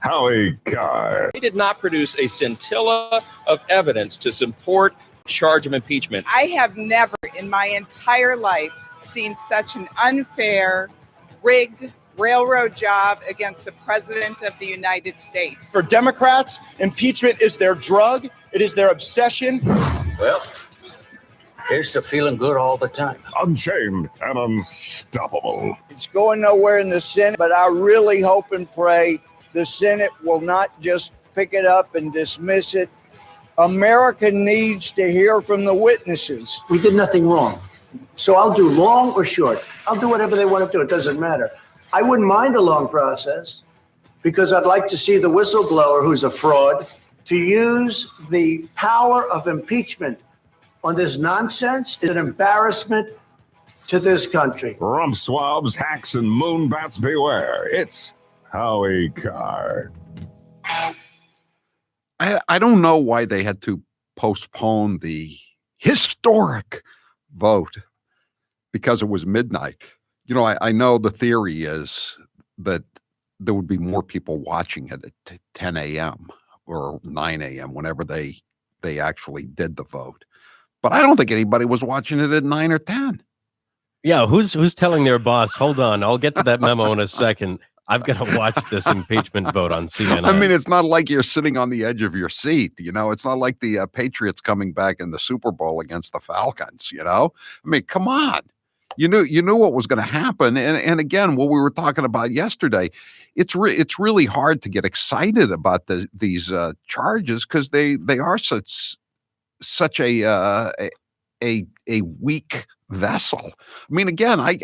Howie Carr. He did not produce a scintilla of evidence to support charge of impeachment. I have never in my entire life seen such an unfair, rigged railroad job against the President of the United States. For Democrats, impeachment is their drug. It is their obsession. Well, here's to feeling good all the time. Unchained and unstoppable. It's going nowhere in the Senate, but I really hope and pray the Senate will not just pick it up and dismiss it. America needs to hear from the witnesses. We did nothing wrong. So I'll do long or short. I'll do whatever they want to do. It doesn't matter. I wouldn't mind a long process because I'd like to see the whistleblower, who's a fraud, to use the power of impeachment on this nonsense. Is an embarrassment to this country. Rump swabs, hacks, and moonbats beware. It's Howie Carr. I don't know why they had to postpone the historic vote because it was midnight. You know, I know the theory is that there would be more people watching it at 10 a.m. or 9 a.m. whenever they actually did the vote. But I don't think anybody was watching it at 9 or 10. Yeah, who's telling their boss, hold on, I'll get to that memo in a second. I've got to watch this impeachment vote on CNN. I mean, it's not like you're sitting on the edge of your seat. You know, it's not like the Patriots coming back in the Super Bowl against the Falcons. You know, I mean, come on. You knew what was going to happen. And again, what we were talking about yesterday, it's really hard to get excited about these charges because they are such a weak vessel. I mean, again, I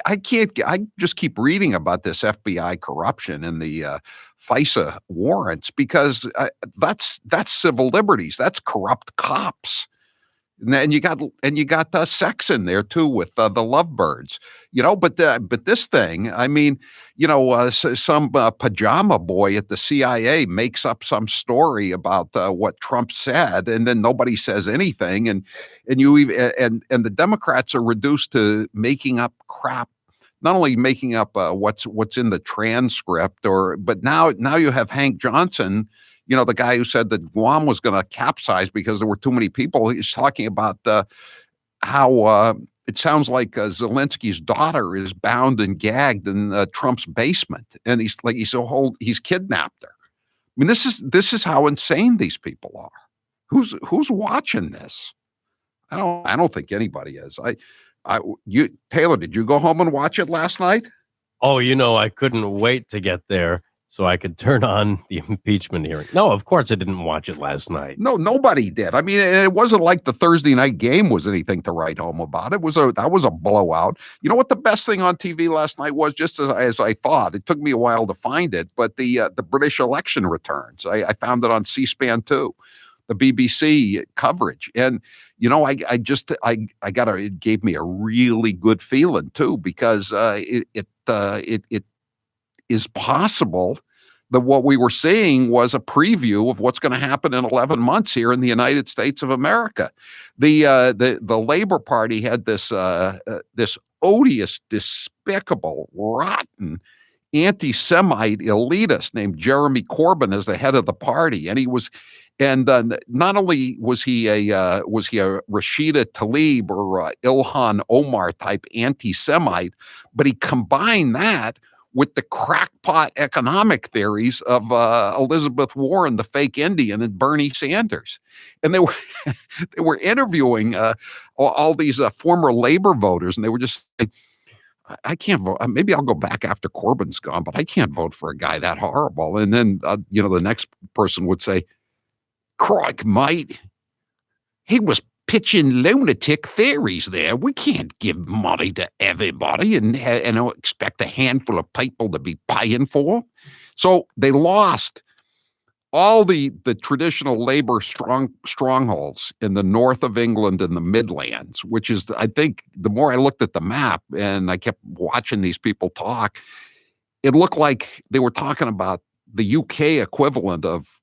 just keep reading about this FBI corruption and the FISA warrants because that's civil liberties. That's corrupt cops. And you got sex in there too with the lovebirds, you know. But this thing, I mean, you know, some pajama boy at the CIA makes up some story about what Trump said, and then nobody says anything, and the Democrats are reduced to making up crap. Not only making up what's in the transcript, but now you have Hank Johnson. You know, the guy who said that Guam was going to capsize because there were too many people. He's talking about how it sounds like Zelensky's daughter is bound and gagged in Trump's basement, and he's kidnapped her. I mean, this is how insane these people are. Who's watching this? I don't think anybody is. Taylor, did you go home and watch it last night? Oh, you know, I couldn't wait to get there so I could turn on the impeachment hearing. No, of course I didn't watch it last night. No, nobody did. I mean, it wasn't like the Thursday night game was anything to write home about. That was a blowout. You know what the best thing on TV last night was? Just as I thought. It took me a while to find it, but the British election returns. I found it on C-SPAN 2, the BBC coverage, and you know, it gave me a really good feeling too because it is possible that what we were seeing was a preview of what's going to happen in 11 months here in the United States of America. The Labor Party had this odious, despicable, rotten, anti-Semite elitist named Jeremy Corbyn as the head of the party, and he was. And not only was he a Rashida Tlaib or Ilhan Omar type anti-Semite, but he combined that with the crackpot economic theories of Elizabeth Warren, the fake Indian, and Bernie Sanders. And they were interviewing all these former labor voters, and they were just saying, I can't vote. Maybe I'll go back after Corbyn's gone, but I can't vote for a guy that horrible. And then the next person would say, "Crike, mate, he was pitching lunatic theories there. We can't give money to everybody and expect a handful of people to be paying for." So they lost all the traditional labor strongholds in the north of England and the Midlands, which is, I think, the more I looked at the map and I kept watching these people talk, it looked like they were talking about the UK equivalent of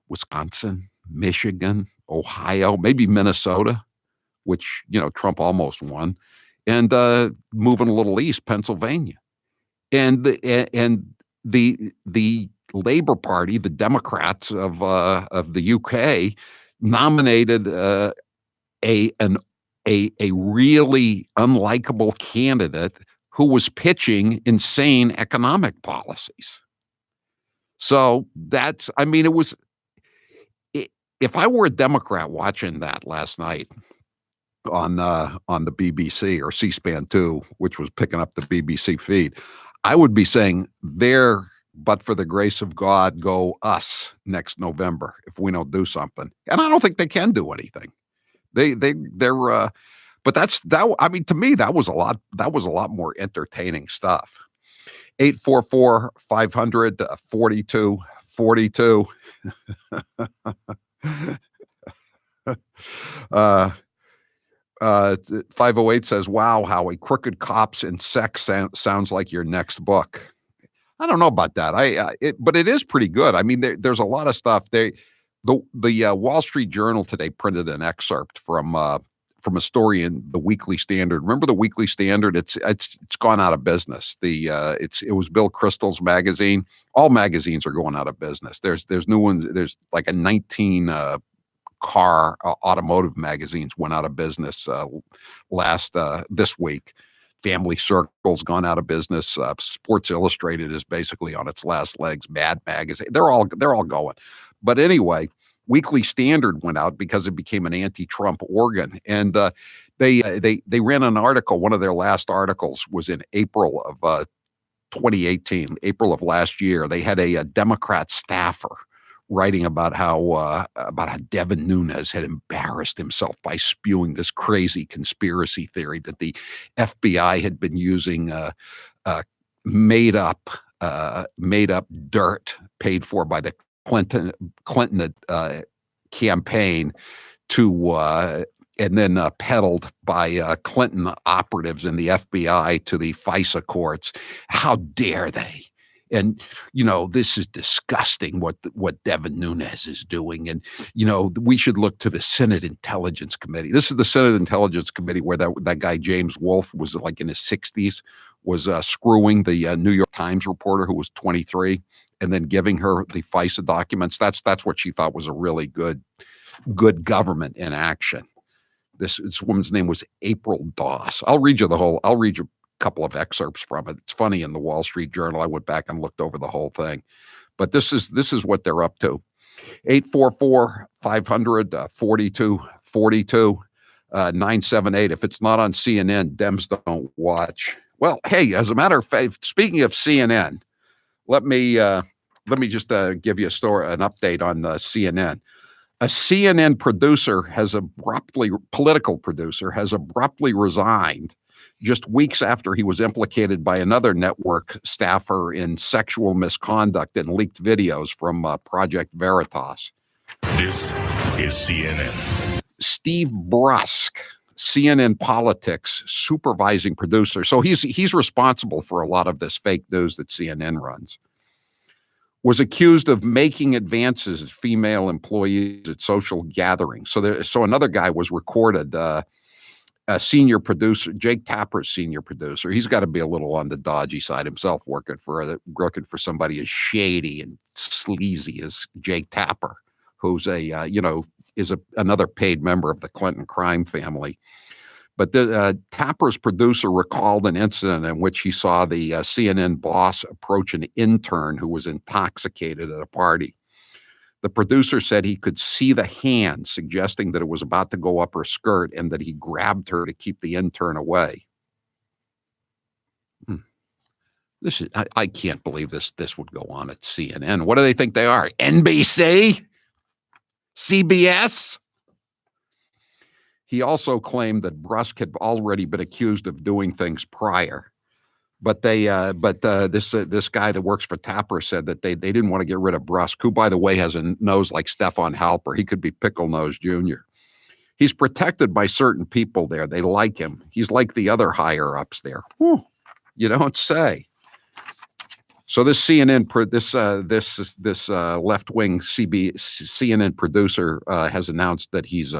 Wisconsin, Michigan, Ohio, maybe Minnesota, which, Trump almost won, and moving a little east, Pennsylvania. And the Labour Party, the Democrats of the UK, nominated a really unlikable candidate who was pitching insane economic policies. So that's, I mean, it was, if I were a Democrat watching that last night on the BBC or C-SPAN 2, which was picking up the BBC feed, I would be saying, there, but for the grace of God, go us next November if we don't do something. And I don't think they can do anything. They're but that's that. I mean, to me, that was a lot more entertaining stuff. 844-500-4242. 508 says, "Wow, Howie, crooked cops and sex sounds like your next book." I don't know about that. But it is pretty good. I mean, there's a lot of stuff. The Wall Street Journal today printed an excerpt from a story in the Weekly Standard. Remember the Weekly Standard? It's gone out of business. It was Bill Kristol's magazine. All magazines are going out of business. There's new ones. There's like a 19 car automotive magazines went out of business this week. Family Circle's gone out of business. Sports Illustrated is basically on its last legs. Mad Magazine, they're all going. But anyway, Weekly Standard went out because it became an anti-Trump organ, and they ran an article. One of their last articles was in April of 2018, April of last year. They had a Democrat staffer writing about how Devin Nunes had embarrassed himself by spewing this crazy conspiracy theory that the FBI had been using made up dirt paid for by the Clinton campaign to and then peddled by Clinton operatives in the FBI to the FISA courts. How dare they? And, this is disgusting what Devin Nunes is doing. And, we should look to the Senate Intelligence Committee. This is the Senate Intelligence Committee where that guy, James Wolfe, was like in his 60s, was screwing the New York Times reporter who was 23 and then giving her the FISA documents. That's what she thought was a really good government in action. This woman's name was April Doss. I'll read you a couple of excerpts from it. It's funny. In the Wall Street Journal, I went back and looked over the whole thing, but this is what they're up to. 844-500-4242, 978. If it's not on CNN, Dems don't watch. Well, hey, as a matter of fact, speaking of CNN, let me just give you an update on CNN. A CNN political producer has abruptly resigned just weeks after he was implicated by another network staffer in sexual misconduct and leaked videos from Project Veritas. This is CNN. Steve Brusk, CNN Politics supervising producer. So he's responsible for a lot of this fake news that CNN runs. Was accused of making advances at female employees at social gatherings. So another guy was recorded. A senior producer, Jake Tapper's senior producer. He's got to be a little on the dodgy side himself, working for somebody as shady and sleazy as Jake Tapper, who's another paid member of the Clinton crime family. But Tapper's producer recalled an incident in which he saw the CNN boss approach an intern who was intoxicated at a party. The producer said he could see the hand, suggesting that it was about to go up her skirt and that he grabbed her to keep the intern away. I can't believe this would go on at CNN. What do they think they are? NBC? CBS? He also claimed that Brusk had already been accused of doing things prior. But this guy that works for Tapper said that they didn't want to get rid of Brusk, who, by the way, has a nose like Stefan Halper. He could be Pickle Nose Jr. He's protected by certain people there. They like him. He's like the other higher ups there. Whew, you don't say. So this CNN, this left-wing CNN producer has announced that he's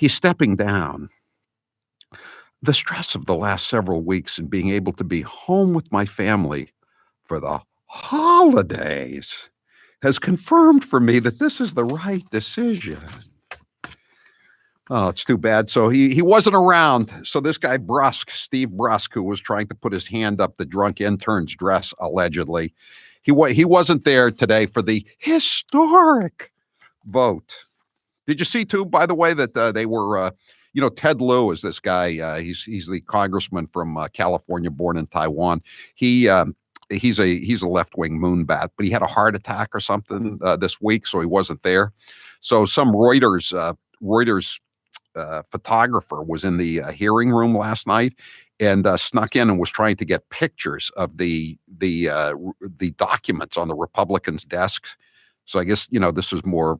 stepping down. The stress of the last several weeks and being able to be home with my family for the holidays has confirmed for me that this is the right decision. Oh, it's too bad. So he wasn't around. So this guy Steve Brusk, who was trying to put his hand up the drunk intern's dress, allegedly, he wasn't there today for the historic vote. Did you see too, by the way, that they were, Ted Lieu is this guy. He's the congressman from California, born in Taiwan. He's a left-wing moonbat, but he had a heart attack or something this week, so he wasn't there. So some Reuters photographer was in the hearing room last night and snuck in and was trying to get pictures of the documents on the Republicans' desks. So I guess, this is more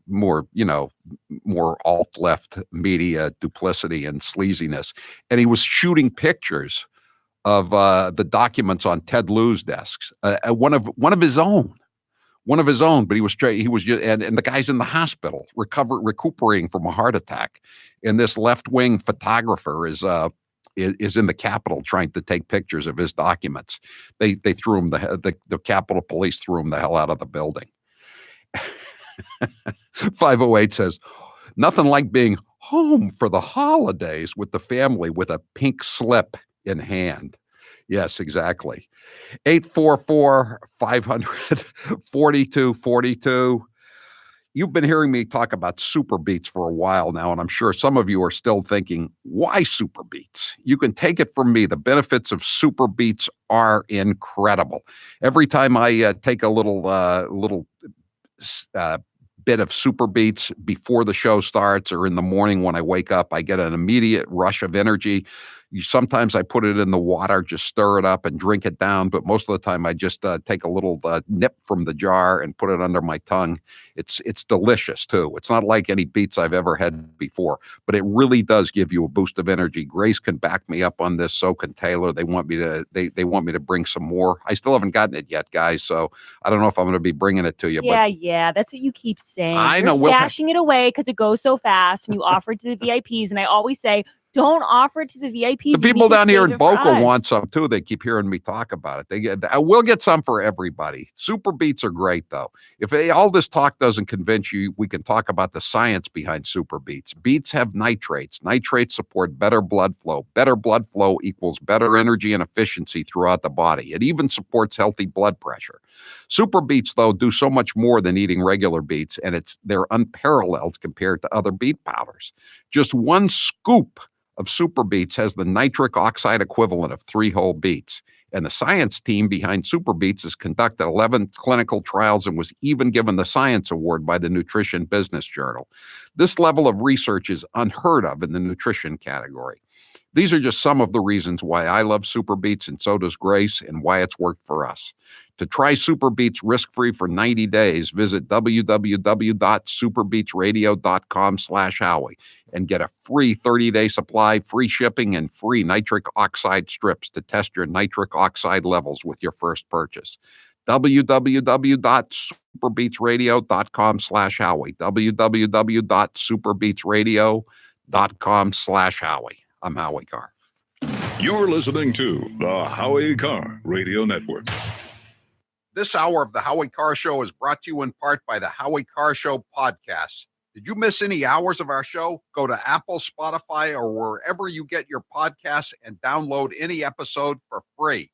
alt-left media duplicity and sleaziness. And he was shooting pictures of the documents on Ted Lieu's desks, one of his own. But he was just, and the guy's in the hospital recuperating from a heart attack. And this left-wing photographer is in the Capitol trying to take pictures of his documents. They threw him, the Capitol Police threw him the hell out of the building. 508 says, nothing like being home for the holidays with the family with a pink slip in hand. Yes, exactly. 844-500-4242. You've been hearing me talk about super beats for a while now, and I'm sure some of you are still thinking, why super beats? You can take it from me. The benefits of super beats are incredible. Every time I take a little bit of super beats before the show starts or in the morning when I wake up, I get an immediate rush of energy. Sometimes I put it in the water, just stir it up and drink it down. But most of the time I just take a little nip from the jar and put it under my tongue. It's delicious too. It's not like any beats I've ever had before, but it really does give you a boost of energy. Grace can back me up on this. So can Taylor. They want me to bring some more. I still haven't gotten it yet, guys. So I don't know if I'm going to be bringing it to you. Yeah. That's what you keep saying. I know. You're stashing it away because it goes so fast and you offer it to the VIPs. And I always say, don't offer it to the VIPs. The people down here in Boca want some too. They keep hearing me talk about it. I will get some for everybody. Super beats are great though. If all this talk doesn't convince you, we can talk about the science behind super beats. Beets have nitrates. Nitrates support better blood flow. Better blood flow equals better energy and efficiency throughout the body. It even supports healthy blood pressure. Super beets though do so much more than eating regular beets, and they're unparalleled compared to other beet powders. Just one scoop of super beets has the nitric oxide equivalent of 3 whole beets. And the science team behind super beets has conducted 11 clinical trials and was even given the Science Award by the Nutrition Business Journal. This level of research is unheard of in the nutrition category. These are just some of the reasons why I love super beets, and so does Grace, and why it's worked for us. To try super beets risk-free for 90 days, visit www.superbeetsradio.com/Howie and get a free 30-day supply, free shipping, and free nitric oxide strips to test your nitric oxide levels with your first purchase. www.superbeetsradio.com/Howie. www.superbeetsradio.com/Howie. I'm Howie Carr. You're listening to the Howie Carr Radio Network. This hour of the Howie Carr Show is brought to you in part by the Howie Carr Show podcast. Did you miss any hours of our show? Go to Apple, Spotify, or wherever you get your podcasts and download any episode for free.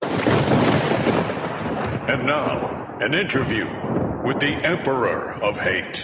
And now, an interview with the Emperor of Hate,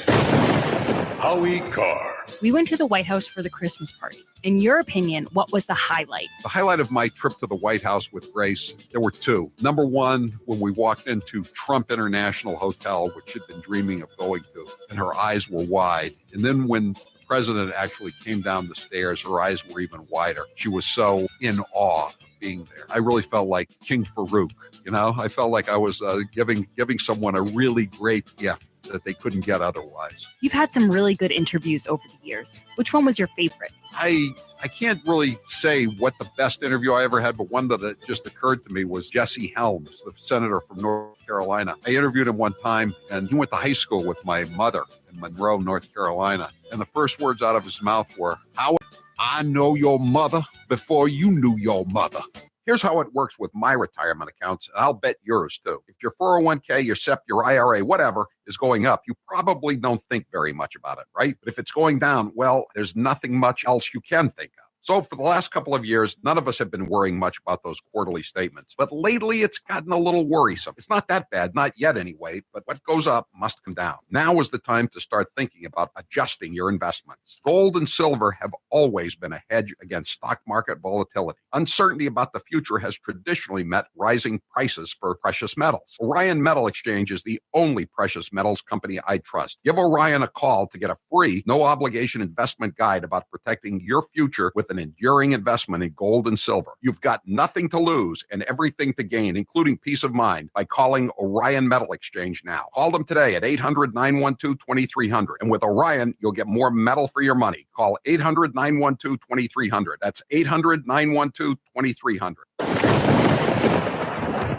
Howie Carr. We went to the White House for the Christmas party. In your opinion, what was the highlight? The highlight of my trip to the White House with Grace, there were two. Number one, when we walked into Trump International Hotel, which she'd been dreaming of going to, and her eyes were wide. And then when the president actually came down the stairs, her eyes were even wider. She was so in awe of being there. I really felt like King Farouk, I felt like I was giving someone a really great gift that they couldn't get otherwise. You've had some really good interviews over the years. Which one was your favorite? I can't really say what the best interview I ever had, but one that just occurred to me was Jesse Helms, the senator from North Carolina. I interviewed him one time, and he went to high school with my mother in Monroe, North Carolina. And the first words out of his mouth were, "Howard, I know your mother before you knew your mother." Here's how it works with my retirement accounts, and I'll bet yours too. If your 401k, your SEP, your IRA, whatever is going up, you probably don't think very much about it, right? But if it's going down, well, there's nothing much else you can think of. So for the last couple of years, none of us have been worrying much about those quarterly statements. But lately, it's gotten a little worrisome. It's not that bad, not yet anyway, but what goes up must come down. Now is the time to start thinking about adjusting your investments. Gold and silver have always been a hedge against stock market volatility. Uncertainty about the future has traditionally meant rising prices for precious metals. Orion Metal Exchange is the only precious metals company I trust. Give Orion a call to get a free, no-obligation investment guide about protecting your future with an enduring investment in gold and silver. You've got nothing to lose and everything to gain, including peace of mind, by calling Orion Metal Exchange now. Call them today at 800-912-2300. And with Orion, you'll get more metal for your money. Call 800-912-2300. That's 800-912-2300.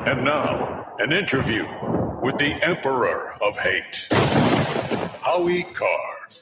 And now, an interview with the Emperor of Hate, Howie Carr.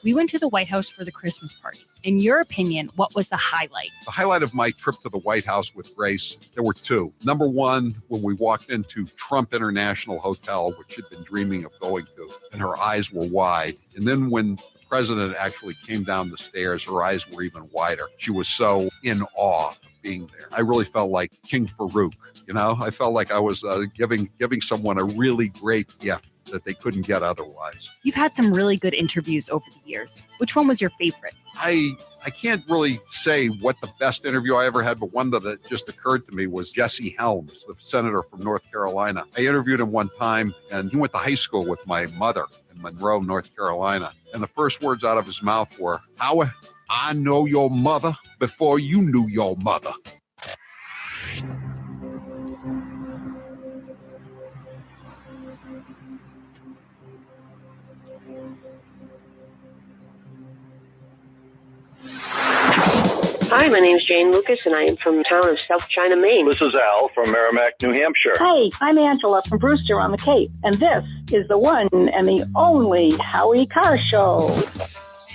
We went to the White House for the Christmas party. In your opinion, what was the highlight? The highlight of my trip to the White House with Grace, there were two. Number one, when we walked into Trump International Hotel, which she'd been dreaming of going to, and her eyes were wide. And then when the president actually came down the stairs, her eyes were even wider. She was so in awe of being there. I really felt like King Farouk, you know? I felt like I was giving someone a really great gift that they couldn't get otherwise. You've had some really good interviews over the years. Which one was your favorite? I can't really say what the best interview I ever had, but one that just occurred to me was Jesse Helms, the senator from North Carolina. I interviewed him one time, and he went to high school with my mother in Monroe, North Carolina. And the first words out of his mouth were, "Howie, I know your mother before you knew your mother." Hi, my name's Jane Lucas, and I am from the town of South China, Maine. This is Al from Merrimack, New Hampshire. Hey, I'm Angela from Brewster on the Cape, and this is the one and the only Howie Carr Show.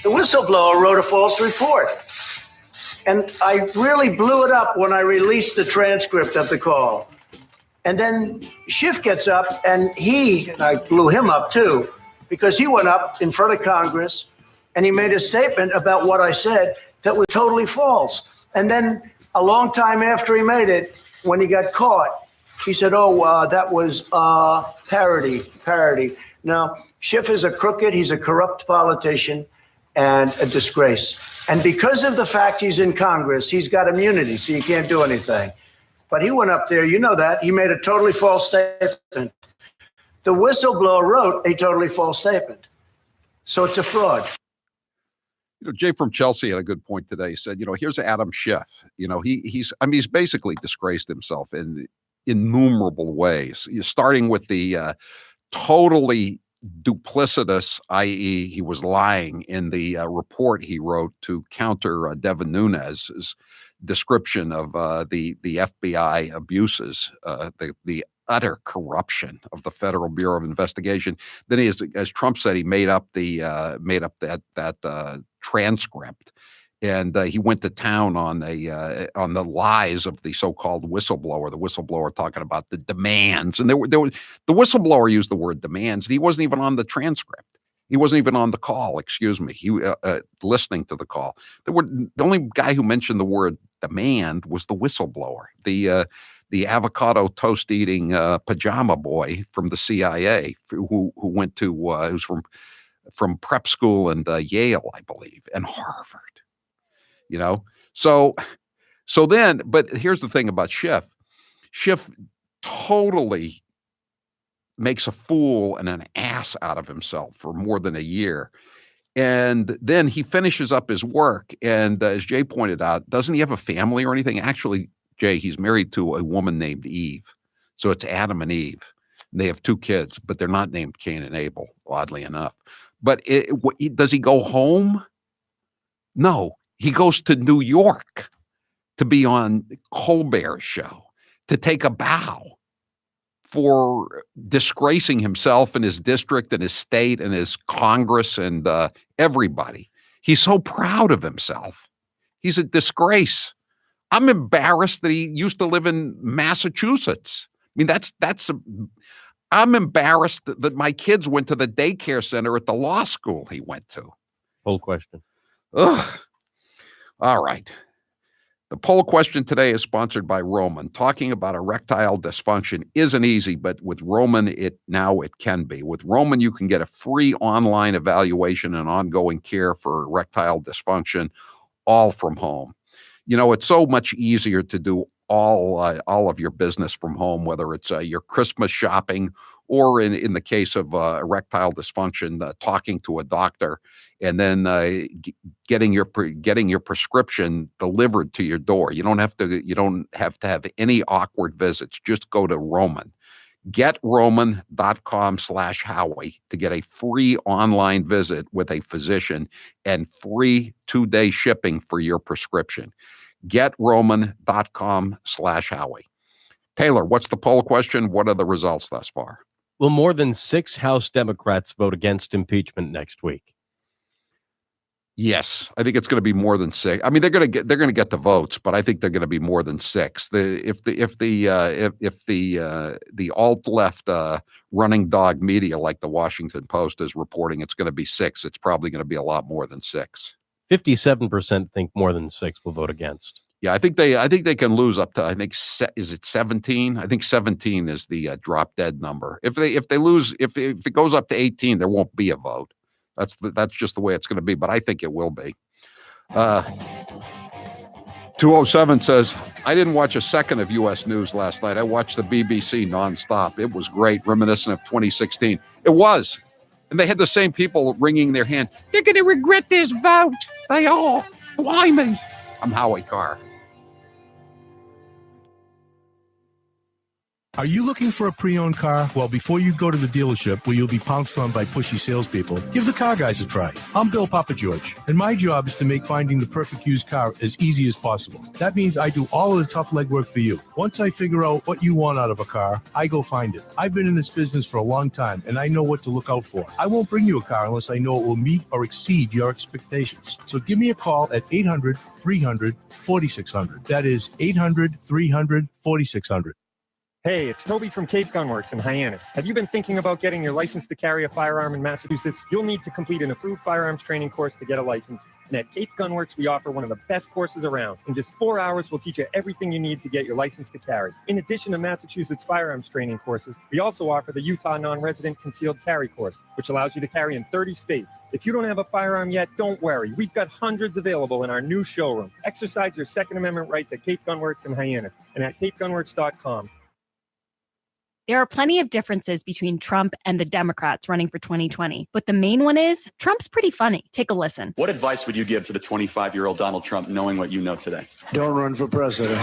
The whistleblower wrote a false report, and I really blew it up when I released the transcript of the call. And then Schiff gets up, and I blew him up too, because he went up in front of Congress, and he made a statement about what I said that was totally false. And then a long time after he made it, when he got caught, he said, that was parody. Now, Schiff is a crooked, he's a corrupt politician and a disgrace. And because of the fact he's in Congress, he's got immunity, so you can't do anything. But he went up there, you know that, he made a totally false statement. The whistleblower wrote a totally false statement. So it's a fraud. You know, Jay from Chelsea had a good point today. He said, here's Adam Schiff. He's basically disgraced himself in innumerable ways. Starting with the totally duplicitous, i.e., he was lying in the report he wrote to counter Devin Nunes's description of the FBI abuses, the utter corruption of the Federal Bureau of Investigation. Then he, as Trump said, he made up that transcript, and he went to town on the lies of the so-called whistleblower. The whistleblower talking about the demands, and the whistleblower used the word demands, and he wasn't even on the transcript. He wasn't even on the call. Excuse me. He listening to the call. The only guy who mentioned the word demand was the whistleblower. The avocado toast eating pajama boy from the CIA who went to who's from prep school and Yale, I believe, and Harvard. So then, but here's the thing about Schiff. Schiff totally makes a fool and an ass out of himself for more than a year. And then he finishes up his work. And as Jay pointed out, doesn't he have a family or anything? Actually, Jay, he's married to a woman named Eve. So it's Adam and Eve. And they have two kids, but they're not named Cain and Abel, oddly enough. But does he go home? No, he goes to New York to be on Colbert's show, to take a bow for disgracing himself and his district and his state and his Congress and everybody. He's so proud of himself. He's a disgrace. I'm embarrassed that he used to live in Massachusetts. I mean, I'm embarrassed that my kids went to the daycare center at the law school he went to. Poll question. Ugh. All right. The poll question today is sponsored by Roman. Talking about erectile dysfunction isn't easy, but with Roman, it can be. With Roman, you can get a free online evaluation and ongoing care for erectile dysfunction, all from home. You know, it's so much easier to do all of your business from home, whether it's your Christmas shopping or in the case of erectile dysfunction, talking to a doctor and then getting your prescription delivered to your door. You don't have to have any awkward visits. Just go to Roman. GetRoman.com/Howie to get a free online visit with a physician and free 2-day shipping for your prescription. GetRoman.com/Howie. Taylor, what's the poll question? What are the results thus far? Will more than 6 House Democrats vote against impeachment next week? Yes, I think it's going to be more than 6. I mean, they're going to get the votes, but I think they're going to be more than 6. If the alt left running dog media like the Washington Post is reporting, it's going to be 6. It's probably going to be a lot more than 6. 57% think more than 6 will vote against. Yeah, I think they can lose up to, is it 17? I think 17 is the drop dead number. If they lose, if it goes up to 18, there won't be a vote. That's just the way it's going to be, but I think it will be. 207 says, I didn't watch a second of U.S. news last night. I watched the BBC nonstop. It was great, reminiscent of 2016. It was. And they had the same people wringing their hand. They're going to regret this vote. They all. Blimey. I'm Howie Carr. Are you looking for a pre-owned car? Well, before you go to the dealership where you'll be pounced on by pushy salespeople, give the Car Guys a try. I'm Bill Papageorge, and my job is to make finding the perfect used car as easy as possible. That means I do all of the tough legwork for you. Once I figure out what you want out of a car, I go find it. I've been in this business for a long time, and I know what to look out for. I won't bring you a car unless I know it will meet or exceed your expectations. So give me a call at 800-300-4600. That is 800-300-4600. Hey, it's Toby from Cape Gunworks in Hyannis. Have you been thinking about getting your license to carry a firearm in Massachusetts? You'll need to complete an approved firearms training course to get a license. And at Cape Gunworks, we offer one of the best courses around. In just 4 hours, we'll teach you everything you need to get your license to carry. In addition to Massachusetts firearms training courses, we also offer the Utah non-resident concealed carry course, which allows you to carry in 30 states. If you don't have a firearm yet, don't worry. We've got hundreds available in our new showroom. Exercise your Second Amendment rights at Cape Gunworks in Hyannis and at capegunworks.com. There are plenty of differences between Trump and the Democrats running for 2020, but the main one is Trump's pretty funny. Take a listen. What advice would you give to the 25-year-old Donald Trump knowing what you know today? Don't run for president.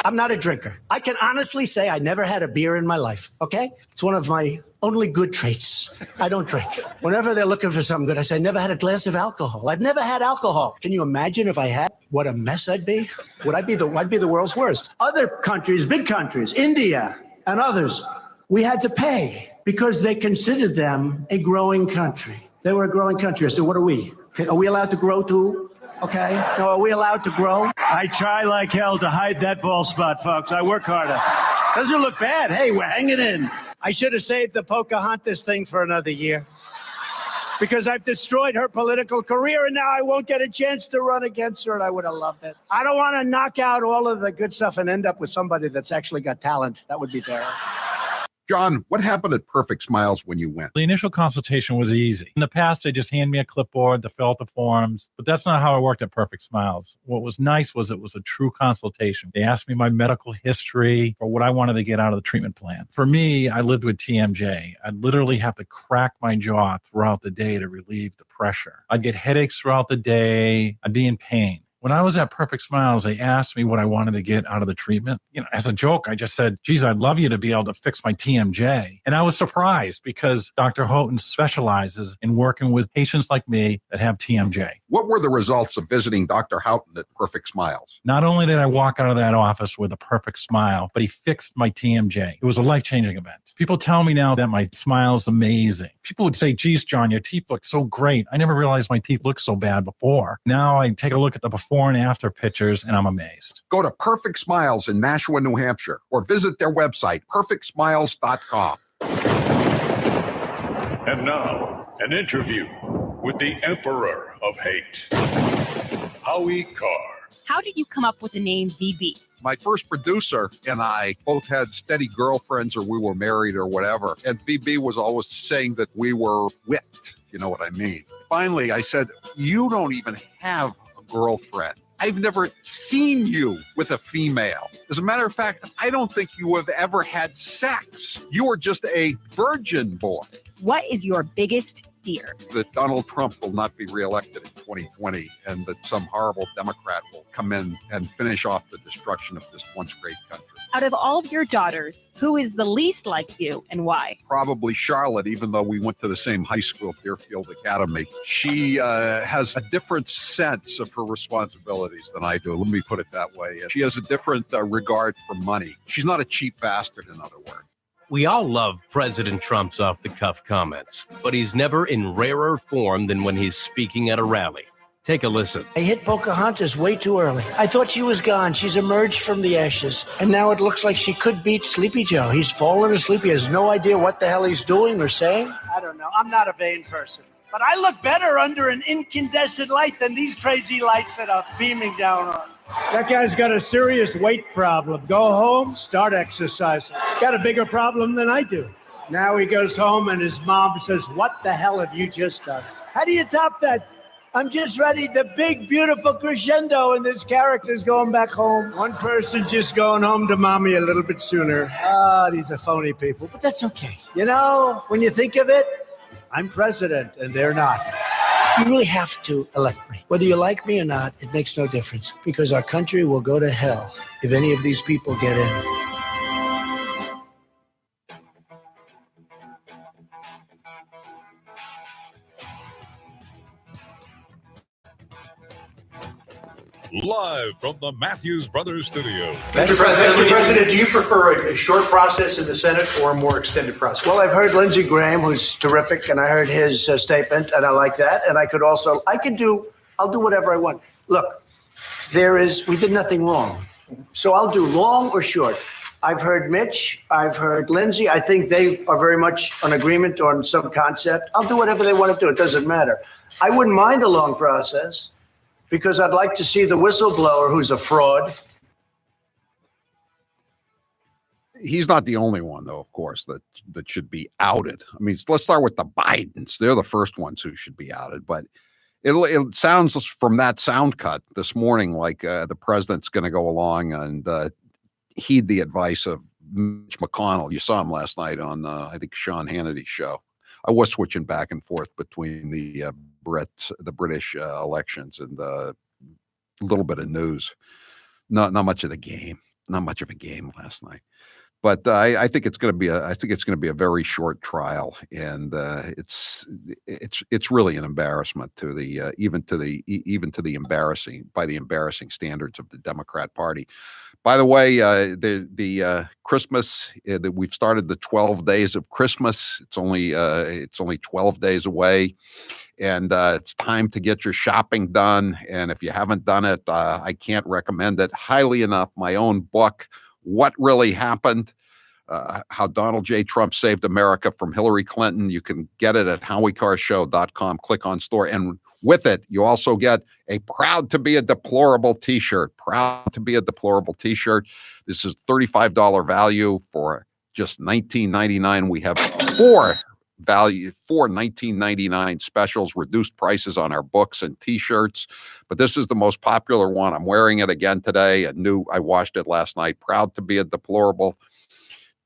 I'm not a drinker. I can honestly say I never had a beer in my life, okay? It's one of my only good traits. I don't drink. Whenever they're looking for something good, I say, I never had a glass of alcohol. I've never had alcohol. Can you imagine if I had? What a mess I'd be. I'd be the world's worst. Other countries, big countries, India and others, we had to pay because they considered them a growing country. They were a growing country. I said, what are we? Are we allowed to grow too? Okay. No, are we allowed to grow? I try like hell to hide that bald spot, folks. I work harder. Doesn't look bad. Hey, we're hanging in. I should have saved the Pocahontas thing for another year because I've destroyed her political career and now I won't get a chance to run against her and I would have loved it. I don't want to knock out all of the good stuff and end up with somebody that's actually got talent. That would be terrible. John, what happened at Perfect Smiles when you went? The initial consultation was easy. In the past, they just hand me a clipboard to fill out the forms, but that's not how it worked at Perfect Smiles. What was nice was it was a true consultation. They asked me my medical history or what I wanted to get out of the treatment plan. For me, I lived with TMJ. I'd literally have to crack my jaw throughout the day to relieve the pressure. I'd get headaches throughout the day. I'd be in pain. When I was at Perfect Smiles, they asked me what I wanted to get out of the treatment. You know, as a joke, I just said, geez, I'd love you to be able to fix my TMJ. And I was surprised because Dr. Houghton specializes in working with patients like me that have TMJ. What were the results of visiting Dr. Houghton at Perfect Smiles? Not only did I walk out of that office with a perfect smile, but he fixed my TMJ. It was a life-changing event. People tell me now that my smile's amazing. People would say, geez, John, your teeth look so great. I never realized my teeth looked so bad before. Now I take a look at the before before and after pictures, and I'm amazed. Go to Perfect Smiles in Nashua, New Hampshire, or visit their website, perfectsmiles.com. And now, an interview with the Emperor of Hate, Howie Carr. How did you come up with the name VB? My first producer and I both had steady girlfriends, or we were married or whatever. And BB was always saying that we were whipped. You know what I mean? Finally, I said, you don't even have a girlfriend. I've never seen you with a female. As a matter of fact, I don't think you have ever had sex. You are just a virgin boy. What is your biggest fear? That Donald Trump will not be reelected in 2020 and that some horrible Democrat will come in and finish off the destruction of this once great country. Out of all of your daughters, who is the least like you and why? Probably Charlotte, even though we went to the same high school, Deerfield Academy. She has a different sense of her responsibilities than I do. Let me put it that way. She has a different regard for money. She's not a cheap bastard, in other words. We all love President Trump's off-the-cuff comments, but he's never in rarer form than when he's speaking at a rally. Take a listen. I hit Pocahontas way too early. I thought she was gone. She's emerged from the ashes, and now it looks like she could beat Sleepy Joe. He's fallen asleep. He has no idea what the hell he's doing or saying. I don't know. I'm not a vain person. But I look better under an incandescent light than these crazy lights that are beaming down on. That guy's got a serious weight problem. Go home, start exercising. Got a bigger problem than I do. Now he goes home and his mom says, what the hell have you just done? How do you top that? I'm just ready, the big, beautiful crescendo, and this character's going back home. One person just going home to mommy a little bit sooner. These are phony people, but that's okay. You know, when you think of it, I'm president and they're not. You really have to elect me. Whether you like me or not, it makes no difference, because our country will go to hell if any of these people get in. Live from the Matthews Brothers Studio. Mr. President, do you prefer a short process in the Senate or a more extended process? Well, I've heard Lindsey Graham, who's terrific, and I heard his statement, and I like that. And I'll do whatever I want. Look, we did nothing wrong. So I'll do long or short. I've heard Mitch, I've heard Lindsey. I think they are very much on agreement on some concept. I'll do whatever they want to do. It doesn't matter. I wouldn't mind a long process, because I'd like to see the whistleblower who's a fraud. He's not the only one, though, of course, that should be outed. I mean, let's start with the Bidens. They're the first ones who should be outed. But it sounds from that sound cut this morning like the president's going to go along and heed the advice of Mitch McConnell. You saw him last night on, I think, Sean Hannity's show. I was switching back and forth between the British elections and a little bit of news. Not much of the game. Not much of a game last night. But I think it's going to be a very short trial, and it's really an embarrassment to the even to the embarrassing standards of the Democrat Party. By the way, the Christmas that we've started the 12 days of Christmas. It's only 12 days away, and it's time to get your shopping done. And if you haven't done it, I can't recommend it highly enough. My own book, What Really Happened, How Donald J. Trump Saved America from Hillary Clinton. You can get it at howiecarrshow.com. Click on store. And with it, you also get a Proud to be a Deplorable t-shirt. Proud to be a Deplorable t-shirt. This is $35 value for just $19.99. We have four $19.99 specials, reduced prices on our books and t-shirts. But this is the most popular one. I'm wearing it again today. I washed it last night. Proud to be a Deplorable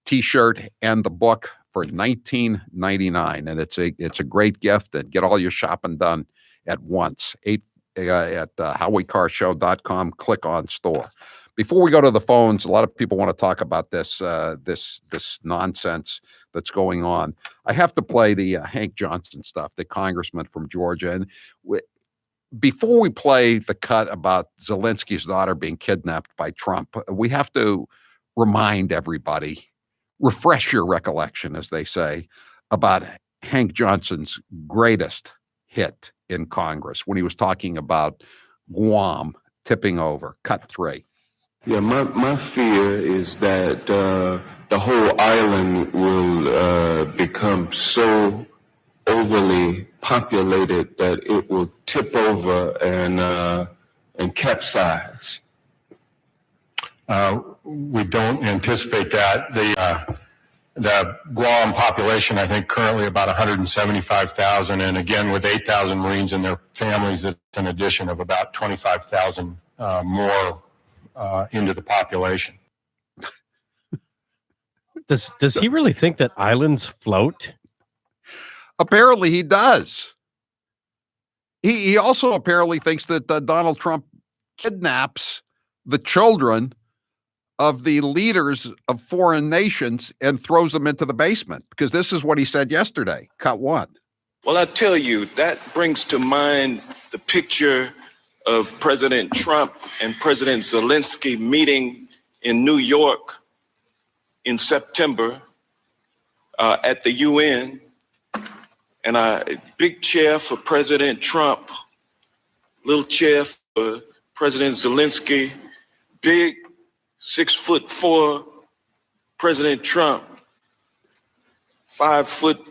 t-shirt and the book for $19.99. And it's a great gift, and get all your shopping done at once. At howiecarrshow.com. Click on store. Before we go to the phones, a lot of people want to talk about this nonsense that's going on. I have to play the Hank Johnson stuff, the congressman from Georgia. And before we play the cut about Zelensky's daughter being kidnapped by Trump, we have to remind everybody, refresh your recollection, as they say, about Hank Johnson's greatest hit in Congress when he was talking about Guam tipping over. Cut 3. Yeah, my fear is that the whole island will become so overly populated that it will tip over and capsize. We don't anticipate that. The Guam population, I think, currently about 175,000, and again, with 8,000 Marines and their families, it's an addition of about 25,000 more into the population. Does he really think that islands float? Apparently he does. He also apparently thinks that Donald Trump kidnaps the children of the leaders of foreign nations and throws them into the basement, because this is what he said yesterday. Cut 1. Well, I tell you, that brings to mind the picture of President Trump and President Zelensky meeting in New York in September at the UN. And a big chair for President Trump, little chair for President Zelensky, big 6'4" President Trump, 5'11"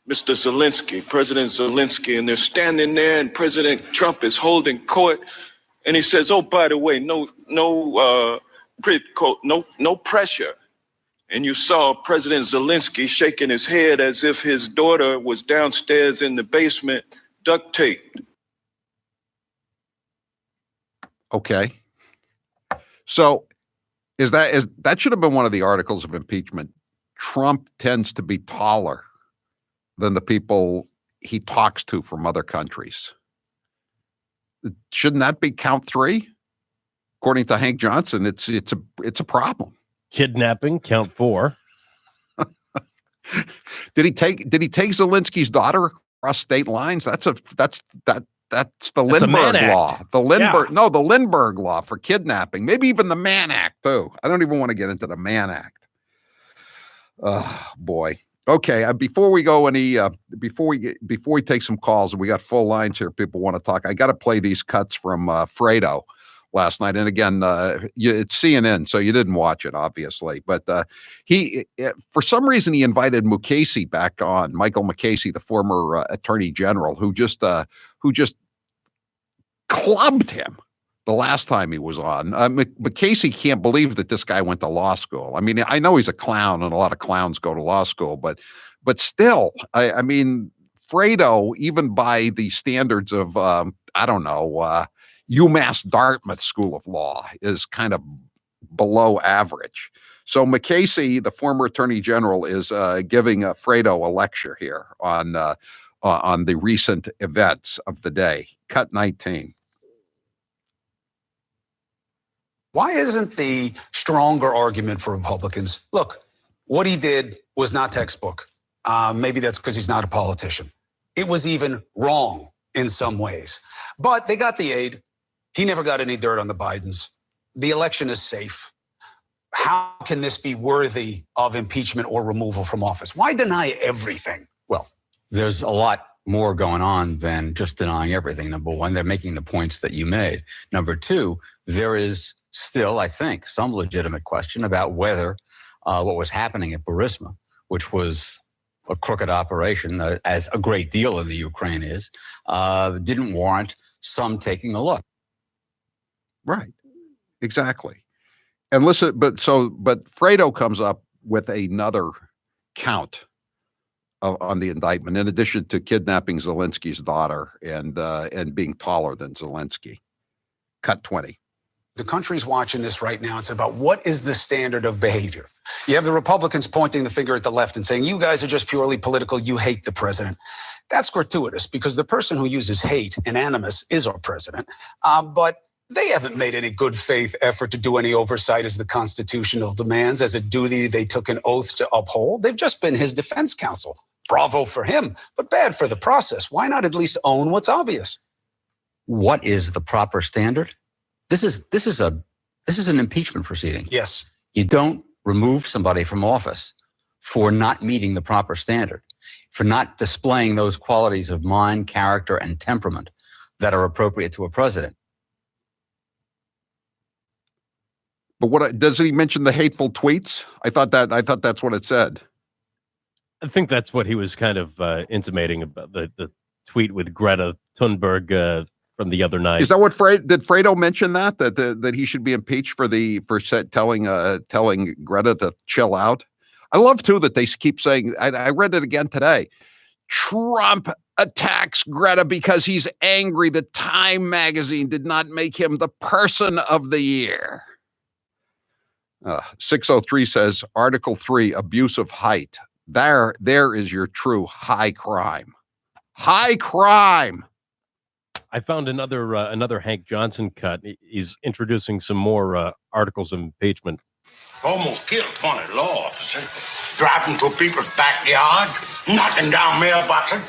Mr. Zelensky, President Zelensky, and they're standing there, and President Trump is holding court, and he says, "Oh, by the way, no pressure." And you saw President Zelensky shaking his head as if his daughter was downstairs in the basement, duct taped. Okay. So that should have been one of the articles of impeachment. Trump tends to be taller than the people he talks to from other countries. Shouldn't that be count 3? According to Hank Johnson, it's a problem. Kidnapping, count 4. Did he take Zelensky's daughter across state lines? That's the Lindbergh law. The Lindbergh law for kidnapping. Maybe even the Mann Act too. I don't even want to get into the Mann Act. Oh boy. Okay. Before we go before we take some calls, and we got full lines here, people want to talk. I got to play these cuts from Fredo last night. And again, it's CNN, so you didn't watch it, obviously. But he, for some reason, he invited Mukasey back on, Michael Mukasey, the former attorney general, who just clubbed him the last time he was on. Mukasey can't believe that this guy went to law school. I mean, I know he's a clown, and a lot of clowns go to law school, but still, I mean, Fredo, even by the standards of, UMass Dartmouth School of Law, is kind of below average. So Mukasey, the former attorney general, is giving Fredo a lecture here on the recent events of the day. Cut 19. Why isn't the stronger argument for Republicans? Look, what he did was not textbook. Maybe that's because he's not a politician. It was even wrong in some ways. But they got the aid. He never got any dirt on the Bidens. The election is safe. How can this be worthy of impeachment or removal from office? Why deny everything? Well, there's a lot more going on than just denying everything. Number one, they're making the points that you made. Number two, there is still, I think, some legitimate question about whether what was happening at Burisma, which was a crooked operation, as a great deal of the Ukraine is, didn't warrant some taking a look. Right. Exactly. And listen, but Fredo comes up with another count on the indictment, in addition to kidnapping Zelensky's daughter and being taller than Zelensky. Cut 20. The country's watching this right now. It's about what is the standard of behavior. You have the Republicans pointing the finger at the left and saying, you guys are just purely political. You hate the president. That's gratuitous, because the person who uses hate and animus is our president. But they haven't made any good faith effort to do any oversight as the constitutional demands, as a duty they took an oath to uphold. They've just been his defense counsel. Bravo for him, but bad for the process. Why not at least own what's obvious? What is the proper standard? This is an impeachment proceeding. Yes. You don't remove somebody from office for not meeting the proper standard, for not displaying those qualities of mind, character, and temperament that are appropriate to a president. But what doesn't he mention the hateful tweets? I thought that's what it said. I think that's what he was kind of intimating about the tweet with Greta Thunberg from the other night. Is that what did Fredo mention that he should be impeached for telling Greta to chill out? I love too that they keep saying. I read it again today. Trump attacks Greta because he's angry that Time magazine did not make him the person of the year. 603 says Article 3, abuse of height. There is your true high crime. High crime. I found another Hank Johnson cut. He's introducing some more articles of impeachment. Almost killed 20 law officers. Driving through people's backyard, knocking down mailboxes.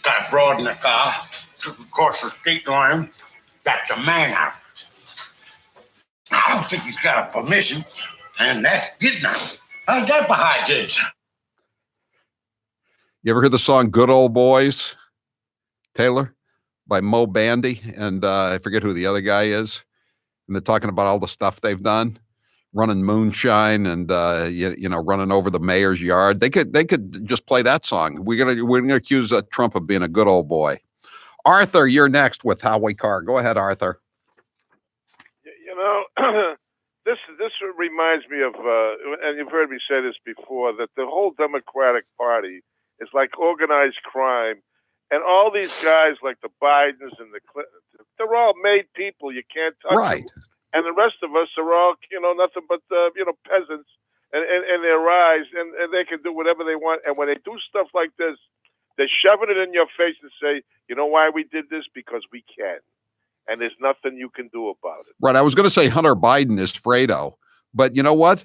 Got a broad in the car. Took across the state line. Got the man out. I don't think he's got a permission, and that's kidnapping. How's that for high kids? You ever hear the song "Good Old Boys," Taylor, by Mo Bandy, and I forget who the other guy is, and they're talking about all the stuff they've done, running moonshine and running over the mayor's yard. They could just play that song. We're gonna accuse Trump of being a good old boy. Arthur, you're next with Howie Carr. Go ahead, Arthur. This reminds me of, and you've heard me say this before, that the whole Democratic Party is like organized crime. And all these guys like the Bidens and the Clintons, they're all made people. You can't touch them. And the rest of us are all, nothing but, peasants in their eyes. And they can do whatever they want. And when they do stuff like this, they're shoving it in your face and say, you know why we did this? Because we can. And there's nothing you can do about it. Right. I was going to say Hunter Biden is Fredo, but you know what?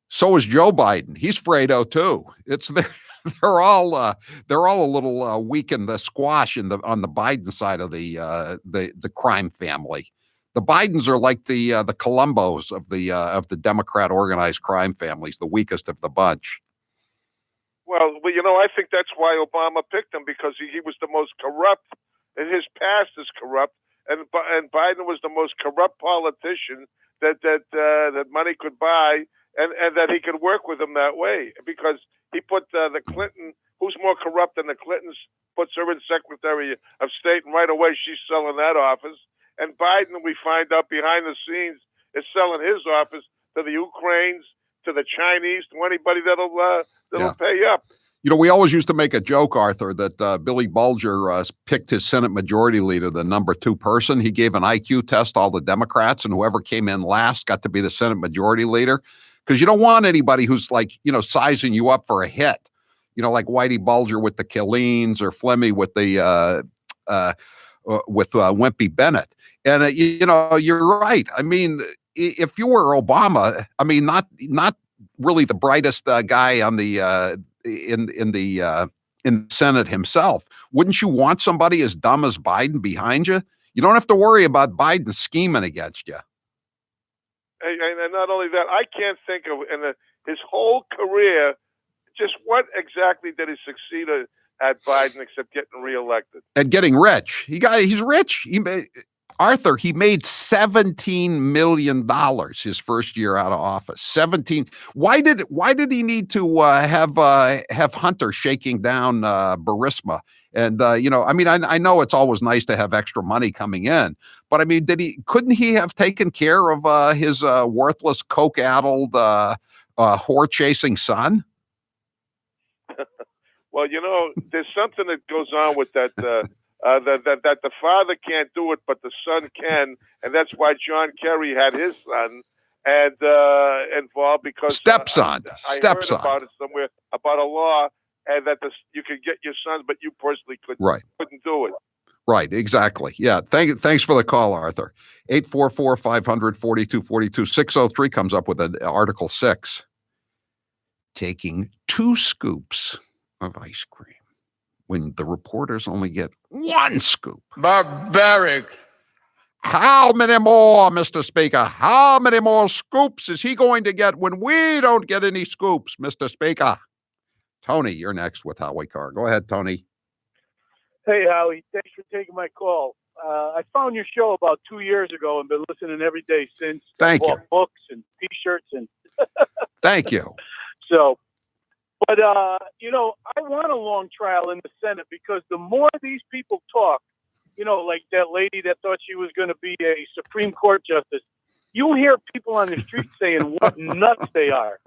So is Joe Biden. He's Fredo too. They're all a little weak in the squash on the Biden side of the crime family. The Bidens are like the Columbos of the Democrat organized crime families, the weakest of the bunch. Well, I think that's why Obama picked him, because he was the most corrupt, and his past is corrupt. And Biden was the most corrupt politician that money could buy, and that he could work with him that way, because he put the Clinton, who's more corrupt than the Clintons, puts her in Secretary of State, and right away she's selling that office. And Biden, we find out behind the scenes, is selling his office to the Ukrainians, to the Chinese, to anybody that'll pay up. We always used to make a joke, Arthur, that Billy Bulger picked his Senate Majority Leader, the number 2 person. He gave an IQ test to all the Democrats, and whoever came in last got to be the Senate Majority Leader. Because you don't want anybody who's like, sizing you up for a hit, like Whitey Bulger with the Killings or Flemmy with the Wimpy Bennett. And you're right. I mean, if you were Obama, I mean, not really the brightest guy on the in the Senate himself, wouldn't you want somebody as dumb as Biden behind you? You don't have to worry about Biden scheming against you. And not only that, I can't think of his whole career, just what exactly did he succeed at Biden except getting reelected and getting rich? He's rich. Arthur, he made $17 million his first year out of office. 17. Why did he need to have Hunter shaking down Burisma? And I know it's always nice to have extra money coming in, but I mean, couldn't he have taken care of his worthless, coke-addled, whore-chasing son? Well, there's something that goes on with that. That the father can't do it, but the son can, and that's why John Kerry had his son and involved, because stepson. I heard about it somewhere about a law, and that you could get your sons, but you personally couldn't do it. Right, exactly. Yeah, thanks for the call, Arthur. 844-500-4242. 603 comes up with an Article 6. Taking 2 scoops of ice cream when the reporters only get 1 scoop. Barbaric. How many more, Mr. Speaker? How many more scoops is he going to get when we don't get any scoops, Mr. Speaker? Tony, you're next with Howie Carr. Go ahead, Tony. Hey, Howie. Thanks for taking my call. I found your show about 2 years ago and been listening every day since. Thank you. Books and T-shirts and. Thank you. So, but I want a long trial in the Senate because the more these people talk, like that lady that thought she was going to be a Supreme Court justice, you hear people on the street saying what nuts they are.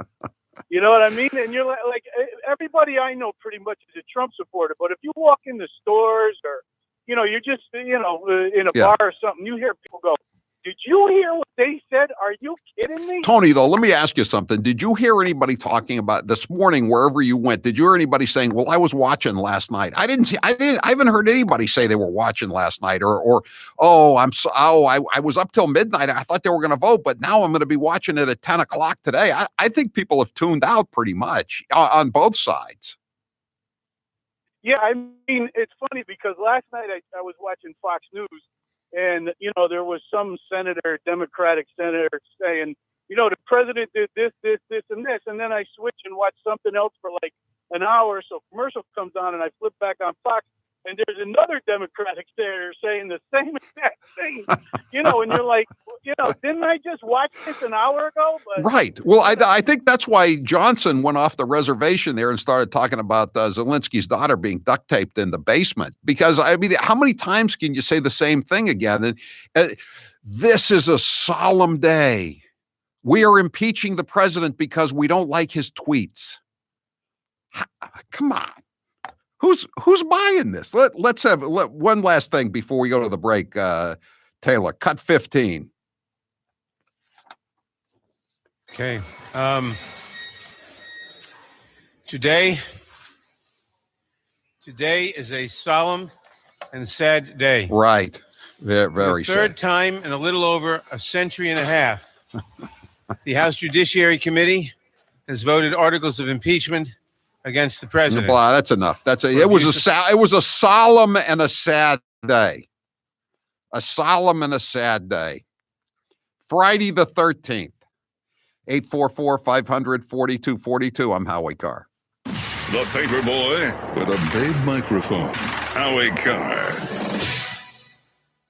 You know what I mean? And you're like everybody I know pretty much is a Trump supporter. But if you walk in the stores or, you're just, in a bar or something, you hear people go, did you hear what they said? Are you kidding me? Tony, though, let me ask you something. Did you hear anybody talking about this morning, wherever you went? Did you hear anybody saying, well, I was watching last night? I haven't heard anybody say they were watching last night or I was up till midnight. I thought they were going to vote, but now I'm going to be watching it at 10 o'clock today. I think people have tuned out pretty much on both sides. Yeah, I mean, it's funny because last night I was watching Fox News. And, there was some Democratic senator saying, the president did this, and this. And then I switch and watch something else for like an hour. So commercial comes on and I flip back on Fox. And there's another Democratic senator saying the same exact thing, and you're like, didn't I just watch this an hour ago? But, right. Well, I think that's why Johnson went off the reservation there and started talking about Zelensky's daughter being duct taped in the basement. Because, I mean, how many times can you say the same thing again? And this is a solemn day. We are impeaching the president because we don't like his tweets. Come on. Who's buying this? Let's have one last thing before we go to the break. Taylor, cut 15. Okay. Today is a solemn and sad day. Right. Very For the third sad. time in a little over a century and a half, the House Judiciary Committee has voted articles of impeachment against the president. Blah, that's enough. It was a solemn and a sad day. A solemn and a sad day. Friday the 13th. 844-500-4242. I'm Howie Carr. The paper boy with a big microphone. Howie Carr.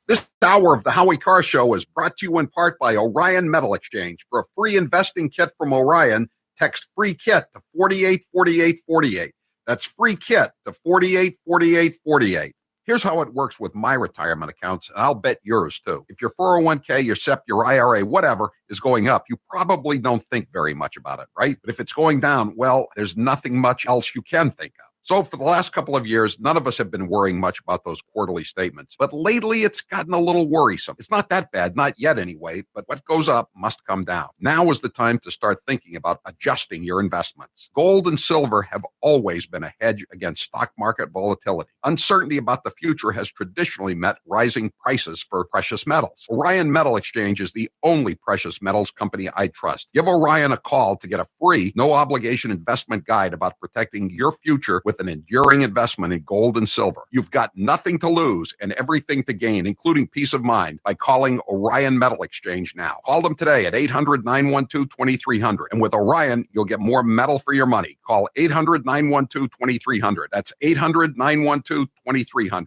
This hour of the Howie Carr Show is brought to you in part by Orion Metal Exchange. For a free investing kit from Orion, text free kit to 484848. That's free kit to 484848. Here's how it works with my retirement accounts, and I'll bet yours too. If your 401k, your SEP, your IRA, whatever is going up, you probably don't think very much about it, right? But if it's going down, well, there's nothing much else you can think of. So for the last couple of years, none of us have been worrying much about those quarterly statements. But lately, it's gotten a little worrisome. It's not that bad, not yet anyway, but what goes up must come down. Now is the time to start thinking about adjusting your investments. Gold and silver have always been a hedge against stock market volatility. Uncertainty about the future has traditionally meant rising prices for precious metals. Orion Metal Exchange is the only precious metals company I trust. Give Orion a call to get a free, no-obligation investment guide about protecting your future with an enduring investment in gold and silver. You've got nothing to lose and everything to gain, including peace of mind, by calling Orion Metal Exchange now. Call them today at 800-912-2300. And with Orion, you'll get more metal for your money. Call 800-912-2300. That's 800-912-2300.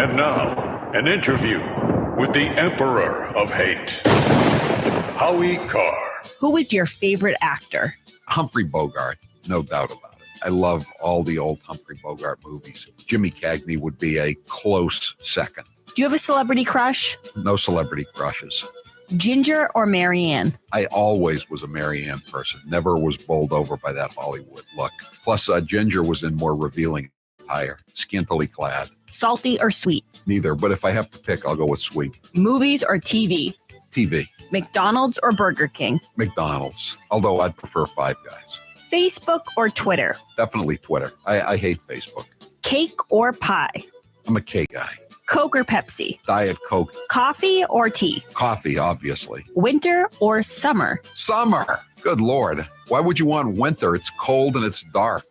And now, an interview with the Emperor of Hate, Howie Carr. Who was your favorite actor? Humphrey Bogart, no doubt about it. I love all the old Humphrey Bogart movies. Jimmy Cagney would be a close second. Do you have a celebrity crush? No celebrity crushes. Ginger or Marianne? I always was a Marianne person. Never was bowled over by that Hollywood look. Plus, Ginger was in more revealing attire, scantily clad. Salty or sweet? Neither, but if I have to pick, I'll go with sweet. Movies or TV? TV. McDonald's or Burger King? McDonald's, although I'd prefer Five Guys. Facebook or Twitter? Definitely Twitter. I hate Facebook. Cake or pie? I'm a cake guy. Coke or Pepsi? Diet Coke. Coffee or tea? Coffee, obviously. Winter or summer? Summer. Good Lord. Why would you want winter? It's cold and it's dark.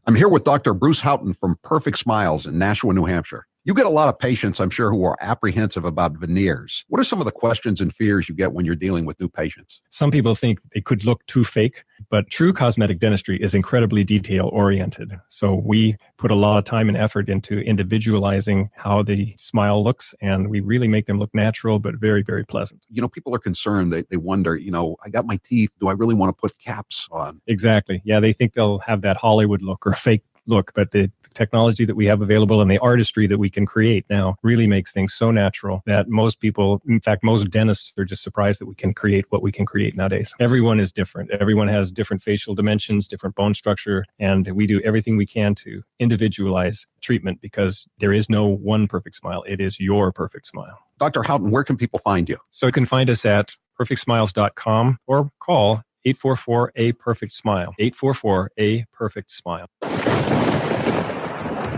I'm here with Dr. Bruce Houghton from Perfect Smiles in Nashua, New Hampshire. You get a lot of patients, I'm sure, who are apprehensive about veneers. What are some of the questions and fears you get when you're dealing with new patients? Some people think it could look too fake, but true cosmetic dentistry is incredibly detail oriented. So we put a lot of time and effort into individualizing how the smile looks, and we really make them look natural, but very, very pleasant. You know, people are concerned. They wonder, I got my teeth. Do I really want to put caps on? Exactly. Yeah, they think they'll have that Hollywood look or fake look, but the technology that we have available and the artistry that we can create now really makes things so natural that most people, in fact, most dentists are just surprised that we can create what we can create nowadays. Everyone is different. Everyone has different facial dimensions, different bone structure, and we do everything we can to individualize treatment because there is no one perfect smile. It is your perfect smile. Dr. Houghton, where can people find you? So you can find us at perfectsmiles.com or call 844-A-PERFECT-SMILE. 844-A-PERFECT-SMILE.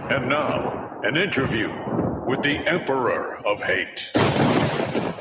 And now, an interview with the Emperor of Hate,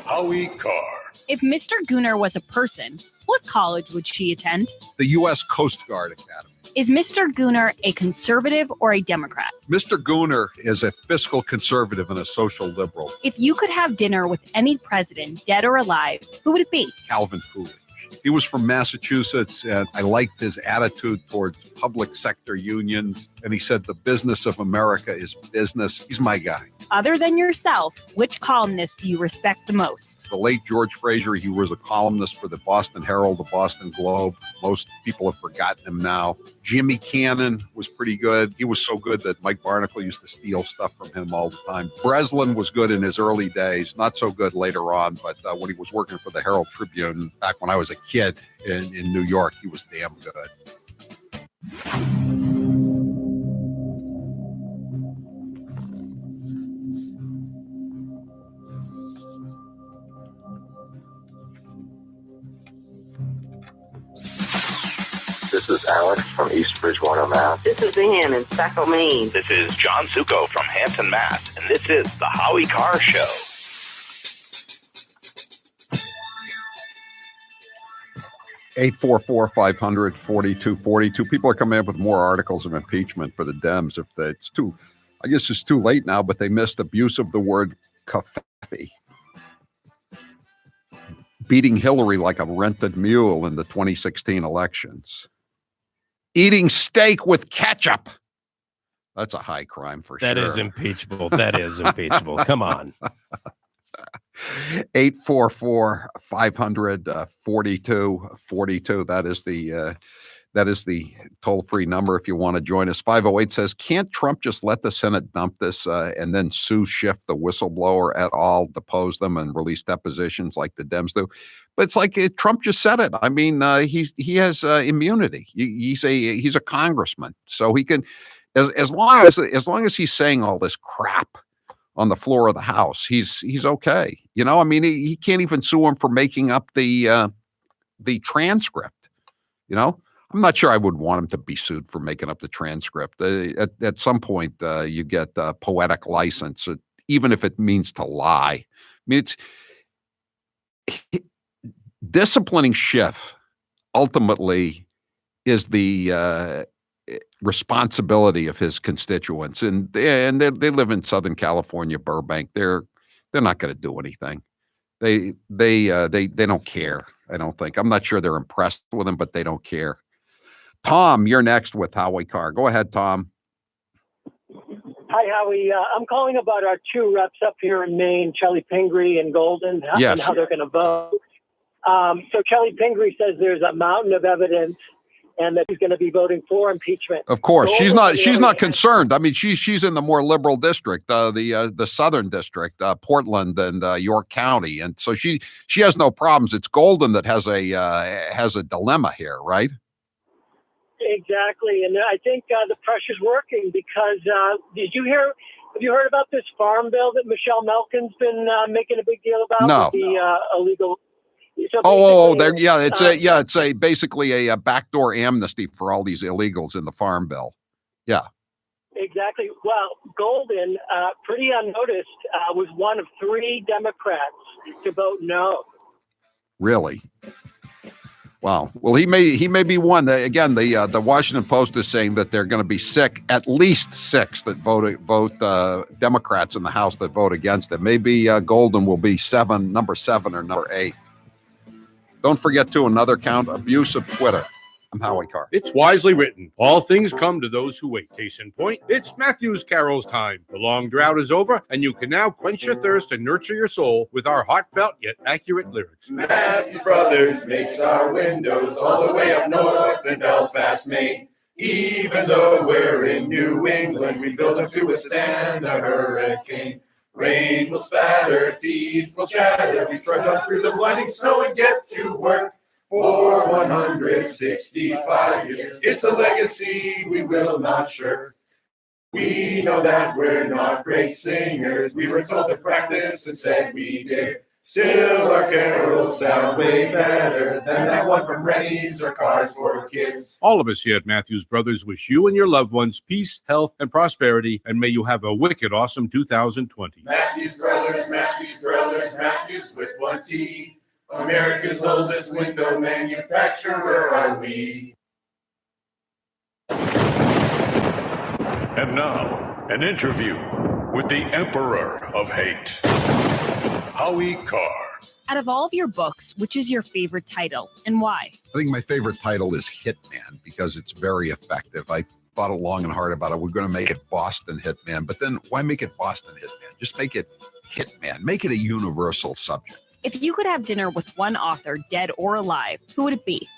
Howie Carr. If Mr. Gooner was a person, what college would she attend? The U.S. Coast Guard Academy. Is Mr. Gooner a conservative or a Democrat? Mr. Gooner is a fiscal conservative and a social liberal. If you could have dinner with any president, dead or alive, who would it be? Calvin Coolidge. He was from Massachusetts, and I liked his attitude towards public sector unions. And he said, the business of America is business. He's my guy. Other than yourself, which columnist do you respect the most? The late George Fraser, he was a columnist for the Boston Herald, the Boston Globe. Most people have forgotten him now. Jimmy Cannon was pretty good. He was so good that Mike Barnacle used to steal stuff from him all the time. Breslin was good in his early days, not so good later on, but when he was working for the Herald Tribune back when I was a kid in New York, he was damn good. This is Alex from East Bridgewater, Mass. This is Ann in Saco, Maine. This is John Succo from Hampton, Mass. And this is the Howie Carr Show. Eight 500-4242. People are coming up with more articles of impeachment for the Dems. If it's too, I guess it's too late now, but they missed abuse of the word covfefe. Beating Hillary like a rented mule in the 2016 elections. Eating steak with ketchup. That's a high crime for sure. That is impeachable. That is impeachable. Come on. 844-500-4242. That is the toll-free number if you want to join us. 508 says, can't Trump just let the Senate dump this and then sue Schiff, the whistleblower, et al., depose them and release depositions like the Dems do? But it's like Trump just said it. I mean, he has immunity. He's a congressman, so he can, as long as he's saying all this crap on the floor of the House, he's okay. You know, I mean, he can't even sue him for making up the transcript. You know, I'm not sure I would want him to be sued for making up the transcript. At some point, you get poetic license, even if it means to lie. I mean, it's disciplining Schiff ultimately is the responsibility of his constituents, and they live in Southern California, Burbank. They're not going to do anything. They don't care. I don't think. I'm not sure they're impressed with him, but they don't care. Tom, you're next with Howie Carr. Go ahead, Tom. Hi, Howie. I'm calling about our two reps up here in Maine, Kelly Pingree and Golden, yes, and how they're going to vote. So Kelly Pingree says there's a mountain of evidence and that he's going to be voting for impeachment. Of course, Golden, she's not concerned. I mean, she's in the more liberal district, the southern district, Portland and York County, and so she has no problems. It's Golden that has a dilemma here, right? Exactly, and I think the pressure's working because have you heard about this farm bill that Michelle Malkin's been making a big deal about? No. With the illegal. So It's basically a backdoor amnesty for all these illegals in the farm bill. Yeah. Exactly. Well, Golden, pretty unnoticed, was one of 3 Democrats to vote no. Really? Wow. Well, he may be one. Again, the Washington Post is saying that they're going to be at least 6 that vote Democrats in the House that vote against it. Maybe Golden will be number 7 or number 8. Don't forget to another count, abuse of Twitter. I'm Howie Carr. It's wisely written. All things come to those who wait. Case in point, it's Matthews Carroll's time. The long drought is over, and you can now quench your thirst and nurture your soul with our heartfelt yet accurate lyrics. Matthews Brothers makes our windows all the way up north in Belfast, Maine. Even though we're in New England, we build them to withstand a hurricane. Rain will spatter, teeth will chatter. We trudge on through the blinding snow and get to work. For 165 years, it's a legacy we will not shirk. We know that we're not great singers. We were told to practice and said we did. Still, our carols sound way better than that one from Rennie's or Cars for Kids. All of us here at Matthews Brothers wish you and your loved ones peace, health, and prosperity, and may you have a wicked awesome 2020. Matthews Brothers, Matthews with one T. America's oldest window manufacturer are we. And now, an interview with the Emperor of Hate, Howie Carr. Out of all of your books, which is your favorite title and why? I think my favorite title is Hitman because it's very effective. I thought long and hard about it. We're going to make it Boston Hitman, but then why make it Boston Hitman? Just make it Hitman. Make it a universal subject. If you could have dinner with one author, dead or alive, who would it be?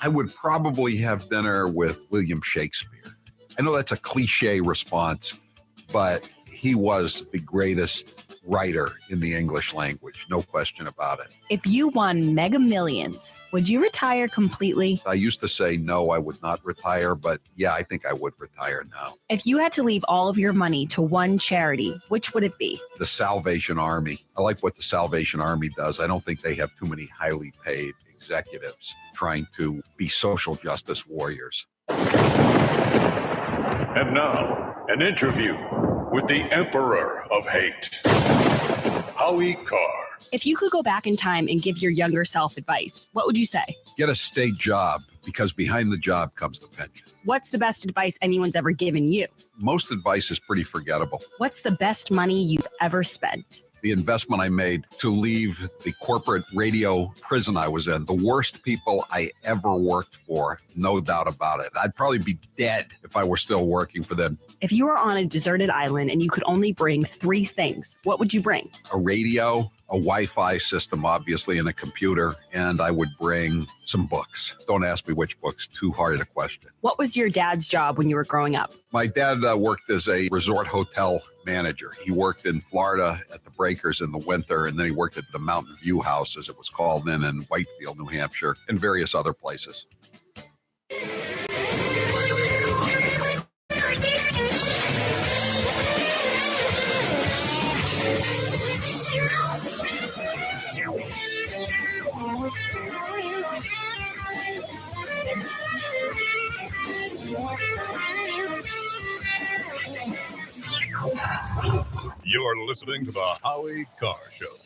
I would probably have dinner with William Shakespeare. I know that's a cliche response, but he was the greatest writer in the English language, no question about it. If you won Mega Millions, would you retire completely? I used to say no, I would not retire, but yeah, I think I would retire now. If you had to leave all of your money to one charity, which would it be? The Salvation Army. I like what the Salvation Army does. I don't think they have too many highly paid executives trying to be social justice warriors. And now, an interview with the Emperor of Hate, Howie Carr. If you could go back in time and give your younger self advice, what would you say? Get a state job because behind the job comes the pension. What's the best advice anyone's ever given you? Most advice is pretty forgettable. What's the best money you've ever spent? The investment I made to leave the corporate radio prison I was in, the worst people I ever worked for, no doubt about it. I'd probably be dead if I were still working for them. If you were on a deserted island and you could only bring 3 things, what would you bring? A radio, a Wi-Fi system, obviously, and a computer, and I would bring some books. Don't ask me which books, too hard a question. What was your dad's job when you were growing up? My dad worked as a resort hotel manager. He worked in Florida at the Breakers in the winter, and then he worked at the Mountain View House, as it was called then, in Whitefield, New Hampshire, and various other places. You're listening to the Howie Carr Show.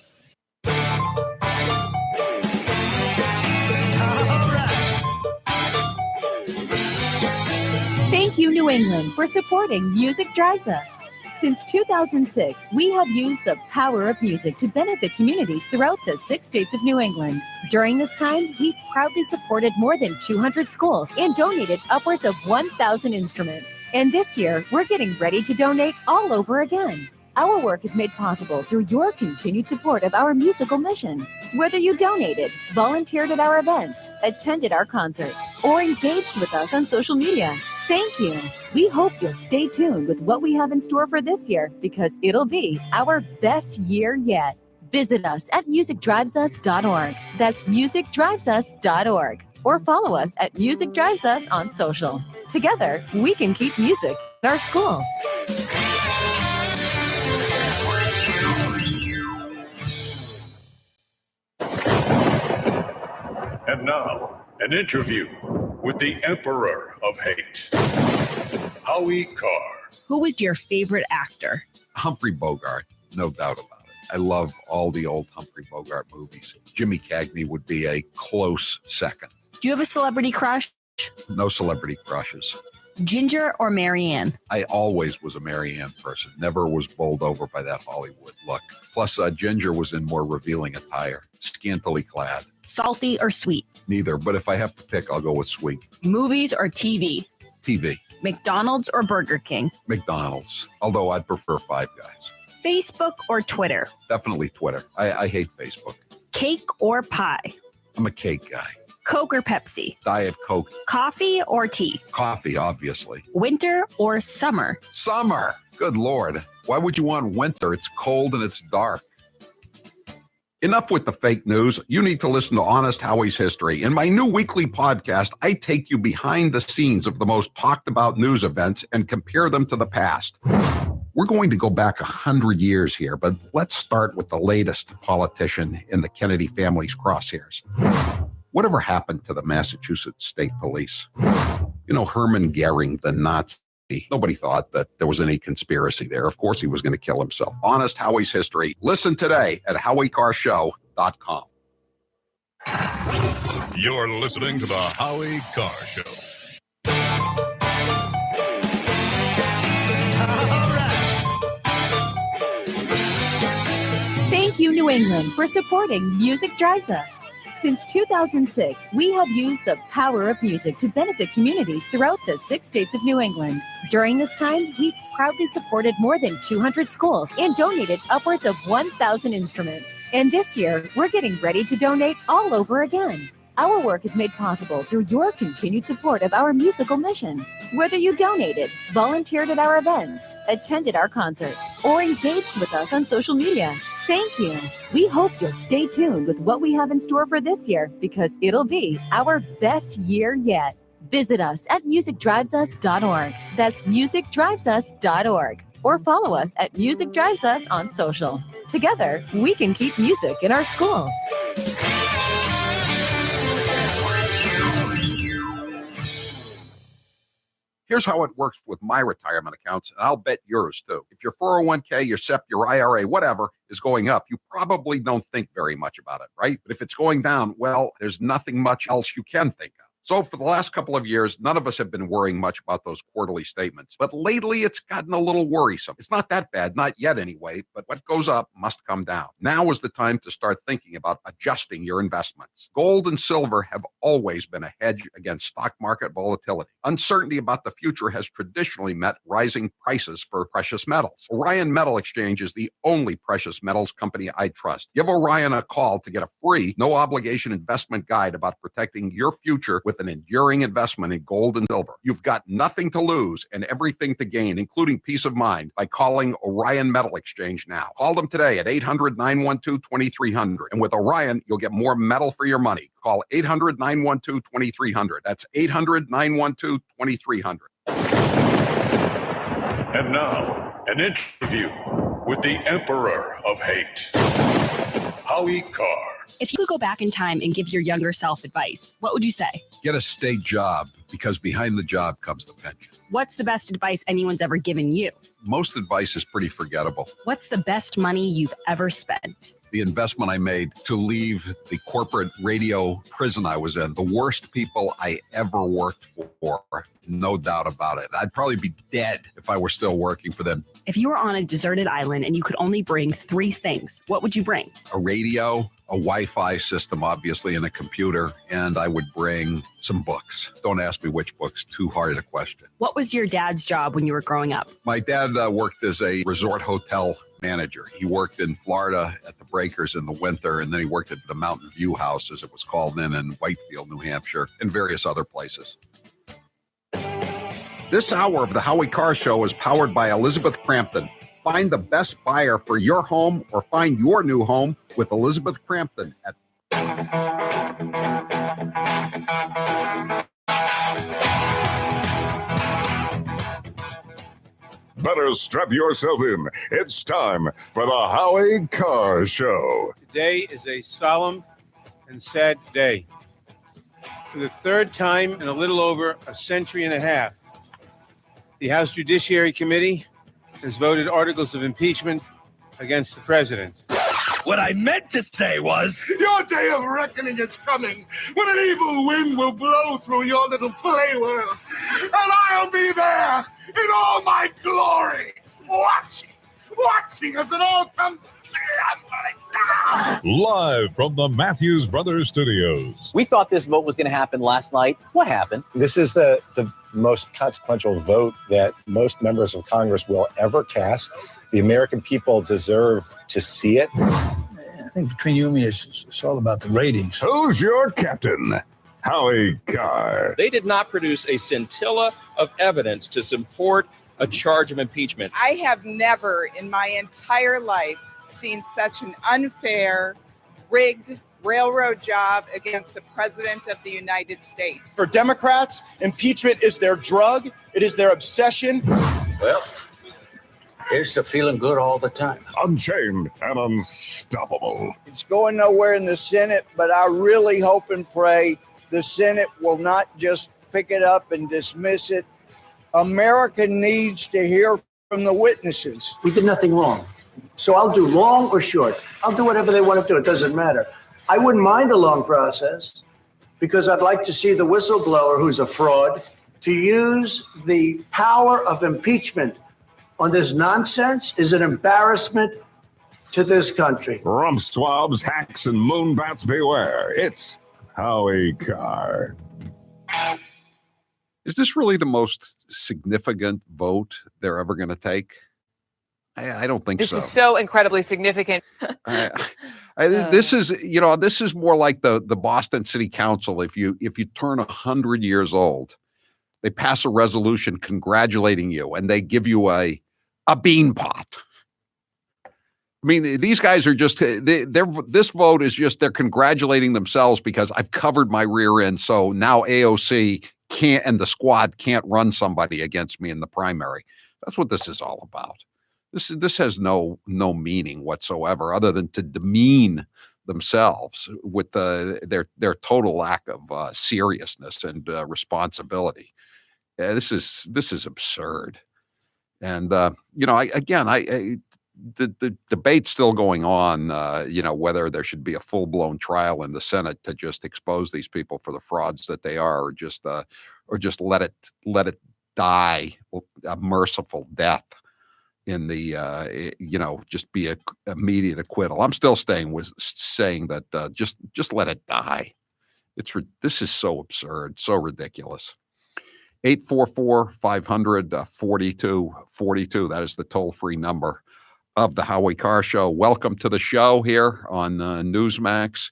Thank you, New England, for supporting Music Drives Us. Since 2006, we have used the power of music to benefit communities throughout the 6 states of New England. During this time, we've proudly supported more than 200 schools and donated upwards of 1,000 instruments. And this year, we're getting ready to donate all over again. Our work is made possible through your continued support of our musical mission. Whether you donated, volunteered at our events, attended our concerts, or engaged with us on social media, thank you. We hope you'll stay tuned with what we have in store for this year because it'll be our best year yet. Visit us at musicdrivesus.org. That's musicdrivesus.org. Or follow us at Music Drives Us on social. Together, we can keep music in our schools. And now, an interview with the Emperor of Hate, Howie Carr. Who was your favorite actor? Humphrey Bogart, no doubt about it. I love all the old Humphrey Bogart movies. Jimmy Cagney would be a close second. Do you have a celebrity crush? No celebrity crushes. Ginger or Marianne? I always was a Marianne person. Never was bowled over by that Hollywood look. Plus, Ginger was in more revealing attire, scantily clad. Salty or sweet? Neither, but if I have to pick, I'll go with sweet. Movies or TV? TV. McDonald's or Burger King? McDonald's, although I'd prefer Five Guys. Facebook or Twitter? Definitely Twitter. I hate Facebook. Cake or pie? I'm a cake guy. Coke or Pepsi? Diet Coke. Coffee or tea? Coffee, obviously. Winter or summer? Summer. Good Lord. Why would you want winter? It's cold and it's dark. Enough with the fake news. You need to listen to Honest Howie's History. In my new weekly podcast, I take you behind the scenes of the most talked about news events and compare them to the past. We're going to go back 100 years here, but let's start with the latest politician in the Kennedy family's crosshairs. Whatever happened to the Massachusetts State Police? You know, Hermann Goering, the Nazi. Nobody thought that there was any conspiracy there. Of course he was going to kill himself. Honest Howie's History. Listen today at HowieCarrShow.com. You're listening to the Howie Carr Show. Thank you, New England, for supporting Music Drives Us. Since 2006, we have used the power of music to benefit communities throughout the 6 states of New England. During this time, we've proudly supported more than 200 schools and donated upwards of 1,000 instruments. And this year, we're getting ready to donate all over again. Our work is made possible through your continued support of our musical mission. Whether you donated, volunteered at our events, attended our concerts, or engaged with us on social media, thank you. We hope you'll stay tuned with what we have in store for this year because it'll be our best year yet. Visit us at musicdrivesus.org. That's musicdrivesus.org. Or follow us at Music Drives Us on social. Together, we can keep music in our schools. Here's how it works with my retirement accounts, and I'll bet yours too. If your 401k, your SEP, your IRA, whatever is going up, you probably don't think very much about it, right? But if it's going down, well, there's nothing much else you can think of. So for the last couple of years, none of us have been worrying much about those quarterly statements. But lately, it's gotten a little worrisome. It's not that bad, not yet anyway, but what goes up must come down. Now is the time to start thinking about adjusting your investments. Gold and silver have always been a hedge against stock market volatility. Uncertainty about the future has traditionally meant rising prices for precious metals. Orion Metal Exchange is the only precious metals company I trust. Give Orion a call to get a free, no-obligation investment guide about protecting your future with an enduring investment in gold and silver. You've got nothing to lose and everything to gain, including peace of mind, by calling Orion Metal Exchange now. Call them today at 800-912-2300. And with Orion, you'll get more metal for your money. Call 800-912-2300. That's 800-912-2300. And now, an interview with the Emperor of Hate, Howie Carr. If you could go back in time and give your younger self advice, what would you say? Get a state job, because behind the job comes the pension. What's the best advice anyone's ever given you? Most advice is pretty forgettable. What's the best money you've ever spent? The investment I made to leave the corporate radio prison I was in, the worst people I ever worked for, no doubt about it. I'd probably be dead if I were still working for them. If you were on a deserted island and you could only bring 3 things, what would you bring? A radio, a Wi-Fi system, obviously, and a computer, and I would bring some books. Don't ask me which books, too hard a question. What was your dad's job when you were growing up? My dad worked as a resort hotel manager. He worked in Florida at the Breakers in the winter, and then he worked at the Mountain View House, as it was called then, in Whitefield, New Hampshire, and various other places. This hour of the Howie Carr Show is powered by Elizabeth Crampton. Find the best buyer for your home or find your new home with Elizabeth Crampton at Better strap yourself in. It's time for the Howie Carr Show. Today is a solemn and sad day. For the third time in a little over a century and a half, the House Judiciary Committee has voted articles of impeachment against the president. What I meant to say was... Your day of reckoning is coming, when an evil wind will blow through your little play world, and I'll be there in all my glory, watching as it all comes crumbling down. Live from the Matthews Brothers Studios. We thought this vote was going to happen last night. What happened? This is the most consequential vote that most members of Congress will ever cast. The American people deserve to see it. I think between you and me, it's all about the ratings. Who's your captain? Howie Carr. They did not produce a scintilla of evidence to support a charge of impeachment. I have never in my entire life seen such an unfair, rigged railroad job against the President of the United States. For Democrats, impeachment is their drug. It is their obsession. Well, here's to feeling good all the time. Unchained and unstoppable. It's going nowhere in the Senate, but I really hope and pray the Senate will not just pick it up and dismiss it. America needs to hear from the witnesses. We did nothing wrong. So I'll do long or short. I'll do whatever they want to do. It doesn't matter. I wouldn't mind a long process because I'd like to see the whistleblower who's a fraud to use the power of impeachment on this nonsense is an embarrassment to this country. Rump swabs, hacks, and moonbats beware. It's Howie Carr. Is this really the most significant vote they're ever going to take? I don't think so. This is so incredibly significant. This is more like the Boston City Council. If you turn 100 years old, they pass a resolution congratulating you, and they give you a bean pot. I mean, these guys are just this vote is just they're congratulating themselves because I've covered my rear end, so now AOC can't and the squad can't run somebody against me in the primary. That's what this is all about. This has no meaning whatsoever, other than to demean themselves with their total lack of seriousness and responsibility. This is absurd. And the debate's still going on. Whether there should be a full blown trial in the Senate to just expose these people for the frauds that they are, or just let it die a merciful death in the just be a immediate acquittal. I'm still saying that just let it die. This is so absurd, so ridiculous. 844-500-4242. That is the toll-free number of the Howie Carr Show. Welcome to the show here on Newsmax.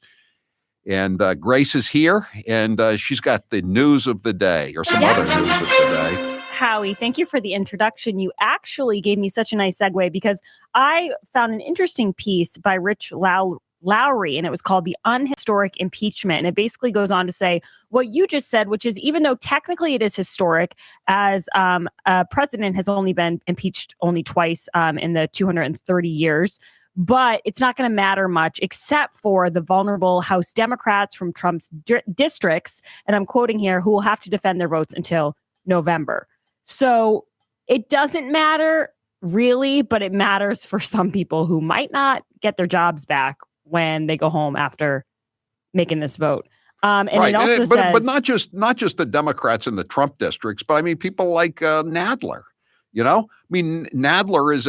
And Grace is here, and she's got the news of the day, or some other news of the day. Howie, thank you for the introduction. You actually gave me such a nice segue because I found an interesting piece by Rich Lowry, and it was called The Unhistoric Impeachment. And it basically goes on to say what you just said, which is even though technically it is historic, as a president has only been impeached only twice in the 230 years, but it's not going to matter much except for the vulnerable House Democrats from Trump's districts, and I'm quoting here, who will have to defend their votes until November. So it doesn't matter really, but it matters for some people who might not get their jobs back when they go home after making this vote. And right. It also says, but not just the Democrats in the Trump districts, but I mean people like Nadler. Nadler is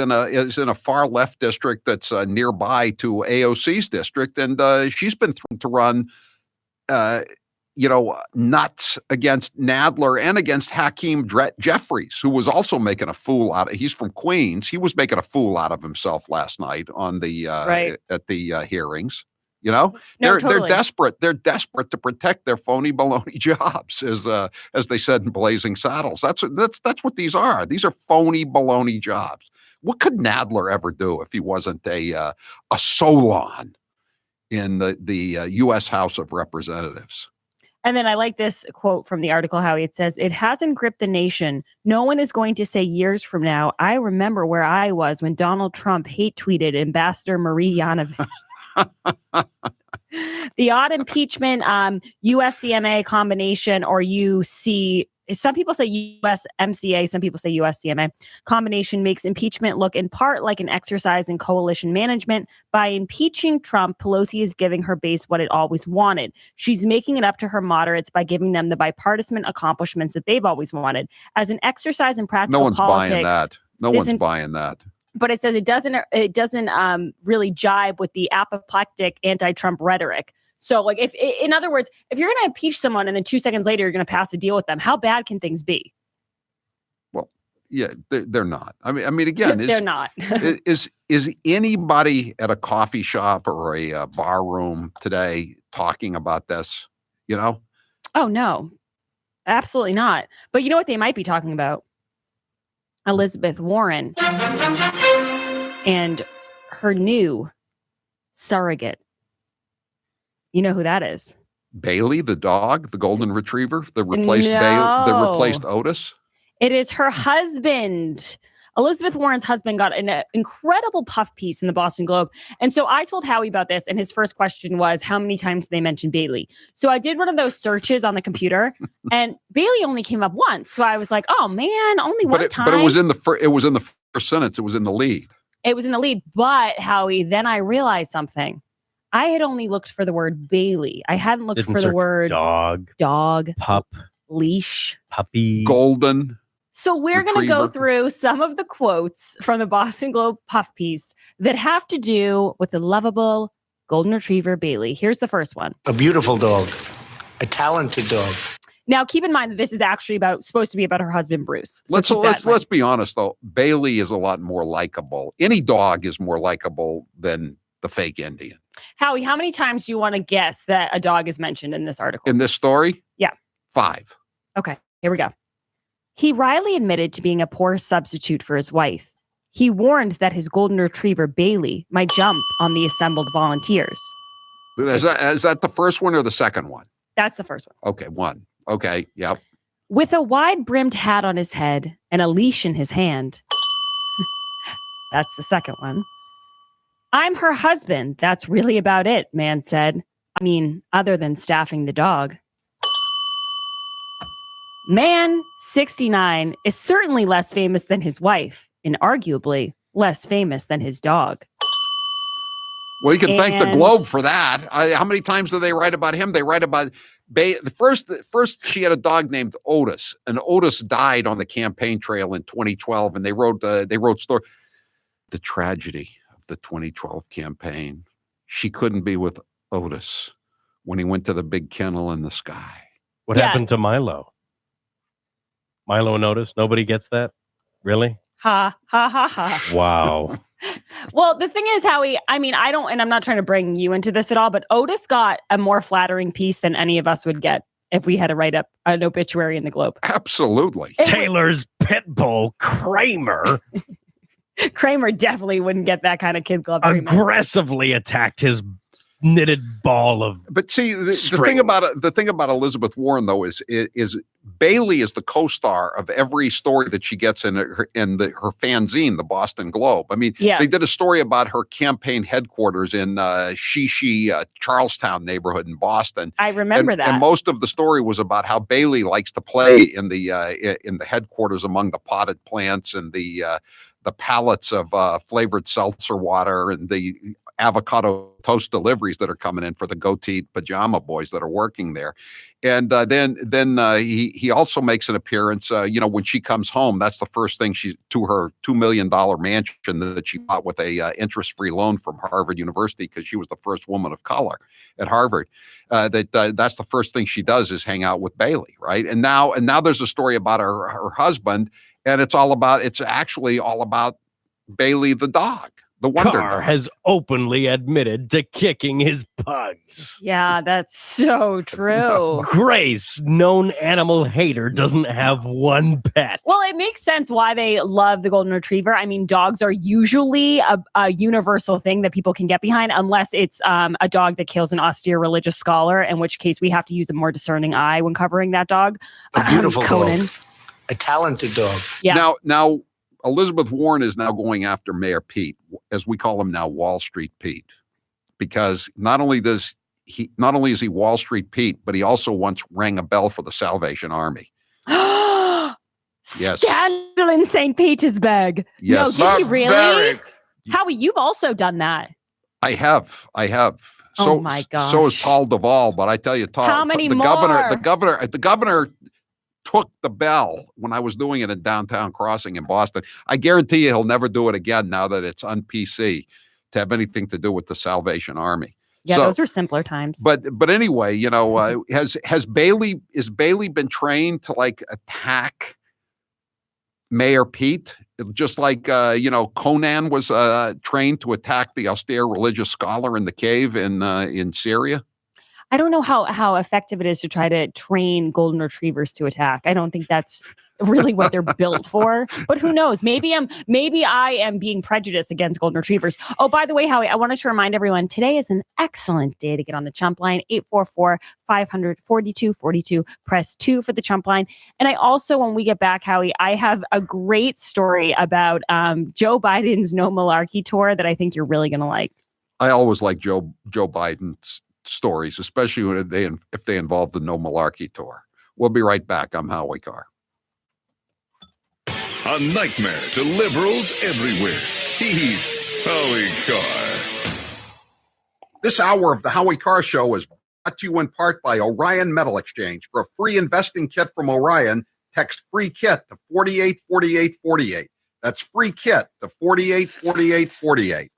in a far left district that's nearby to AOC's district, and she's been thrown to run nuts against Nadler and against Hakeem Jeffries, who was also making a fool out of. He's from Queens. He was making a fool out of himself last night on the at the hearings. They're desperate. They're desperate to protect their phony baloney jobs, as they said in Blazing Saddles. That's what these are. These are phony baloney jobs. What could Nadler ever do if he wasn't a Solon in the U.S. House of Representatives? And then I like this quote from the article, Howie. It says, "It hasn't gripped the nation. No one is going to say years from now, I remember where I was when Donald Trump hate tweeted Ambassador Marie Yovanovitch." The odd impeachment, USCMA combination, or you see some people say USMCA, some people say USCMA, combination makes impeachment look in part like an exercise in coalition management. By impeaching Trump, Pelosi is giving her base what it always wanted. She's making it up to her moderates by giving them the bipartisan accomplishments that they've always wanted. As an exercise in practical No one's politics, buying that. No one's buying that. But it says it doesn't really jibe with the apoplectic anti-Trump rhetoric. So, like, if in other words, if you're going to impeach someone and then 2 seconds later you're going to pass a deal with them, how bad can things be? Well, yeah, they're not. I mean, again, they're not. is anybody at a coffee shop or a bar room today talking about this? You know? Oh no, absolutely not. But you know what they might be talking about? Elizabeth Warren and her new surrogate. You know who that is? Bailey, the dog, the golden retriever, the replaced Otis. It is her husband. Elizabeth Warren's husband got an incredible puff piece in the Boston Globe. And so I told Howie about this, and his first question was, how many times did they mention Bailey? So I did one of those searches on the computer, and Bailey only came up once. So I was like, oh man, only one time. But it was in the first sentence. It was in the lead. It was in the lead. But Howie, then I realized something. I had only looked for the word Bailey. I hadn't looked for the word dog, pup, leash, puppy, golden. So we're going to go through some of the quotes from the Boston Globe puff piece that have to do with the lovable golden retriever Bailey. Here's the first one. A beautiful dog, a talented dog. Now, keep in mind that this is actually supposed to be about her husband, Bruce. So let's be honest, though. Bailey is a lot more likable. Any dog is more likable than the fake Indian. Howie, how many times do you want to guess that a dog is mentioned in this article? In this story? Yeah. 5. Okay, here we go. He wryly admitted to being a poor substitute for his wife. He warned that his golden retriever, Bailey, might jump on the assembled volunteers. Is that the first one or the second one? That's the first one. Okay, 1. Okay, yep. With a wide-brimmed hat on his head and a leash in his hand. That's the second one. I'm her husband. That's really about it, man said. I mean, other than staffing the dog. Man, 69, is certainly less famous than his wife, and arguably less famous than his dog. Well, you can thank the Globe for that. How many times do they write about him? They write about the first she had a dog named Otis, and Otis died on the campaign trail in 2012, and they wrote story. The tragedy of the 2012 campaign. She couldn't be with Otis when he went to the big kennel in the sky. What happened to Milo? Milo and Otis? Nobody gets that? Really? Ha, ha, ha, ha. Wow. Well, the thing is, Howie, I mean, and I'm not trying to bring you into this at all, but Otis got a more flattering piece than any of us would get if we had to write up an obituary in the Globe. Absolutely. Taylor's pit bull, Kramer. Kramer definitely wouldn't get that kind of kid glove treatment. Aggressively attacked his knitted ball of. But see, the thing about Elizabeth Warren though is Bailey is the co-star of every story that she gets in her fanzine, the Boston Globe. I mean, They did a story about her campaign headquarters in Charlestown neighborhood in Boston. I remember that. And most of the story was about how Bailey likes to play in the headquarters among the potted plants and the pallets of flavored seltzer water and the avocado toast deliveries that are coming in for the goateed pajama boys that are working there. And then he also makes an appearance, when she comes home, that's the first thing to her $2 million mansion that she bought with a interest-free loan from Harvard University because she was the first woman of color at Harvard. That's the first thing she does is hang out with Bailey, right? And now there's a story about her husband, and it's actually all about Bailey the dog. The Wonder Carr Dog has openly admitted to kicking his pugs. Yeah, that's so true. Grace, known animal hater, doesn't have one pet. Well, it makes sense why they love the golden retriever. I mean, dogs are usually a universal thing that people can get behind, unless it's a dog that kills an austere religious scholar, in which case we have to use a more discerning eye when covering that dog. A beautiful dog. A talented dog. Yeah. Now, Elizabeth Warren is now going after Mayor Pete, as we call him now, Wall Street Pete, because not only is he Wall Street Pete, but he also once rang a bell for the Salvation Army. Yes. Scandal in St. Petersburg. Yes. No, did you really? Barbaric. Howie, you've also done that. I have. Oh So, my gosh. So is Paul Duvall, but I tell you, How many the more? the governor took the bell when I was doing it in Downtown Crossing in Boston. I guarantee you he'll never do it again now that it's on PC to have anything to do with the Salvation Army. Yeah, So, those were simpler times. But anyway, you know, has Bailey been trained to like attack Mayor Pete, just like Conan was trained to attack the austere religious scholar in the cave in Syria? I don't know how effective it is to try to train golden retrievers to attack. I don't think that's really what they're built for. But who knows? Maybe I am being prejudiced against golden retrievers. Oh, by the way, Howie, I wanted to remind everyone today is an excellent day to get on the Chump line. 844-500-4242. Press 2 for the Chump line. And I also, when we get back, Howie, I have a great story about Joe Biden's No Malarkey tour that I think you're really going to like. I always like Joe Biden's stories, especially when if they involve the No Malarkey tour. We'll be right back. I'm Howie Carr. A nightmare to liberals everywhere. He's Howie Carr. This hour of the Howie Carr Show is brought to you in part by Orion Metal Exchange. For a free investing kit from Orion, text free kit to 484848. That's free kit to 484848.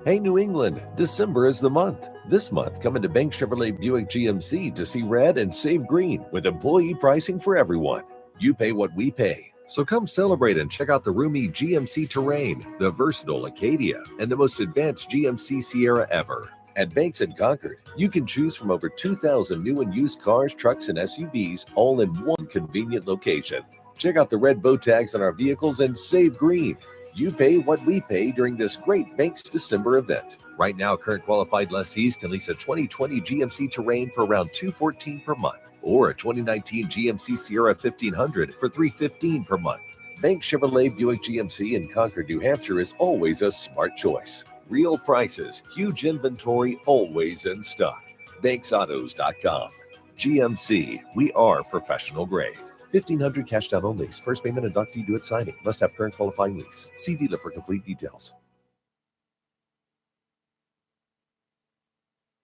Hey, New England, December is the month. This month, come into Bank Chevrolet Buick GMC to see red and save green with employee pricing for everyone. You pay what we pay. So come celebrate and check out the roomy GMC Terrain, the versatile Acadia, and the most advanced GMC Sierra ever. At Banks & Concord, you can choose from over 2,000 new and used cars, trucks, and SUVs, all in one convenient location. Check out the red bow tags on our vehicles and save green. You pay what we pay during this great Banks December event. Right now, current qualified lessees can lease a 2020 GMC Terrain for around $214 per month, or a 2019 GMC Sierra 1500 for $315 per month. Bank Chevrolet Buick GMC in Concord, New Hampshire is always a smart choice. Real prices, huge inventory, always in stock. BanksAutos.com. GMC, we are professional grade. $1,500 cash down on lease. First payment and doc fee due at signing. Must have current qualifying lease. See dealer for complete details.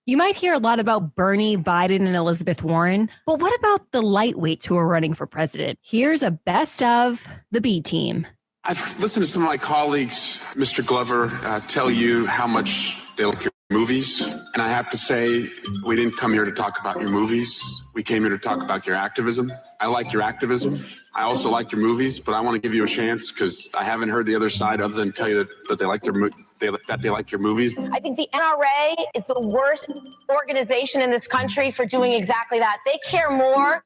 You might hear a lot about Bernie, Biden, and Elizabeth Warren, but what about the lightweights who are running for president? Here's a best of the B team. I've listened to some of my colleagues, Mr. Glover, tell you how much they like your movies. And I have to say, we didn't come here to talk about your movies. We came here to talk about your activism. I like your activism. I also like your movies, but I want to give you a chance because I haven't heard the other side other than tell you that they like they like your movies. I think the NRA is the worst organization in this country for doing exactly that. They care more.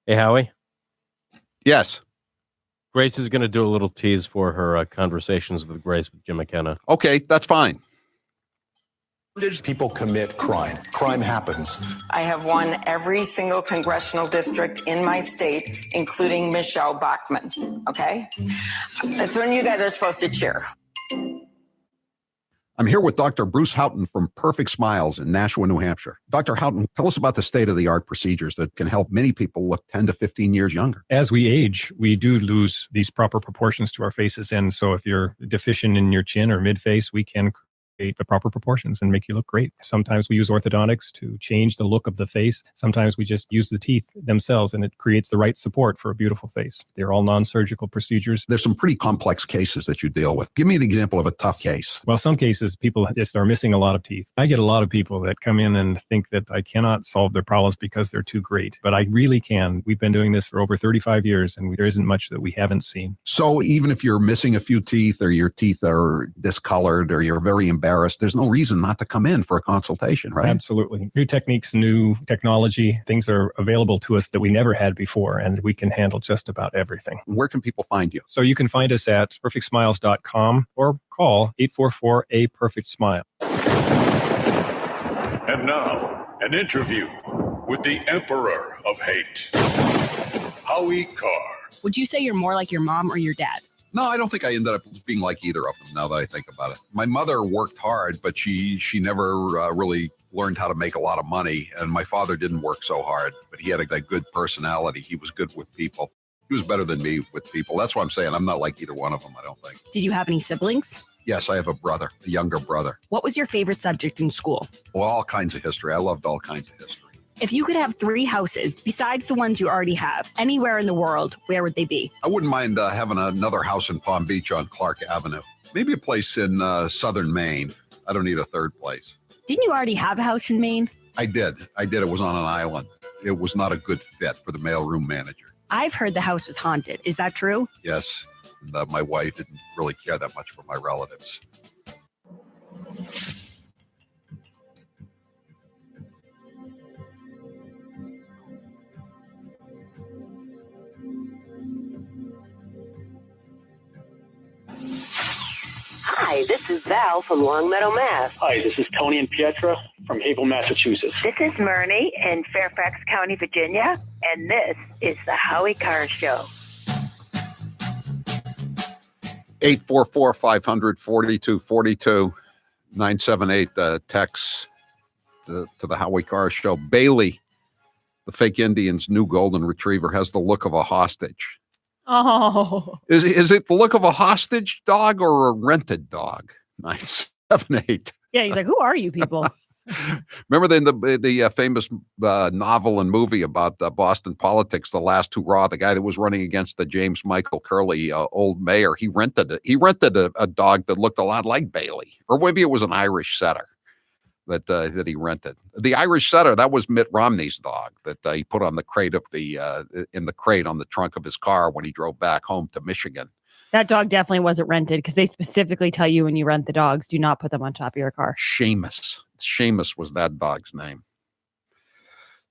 Hey, Howie. Yes. Grace is going to do a little tease for her Conversations with Grace with Jim McKenna. Okay, that's fine. People commit crime. Crime happens. I have won every single congressional district in my state, including Michelle Bachmann's. Okay? That's when you guys are supposed to cheer. I'm here with Dr. Bruce Houghton from Perfect Smiles in Nashua, New Hampshire. Dr. Houghton, tell us about the state-of-the-art procedures that can help many people look 10 to 15 years younger. As we age, we do lose these proper proportions to our faces. And so if you're deficient in your chin or mid-face, we can create the proper proportions and make you look great. Sometimes we use orthodontics to change the look of the face. Sometimes we just use the teeth themselves and it creates the right support for a beautiful face. They're all non-surgical procedures. There's some pretty complex cases that you deal with. Give me an example of a tough case. Well, some cases people just are missing a lot of teeth. I get a lot of people that come in and think that I cannot solve their problems because they're too great, but I really can. We've been doing this for over 35 years and there isn't much that we haven't seen. So even if you're missing a few teeth or your teeth are discolored or you're very embarrassed, there's no reason not to come in for a consultation, right? Absolutely. New techniques, new technology, things are available to us that we never had before, and we can handle just about everything. Where can people find you? So you can find us at perfectsmiles.com or call 844-A-PERFECT-SMILE. And now, an interview with the Emperor of Hate, Howie Carr. Would you say you're more like your mom or your dad? No, I don't think I ended up being like either of them now that I think about it. My mother worked hard, but she never really learned how to make a lot of money. And my father didn't work so hard, but he had a good personality. He was good with people. He was better than me with people. That's what I'm saying. I'm not like either one of them, I don't think. Did you have any siblings? Yes, I have a brother, a younger brother. What was your favorite subject in school? Well, all kinds of history. I loved all kinds of history. If you could have 3 houses besides the ones you already have, anywhere in the world, where would they be? I wouldn't mind having another house in Palm Beach on Clark Avenue. Maybe a place in southern Maine. I don't need a third place. Didn't you already have a house in Maine? I did. It was on an island. It was not a good fit for the mailroom manager. I've heard the house was haunted. Is that true? Yes. And, my wife didn't really care that much for my relatives. Hi, this is Val from Longmeadow, Mass. Hi, this is Tony and Pietra from Haverhill, Massachusetts. This is Myrnie in Fairfax County, Virginia, and this is the Howie Carr Show. 844-500-4242, 978 text to the Howie Carr Show. Bailey, the fake Indian's new golden retriever, has the look of a hostage. Oh. Is it the look of a hostage dog or a rented dog? 978. Yeah, he's like, who are you people? Remember the famous novel and movie about Boston politics, The Last Hurrah, the guy that was running against the James Michael Curley old mayor. He rented a dog that looked a lot like Bailey, or maybe it was an Irish setter that he rented. The Irish setter, that was Mitt Romney's dog that he put on the crate on the trunk of his car when he drove back home to Michigan. That dog definitely wasn't rented because they specifically tell you when you rent the dogs, do not put them on top of your car. Seamus was that dog's name.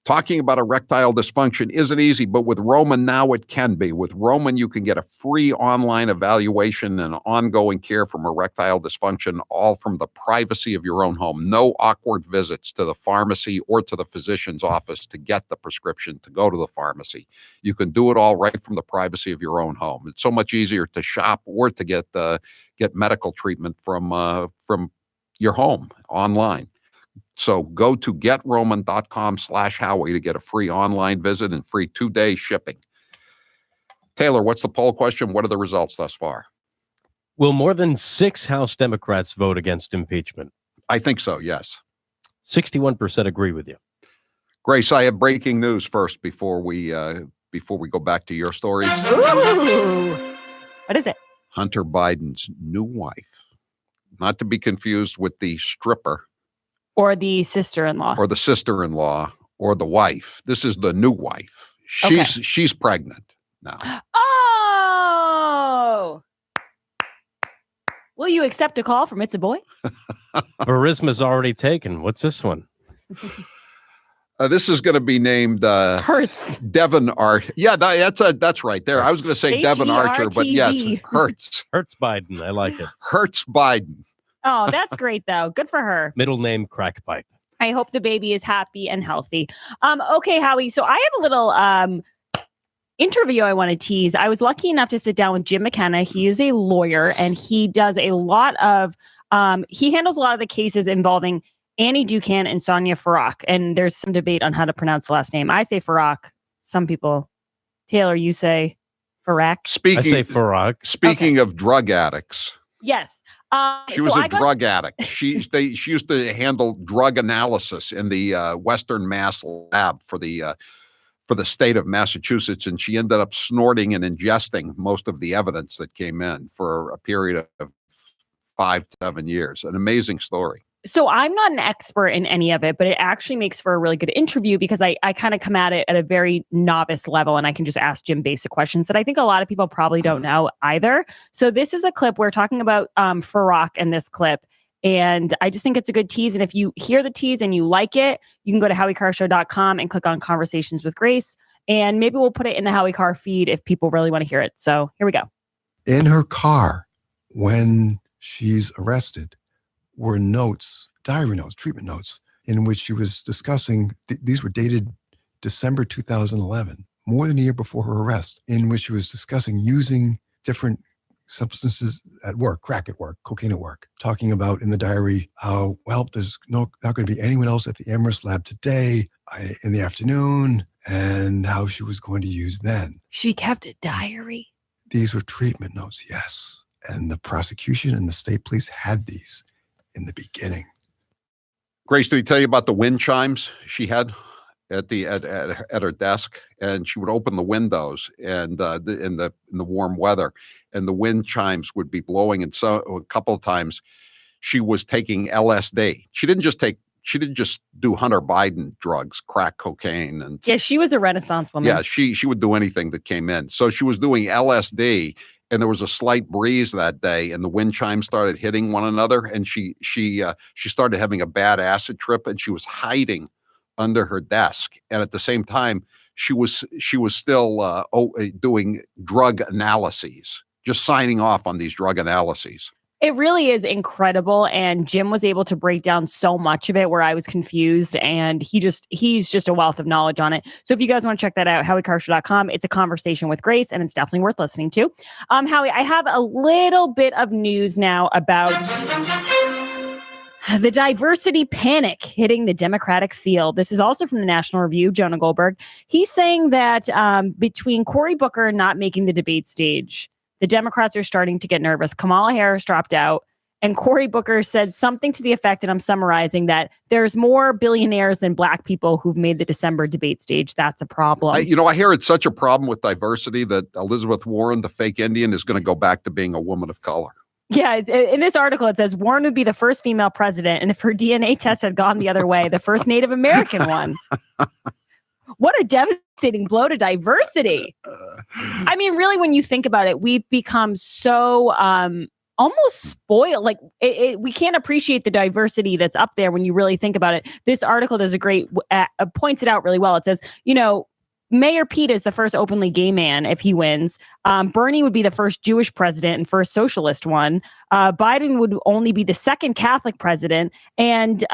Talking about erectile dysfunction isn't easy, but with Roman now it can be. With Roman, you can get a free online evaluation and ongoing care from erectile dysfunction, all from the privacy of your own home. No awkward visits to the pharmacy or to the physician's office to get the prescription to go to the pharmacy. You can do it all right from the privacy of your own home. It's so much easier to shop or to get medical treatment from your home online. So go to getroman.com/Howie to get a free online visit and free 2-day shipping. Taylor, what's the poll question? What are the results thus far? Will more than 6 House Democrats vote against impeachment? I think so, yes. 61% agree with you. Grace, I have breaking news first before we go back to your stories. Ooh. What is it? Hunter Biden's new wife, not to be confused with the stripper. Or the sister-in-law. Or the sister-in-law, or the wife. This is the new wife. She's pregnant now. Oh! Will you accept a call from It's a Boy? Barisma's already taken. What's this one? This is going to be named Hertz. Devon Archer. Yeah, that's right there. I was going to say Devon Archer, but yes, Hertz. Hertz Biden. I like it. Hertz Biden. Oh, that's great, though. Good for her. Middle name, Crack Pipe. I hope the baby is happy and healthy. Okay, Howie. So I have a little interview I want to tease. I was lucky enough to sit down with Jim McKenna. He is a lawyer, and he does a lot of, he handles a lot of the cases involving Annie Ducan and Sonia Farak. And there's some debate on how to pronounce the last name. I say Farak. Some people, Taylor, you say Farak. I say Farak. Speaking of drug addicts. Yes. She was a drug addict. She used to handle drug analysis in the Western Mass lab for the state of Massachusetts, and she ended up snorting and ingesting most of the evidence that came in for a period of 5 to 7 years. An amazing story. So I'm not an expert in any of it, but it actually makes for a really good interview because I kind of come at it at a very novice level and I can just ask Jim basic questions that I think a lot of people probably don't know either. So this is a clip. We're talking about Farak in this clip. And I just think it's a good tease. And if you hear the tease and you like it, you can go to HowieCarrShow.com and click on Conversations with Grace. And maybe we'll put it in the Howie Carr feed if people really want to hear it. So here we go. In her car, when she's arrested, were notes, diary notes, treatment notes, in which she was discussing, these were dated December 2011, more than a year before her arrest, in which she was discussing using different substances at work, crack at work, cocaine at work, talking about in the diary how, well, there's not going to be anyone else at the Amherst lab today in the afternoon, and how she was going to use then. She kept a diary? These were treatment notes, yes. And the prosecution and the state police had these in the beginning. Grace, did he tell you about the wind chimes she had at her desk? And she would open the windows and in the warm weather, and the wind chimes would be blowing. And so a couple of times she was taking LSD. She didn't just do Hunter Biden drugs, crack cocaine, and yeah, she was a Renaissance woman. yeah, she would do anything that came in. So she was doing LSD. And there was a slight breeze that day, and the wind chimes started hitting one another, and she started having a bad acid trip, and she was hiding under her desk. And at the same time, she was still doing drug analyses, just signing off on these drug analyses. It really is incredible. And Jim was able to break down so much of it where I was confused. And he's just a wealth of knowledge on it. So if you guys want to check that out, HowieCarrshow.com. It's a conversation with Grace, and it's definitely worth listening to. Howie, I have a little bit of news now about the diversity panic hitting the Democratic field. This is also from the National Review, Jonah Goldberg. He's saying that between Cory Booker not making the debate stage, the Democrats are starting to get nervous. Kamala Harris dropped out, and Cory Booker said something to the effect, and I'm summarizing, that there's more billionaires than Black people who've made the December debate stage. That's a problem. I hear it's such a problem with diversity that Elizabeth Warren, the fake Indian, is going to go back to being a woman of color. Yeah, in this article, it says Warren would be the first female president, and if her DNA test had gone the other way, the first Native American one. What a devastating blow to diversity. I mean, really, when you think about it, we've become so almost spoiled. Like we can't appreciate the diversity that's up there when you really think about it. This article does a great, points it out really well. It says, Mayor Pete is the first openly gay man if he wins. Bernie would be the first Jewish president and first socialist one. Biden would only be the second Catholic president. And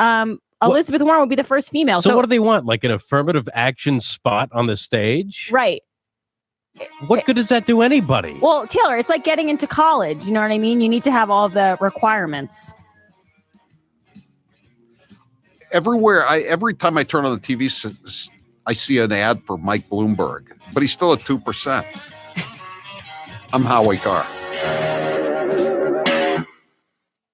Elizabeth Warren would be the first female. So what do they want? Like an affirmative action spot on the stage? Right. What good does that do anybody? Well, Taylor, it's like getting into college. You know what I mean? You need to have all the requirements. Every time I turn on the TV, I see an ad for Mike Bloomberg, but he's still at 2%. I'm Howie Carr.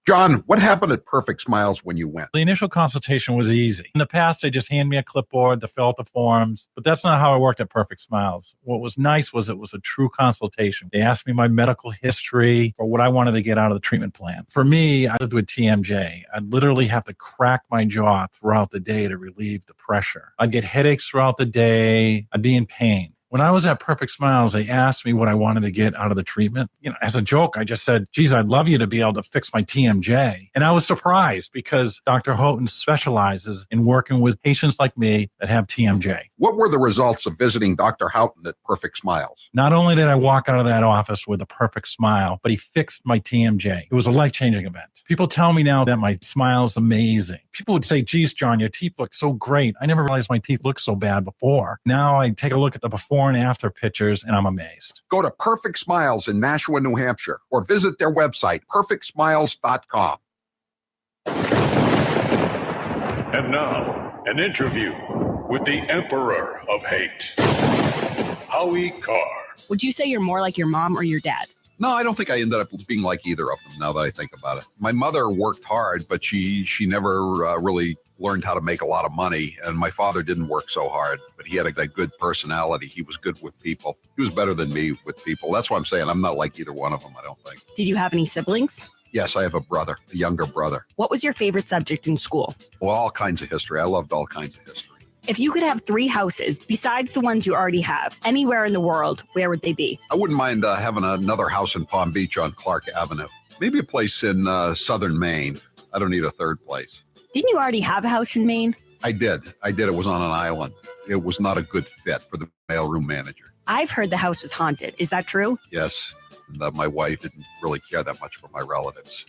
John, what happened at Perfect Smiles when you went? The initial consultation was easy. In the past, they just hand me a clipboard to fill out the forms, but that's not how I worked at Perfect Smiles. What was nice was it was a true consultation. They asked me my medical history or what I wanted to get out of the treatment plan. For me, I lived with TMJ. I'd literally have to crack my jaw throughout the day to relieve the pressure. I'd get headaches throughout the day. I'd be in pain. When I was at Perfect Smiles, they asked me what I wanted to get out of the treatment. As a joke, I just said, geez, I'd love you to be able to fix my TMJ. And I was surprised because Dr. Houghton specializes in working with patients like me that have TMJ. What were the results of visiting Dr. Houghton at Perfect Smiles? Not only did I walk out of that office with a perfect smile, but he fixed my TMJ. It was a life-changing event. People tell me now that my smile is amazing. People would say, geez, John, your teeth look so great. I never realized my teeth looked so bad before. Now I take a look at the before and after pictures, and I'm amazed. Go to Perfect Smiles in Nashua, New Hampshire, or visit their website, perfectsmiles.com. And now, an interview with the Emperor of Hate, Howie Carr. Would you say you're more like your mom or your dad? No, I don't think I ended up being like either of them, now that I think about it. My mother worked hard, but she never really learned how to make a lot of money. And my father didn't work so hard, but he had a good personality. He was good with people. He was better than me with people. That's why I'm saying I'm not like either one of them, I don't think. Did you have any siblings? Yes, I have a brother, a younger brother. What was your favorite subject in school? Well, all kinds of history. I loved all kinds of history. If you could have 3 houses besides the ones you already have, anywhere in the world, where would they be? I wouldn't mind having another house in Palm Beach on Clark Avenue. Maybe a place in southern Maine. I don't need a third place. Didn't you already have a house in Maine? I did. It was on an island. It was not a good fit for the mailroom manager. I've heard the house was haunted. Is that true? Yes. And, my wife didn't really care that much for my relatives.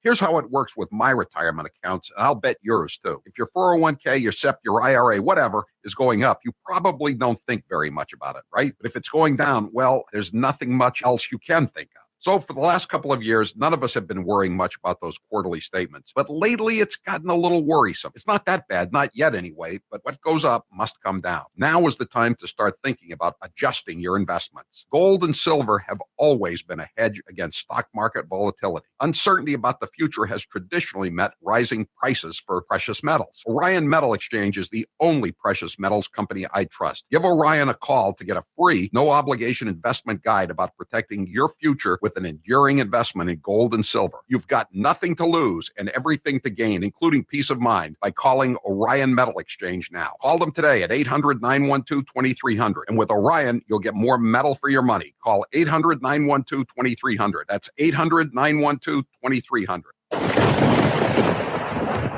Here's how it works with my retirement accounts, and I'll bet yours too. If your 401k, your SEP, your IRA, whatever is going up, you probably don't think very much about it, right? But if it's going down, well, there's nothing much else you can think of. So for the last couple of years, none of us have been worrying much about those quarterly statements. But lately, it's gotten a little worrisome. It's not that bad, not yet anyway, but what goes up must come down. Now is the time to start thinking about adjusting your investments. Gold and silver have always been a hedge against stock market volatility. Uncertainty about the future has traditionally meant rising prices for precious metals. Orion Metal Exchange is the only precious metals company I trust. Give Orion a call to get a free, no-obligation investment guide about protecting your future with an enduring investment in gold and silver. You've got nothing to lose and everything to gain, including peace of mind, by calling Orion Metal Exchange now. Call them today at 800-912-2300. And with Orion, you'll get more metal for your money. Call 800-912-2300. That's 800-912-2300.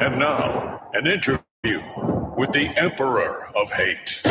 And now, an interview with the Emperor of Hate,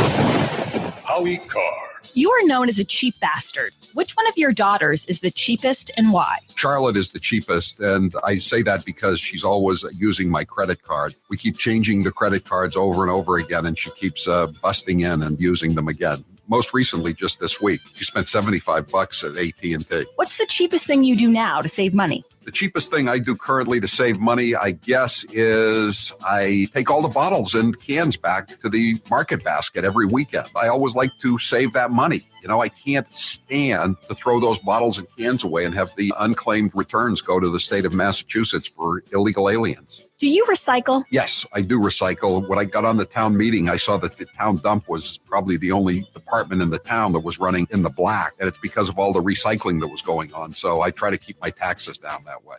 Howie Carr. You are known as a cheap bastard. Which one of your daughters is the cheapest and why? Charlotte is the cheapest, and I say that because she's always using my credit card. We keep changing the credit cards over and over again, and she keeps busting in and using them again. Most recently, just this week, she spent $75 at AT&T. What's the cheapest thing you do now to save money? The cheapest thing I do currently to save money, I guess, is I take all the bottles and cans back to the market basket every weekend. I always like to save that money. You know, I can't stand to throw those bottles and cans away and have the unclaimed returns go to the state of Massachusetts for illegal aliens. Do you recycle? Yes, I do recycle. When I got on the town meeting, I saw that the town dump was probably the only department in the town that was running in the black. And it's because of all the recycling that was going on. So I try to keep my taxes down that way.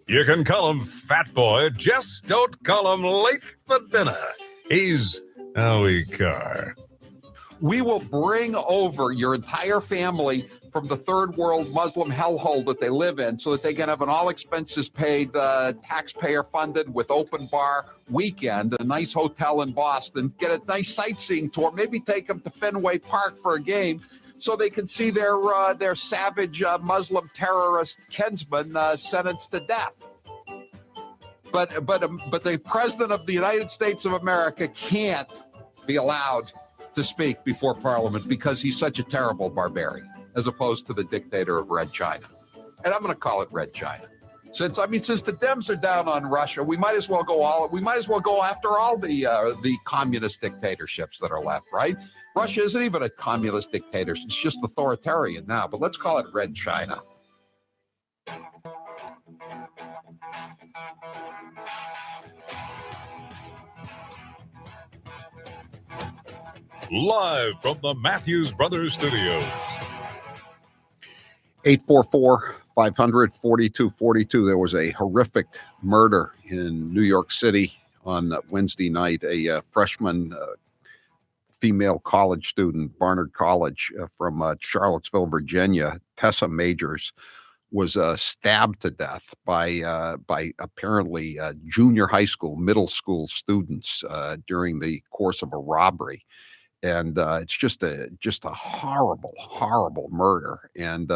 You can call him Fat Boy, just don't call him late for dinner. He's Howie Carr. We will bring over your entire family from the third world Muslim hellhole that they live in so that they can have an all expenses paid, taxpayer funded with open bar weekend, a nice hotel in Boston, get a nice sightseeing tour, maybe take them to Fenway Park for a game so they can see their savage Muslim terrorist kinsman sentenced to death. But the president of the United States of America can't be allowed to speak before Parliament because he's such a terrible barbarian, as opposed to the dictator of Red China. And I'm going to call it Red China. Since the Dems are down on Russia, we might as well go after all the communist dictatorships that are left, right? Russia isn't even a communist dictatorship. It's just authoritarian now, but let's call it Red China. Live from the Matthews Brothers Studios. 844-500-4242. There was a horrific murder in New York City on Wednesday night. A freshman female college student, Barnard College, from Charlottesville, Virginia, Tessa Majors, was stabbed to death by apparently junior high school, middle school students during the course of a robbery. And it's just a horrible, horrible murder. And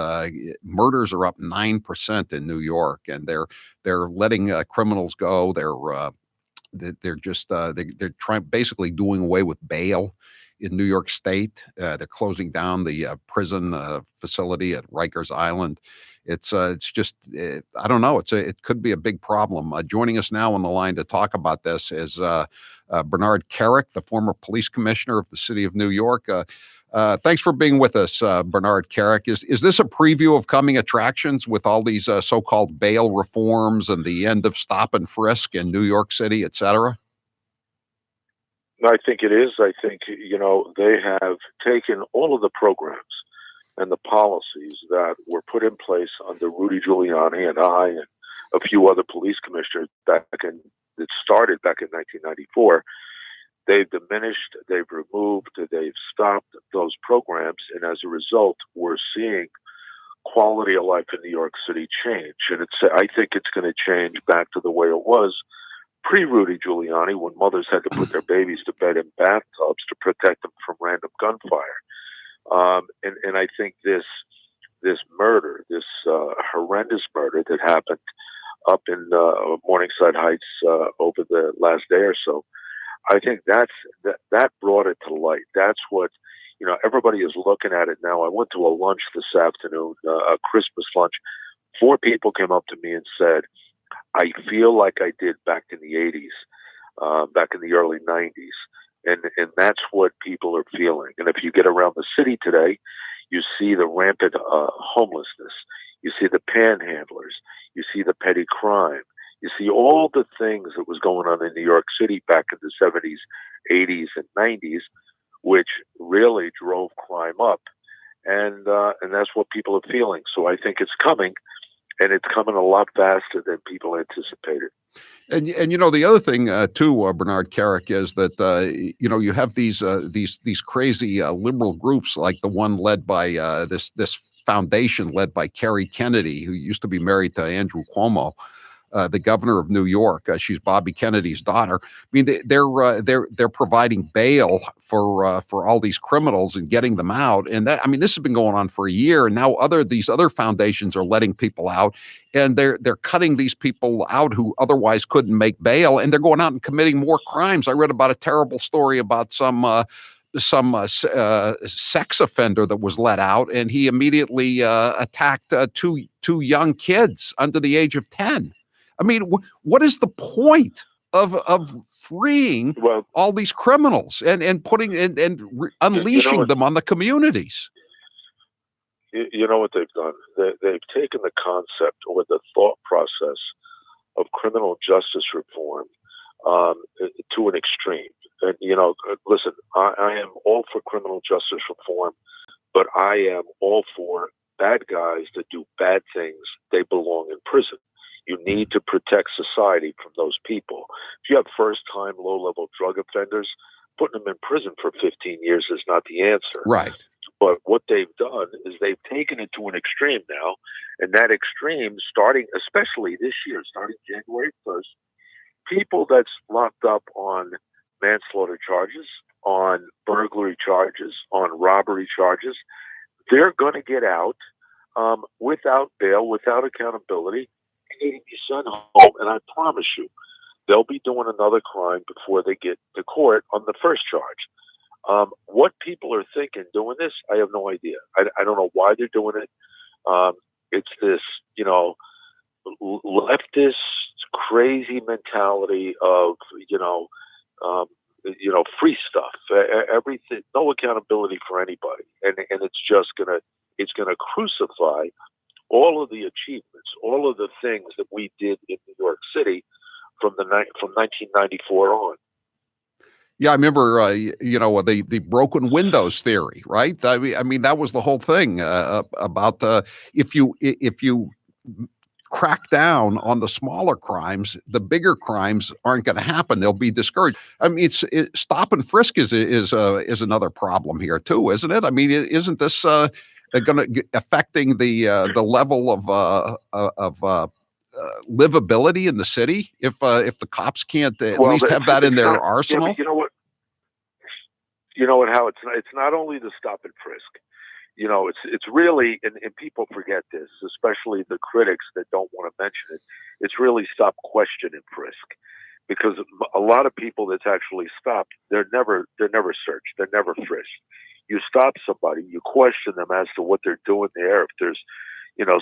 murders are up 9% in New York, and they're letting criminals go. They're trying basically doing away with bail in New York State. They're closing down the prison facility at Rikers Island. It's just I don't know. It could be a big problem. Joining us now on the line to talk about this is Bernard Kerik, the former police commissioner of the city of New York. Thanks for being with us, Bernard Kerik. Is this a preview of coming attractions with all these so-called bail reforms and the end of stop and frisk in New York City, et cetera? I think it is. I think, they have taken all of the programs and the policies that were put in place under Rudy Giuliani and I and a few other police commissioners it started back in 1994. They've diminished, they've removed, they've stopped those programs. And as a result, we're seeing quality of life in New York City change. And I think it's going to change back to the way it was pre-Rudy Giuliani, when mothers had to put their babies to bed in bathtubs to protect them from random gunfire. And I think this murder, this horrendous murder that happened up in Morningside Heights over the last day or so, I think that brought it to light. That's what, everybody is looking at it now. I went to a lunch this afternoon, a Christmas lunch. 4 people came up to me and said, I feel like I did back in the 80s, back in the early 90s. And that's what people are feeling. And if you get around the city today, you see the rampant homelessness. You see the panhandlers. You see the petty crime. You see all the things that was going on in New York City back in the 70s, 80s, and 90s, which really drove crime up. And that's what people are feeling. So I think it's coming, and it's coming a lot faster than people anticipated. And the other thing too, Bernard Kerik, is that you have these crazy liberal groups like the one led by this foundation led by Kerry Kennedy, who used to be married to Andrew Cuomo, the governor of New York. She's Bobby Kennedy's daughter. I mean, they're providing bail for all these criminals and getting them out. And this has been going on for a year. And now these other foundations are letting people out, and they're cutting these people out who otherwise couldn't make bail, and they're going out and committing more crimes. I read about a terrible story about some sex offender that was let out, and he immediately attacked two young kids under the age of 10. I mean, what is the point of freeing all these criminals and putting unleashing them on the communities? You know what they've done? They've taken the concept or the thought process of criminal justice reform to an extreme. And, listen, I am all for criminal justice reform, but I am all for bad guys that do bad things. They belong in prison. You need to protect society from those people. If you have first-time, low-level drug offenders, putting them in prison for 15 years is not the answer. Right. But what they've done is they've taken it to an extreme now, and that extreme, starting especially this year, starting January 1st, people that's locked up on manslaughter charges, on burglary charges, on robbery charges, they're going to get out without bail, without accountability, and they be sent home. And I promise you, they'll be doing another crime before they get to court on the first charge. What people are thinking doing this, I have no idea. I don't know why they're doing it. It's this, leftist crazy mentality of, free stuff, everything, no accountability for anybody. And it's just gonna crucify all of the achievements, all of the things that we did in New York City from 1994 on. Yeah, I remember, the broken windows theory, right? I mean, that was the whole thing about if you crack down on the smaller crimes, the bigger crimes aren't going to happen. They'll be discouraged. I mean, stop and frisk is another problem here too, isn't it? I mean, isn't this going to affecting the level of livability in the city if the cops can't at least have that in their arsenal? Yeah, you know what, how it's not only the stop and frisk. It's really, and people forget this, especially the critics that don't want to mention it. It's really stop, question, and frisk, because a lot of people that's actually stopped, they're never searched, they're never frisked. You stop somebody, you question them as to what they're doing there, if there's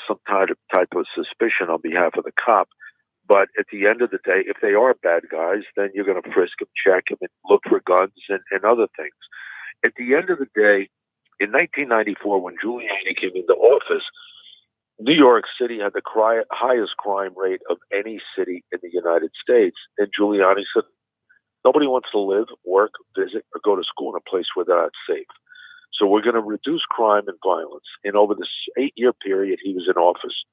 some type of suspicion on behalf of the cop. But at the end of the day, if they are bad guys, then you're going to frisk them, check them, and look for guns and other things. At the end of the day, in 1994, when Giuliani came into office, New York City had the highest crime rate of any city in the United States. And Giuliani said, nobody wants to live, work, visit, or go to school in a place where they're not safe. So we're going to reduce crime and violence. And over this 8-year period he was in office,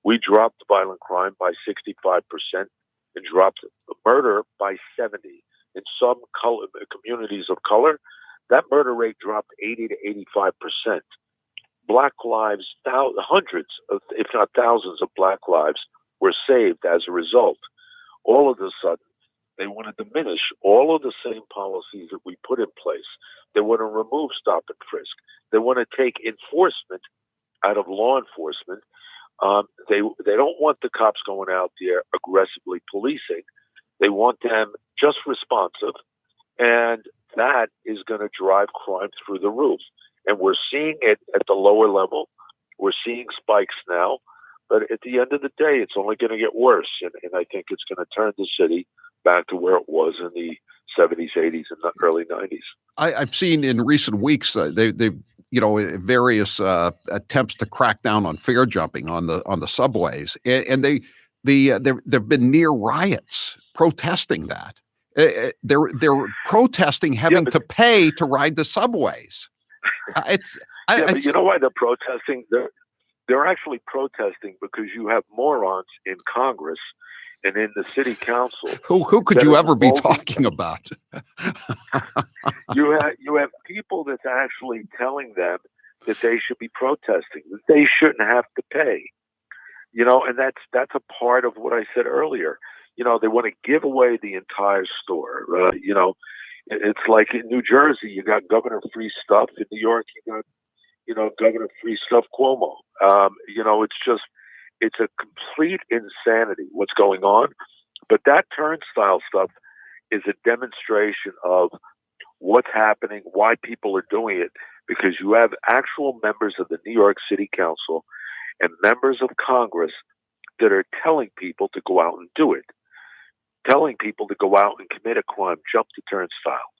we dropped violent crime by 65% and dropped murder by 70%. In some communities of color, that murder rate dropped 80 to 85%. Black lives, hundreds of, if not thousands of black lives were saved as a result. All of a sudden, they want to diminish all of the same policies that we put in place. They want to remove stop and frisk. They want to take enforcement out of law enforcement. They don't want the cops going out there aggressively policing. They want them just responsive. And that is going to drive crime through the roof. And we're seeing it at the lower level. We're seeing spikes now. But at the end of the day, it's only going to get worse. And I think it's going to turn the city back to where it was in the 70s, 80s, and the early 90s. I've seen in recent weeks they various attempts to crack down on fare jumping on the subways, and there've been near riots protesting that. They're protesting having to pay to ride the subways. But you know why they're protesting? They're actually protesting because you have morons in Congress and in the city council. Who could you ever be talking about? You have people that's actually telling them that they should be protesting, that they shouldn't have to pay. And that's a part of what I said earlier. They want to give away the entire store. It's like in New Jersey, you got Governor Free Stuff. In New York, you got Governor Free Stuff Cuomo. It's a complete insanity what's going on. But that turnstile stuff is a demonstration of what's happening, why people are doing it, because you have actual members of the New York City Council and members of Congress that are telling people to go out and do it, telling people to go out and commit a crime, jump the turnstile.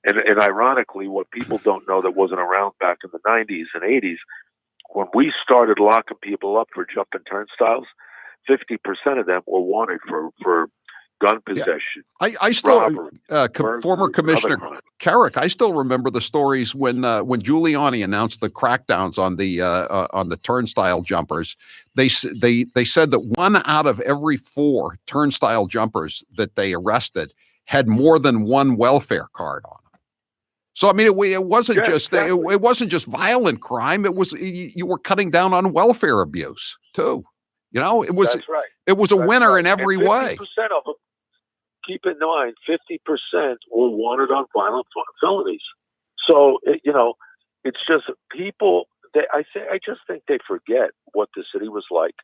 And ironically, what people don't know that wasn't around back in the 90s and 80s, when we started locking people up for jumping turnstiles, 50% of them were wanted for gun possession. I still, robbery, former Commissioner crime. Kerik, I still remember the stories when Giuliani announced the crackdowns on the turnstile jumpers. They said that 1 out of every 4 turnstile jumpers that they arrested had more than one welfare card on them. So I mean, it wasn't it wasn't just violent crime. It was you were cutting down on welfare abuse too. It was That's right. It was a winner in every and 50% way. of them, keep in mind, 50% were wanted on violent felonies. So it's just people. I just think they forget what the city was like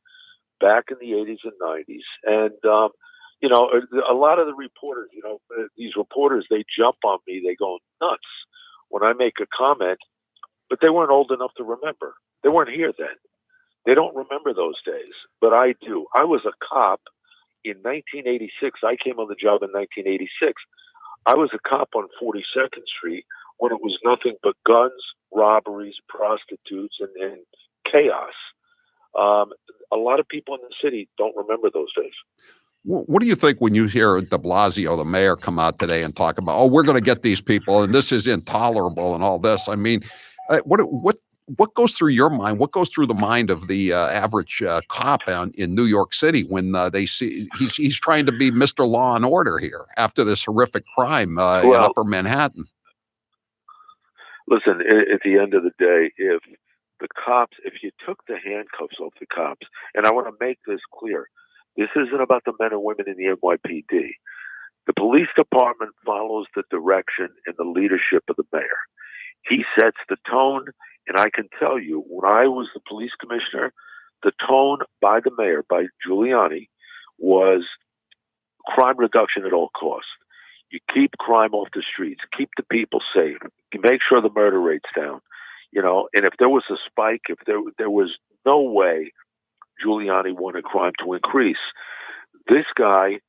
back in the 80s and 90s, and a lot of the reporters, these reporters, they jump on me, they go nuts when I make a comment, but they weren't old enough to remember. They weren't here then. They don't remember those days, but I do. I was a cop in 1986. I came on the job in 1986. I was a cop on 42nd Street when it was nothing but guns, robberies, prostitutes, and chaos. A lot of people in the city don't remember those days. What do you think when you hear de Blasio, the mayor, come out today and talk about, we're going to get these people and this is intolerable and all this? I mean, what goes through your mind? What goes through the mind of the average cop in New York City when they see he's trying to be Mr. Law and Order here after this horrific crime in Upper Manhattan? Listen, at the end of the day, if you took the handcuffs off the cops, and I want to make this clear, this isn't about the men and women in the NYPD. The police department follows the direction and the leadership of the mayor. He sets the tone, and I can tell you, when I was the police commissioner, the tone by the mayor, by Giuliani, was crime reduction at all costs. You keep crime off the streets, keep the people safe, you make sure the murder rate's down, and if there was a spike, if there was no way Giuliani wanted crime to increase. This guy,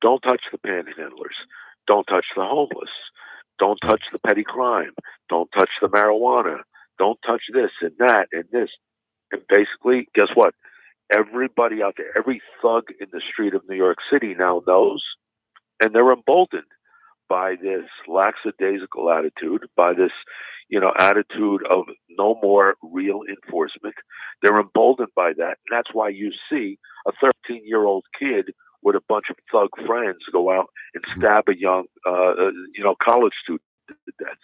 don't touch the panhandlers, don't touch the homeless, don't touch the petty crime, don't touch the marijuana, don't touch this and that and this. And basically, guess what? Everybody out there, every thug in the street of New York City now knows, and they're emboldened by this lackadaisical attitude, by this attitude of no more real enforcement. They're emboldened by that. And that's why you see a 13-year-old kid with a bunch of thug friends go out and stab a young, college student to death.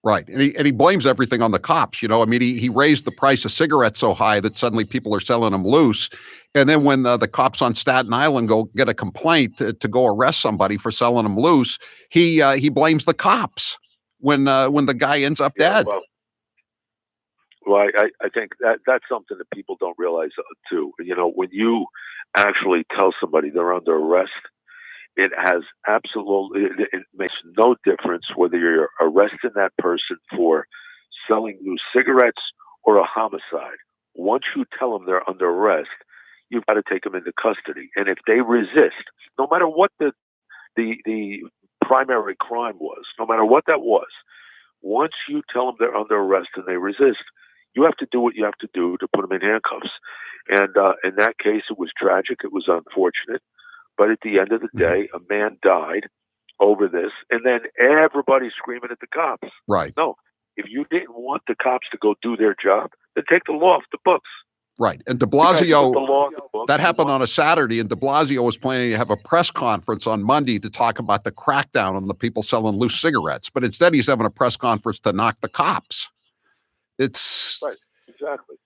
Right. And he blames everything on the cops. I mean, he raised the price of cigarettes so high that suddenly people are selling them loose. And then when the cops on Staten Island go get a complaint to go arrest somebody for selling them loose, he blames the cops when the guy ends up dead. Well, I think that's something that people don't realize too. When you actually tell somebody they're under arrest It has absolutely, it makes no difference whether you're arresting that person for selling loose cigarettes or a homicide. Once you tell them they're under arrest, you've got to take them into custody. And if they resist, no matter what the primary crime was, no matter what that was, once you tell them they're under arrest and they resist, you have to do what you have to do to put them in handcuffs. And in that case, it was tragic. It was unfortunate. But at the end of the day, a man died over this. And then everybody's screaming at the cops. Right. No, if you didn't want the cops to go do their job, then take the law off the books. Right. And de Blasio, that happened on a Saturday, and de Blasio was planning to have a press conference on Monday to talk about the crackdown on the people selling loose cigarettes. But instead, he's having a press conference to knock the cops. It's right. Exactly.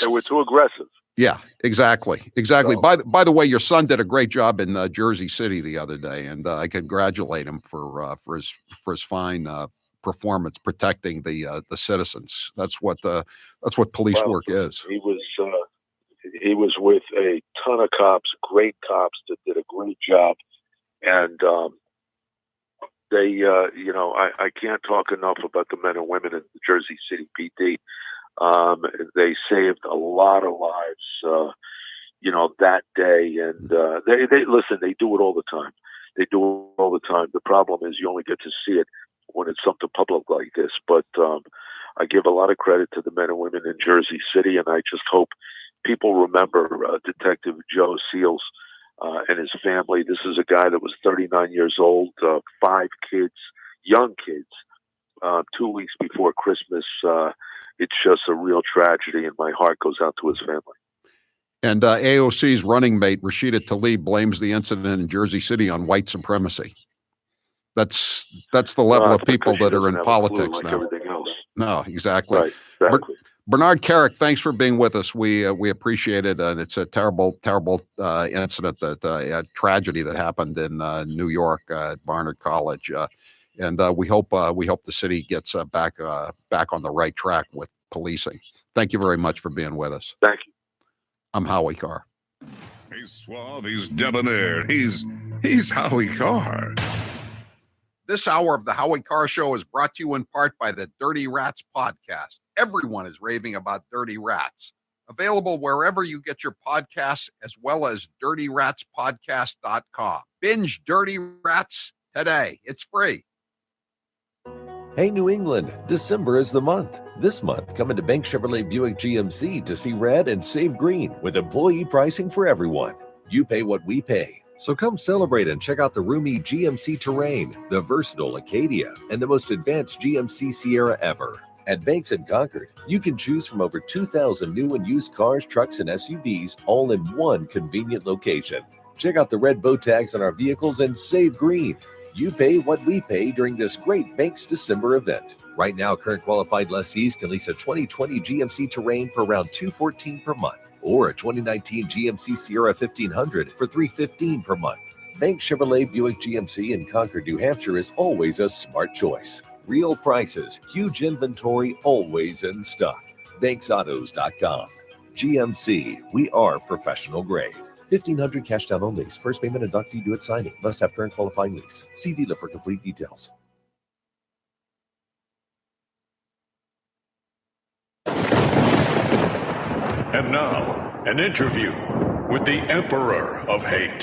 They were too aggressive. Yeah, exactly. So, by the way, your son did a great job in Jersey City the other day, and I congratulate him for his fine performance protecting the citizens. That's what police work is. He was with a ton of cops, great cops that did a great job, and they I can't talk enough about the men and women in the Jersey City PD. They saved a lot of lives, that day, and they listen. They do it all the time. The problem is you only get to see it when it's something public like this. But I give a lot of credit to the men and women in Jersey City, and I just hope people remember Detective Joe Seals and his family. This is a guy that was 39 years old, 5 kids, young kids. 2 weeks before Christmas, it's just a real tragedy, and my heart goes out to his family. And AOC's running mate, Rashida Tlaib, blames the incident in Jersey City on white supremacy. That's the level of people that are in politics now. Everything else. No, exactly. Right, exactly. Bernard Kerik, thanks for being with us. We appreciate it, and it's a terrible incident, a tragedy that happened in New York at Barnard College. And we hope the city gets back on the right track with policing. Thank you very much for being with us. Thank you. I'm Howie Carr. He's suave, he's debonair, he's Howie Carr. This hour of the Howie Carr Show is brought to you in part by the Dirty Rats podcast. Everyone is raving about Dirty Rats. Available wherever you get your podcasts, as well as dirtyratspodcast.com. Binge Dirty Rats today. It's free. Hey, New England, December is the month. This month, come into Bank Chevrolet Buick GMC to see red and save green with employee pricing for everyone. You pay what we pay. So come celebrate and check out the roomy GMC Terrain, the versatile Acadia, and the most advanced GMC Sierra ever. At Banks in Concord, you can choose from over 2,000 new and used cars, trucks, and SUVs, all in one convenient location. Check out the red bow tags on our vehicles and save green. You pay what we pay during this great Banks December event. Right now, current qualified lessees can lease a 2020 GMC Terrain for around $214 per month, or a 2019 GMC Sierra 1500 for $315 per month. Banks Chevrolet Buick GMC in Concord, New Hampshire is always a smart choice. Real prices, huge inventory, always in stock. BanksAutos.com. GMC, we are professional grade. $1,500 cash down on lease. First payment and doc fee due at signing. Must have current qualifying lease. See dealer for complete details. And now, an interview with the Emperor of Hate,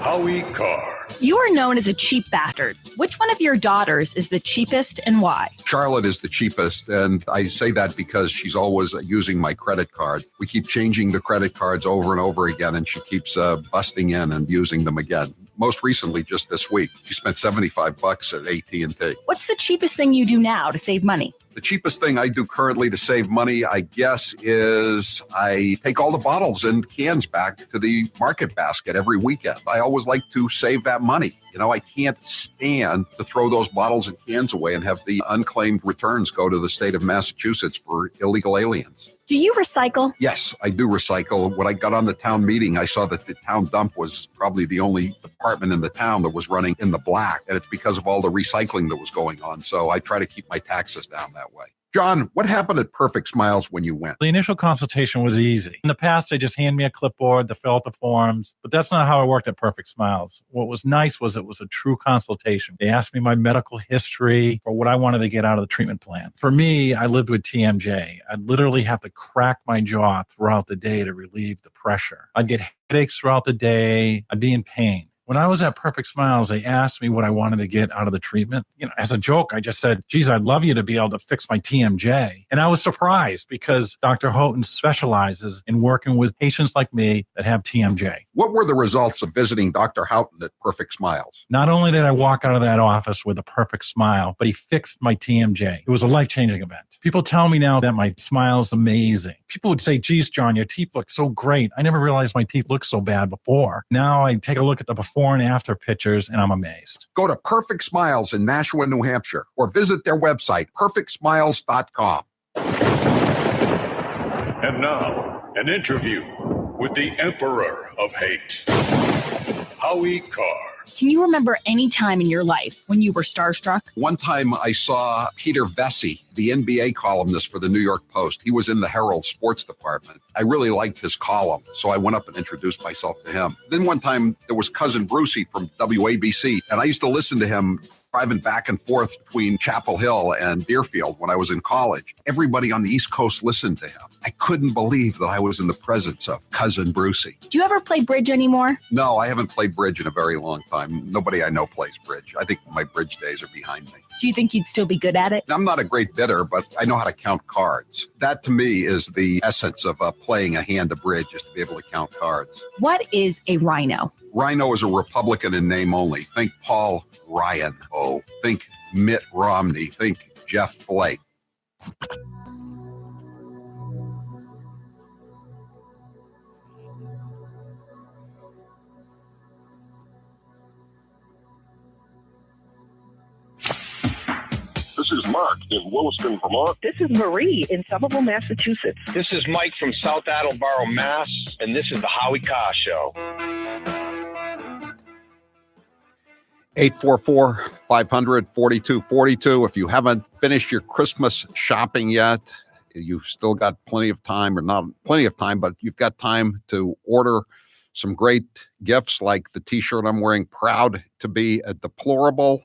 Howie Carr. You are known as a cheap bastard. Which one of your daughters is the cheapest and why? Charlotte is the cheapest, and I say that because she's always using my credit card. We keep changing the credit cards over and over again, and she keeps busting in and using them again. Most recently, just this week, she spent $75 at AT&T. What's the cheapest thing you do now to save money? The cheapest thing I do currently to save money, I guess, is I take all the bottles and cans back to the market basket every weekend. I always like to save that money. You know, I can't stand to throw those bottles and cans away and have the unclaimed returns go to the state of Massachusetts for illegal aliens. Do you recycle? Yes, I do recycle. When I got on the town meeting, I saw that the town dump was probably the only department in the town that was running in the black. And it's because of all the recycling that was going on. So I try to keep my taxes down that way. John, what happened at Perfect Smiles when you went? The initial consultation was easy. In the past, they just hand me a clipboard to fill out the forms, but that's not how it worked at Perfect Smiles. What was nice was it was a true consultation. They asked me my medical history or what I wanted to get out of the treatment plan. For me, I lived with TMJ. I'd literally have to crack my jaw throughout the day to relieve the pressure. I'd get headaches throughout the day. I'd be in pain. When I was at Perfect Smiles, they asked me what I wanted to get out of the treatment. As a joke, I just said, geez, I'd love you to be able to fix my TMJ. And I was surprised because Dr. Houghton specializes in working with patients like me that have TMJ. What were the results of visiting Dr. Houghton at Perfect Smiles? Not only did I walk out of that office with a perfect smile, but he fixed my TMJ. It was a life-changing event. People tell me now that my smile is amazing. People would say, geez, John, your teeth look so great. I never realized my teeth looked so bad before. Now I take a look at the before and after pictures and I'm amazed. Go to Perfect Smiles in Nashua, New Hampshire, or visit their website, perfectsmiles.com. And now, an interview with the Emperor of Hate, Howie Carr. Can you remember any time in your life when you were starstruck? One time I saw Peter Vesey, the NBA columnist for the New York Post. He was in the Herald sports department. I really liked his column, so I went up and introduced myself to him. Then one time there was Cousin Brucey from WABC, and I used to listen to him driving back and forth between Chapel Hill and Deerfield when I was in college. Everybody on the East Coast listened to him. I couldn't believe that I was in the presence of Cousin Brucey. Do you ever play bridge anymore? No, I haven't played bridge in a very long time. Nobody I know plays bridge. I think my bridge days are behind me. Do you think you'd still be good at it? I'm not a great bidder, but I know how to count cards. That to me is the essence of playing a hand of bridge, is to be able to count cards. What is a rhino? Rhino is a Republican in name only. Think Paul Ryan. Oh, think Mitt Romney. Think Jeff Flake. This is Mark in Williston, Vermont. This is Marie in Somerville, Massachusetts. This is Mike from South Attleboro, Mass. And this is the Howie Carr Show. 844-500-4242. If you haven't finished your Christmas shopping yet, you've still got plenty of time, or not plenty of time, but you've got time to order some great gifts like the t-shirt I'm wearing, Proud to be a Deplorable.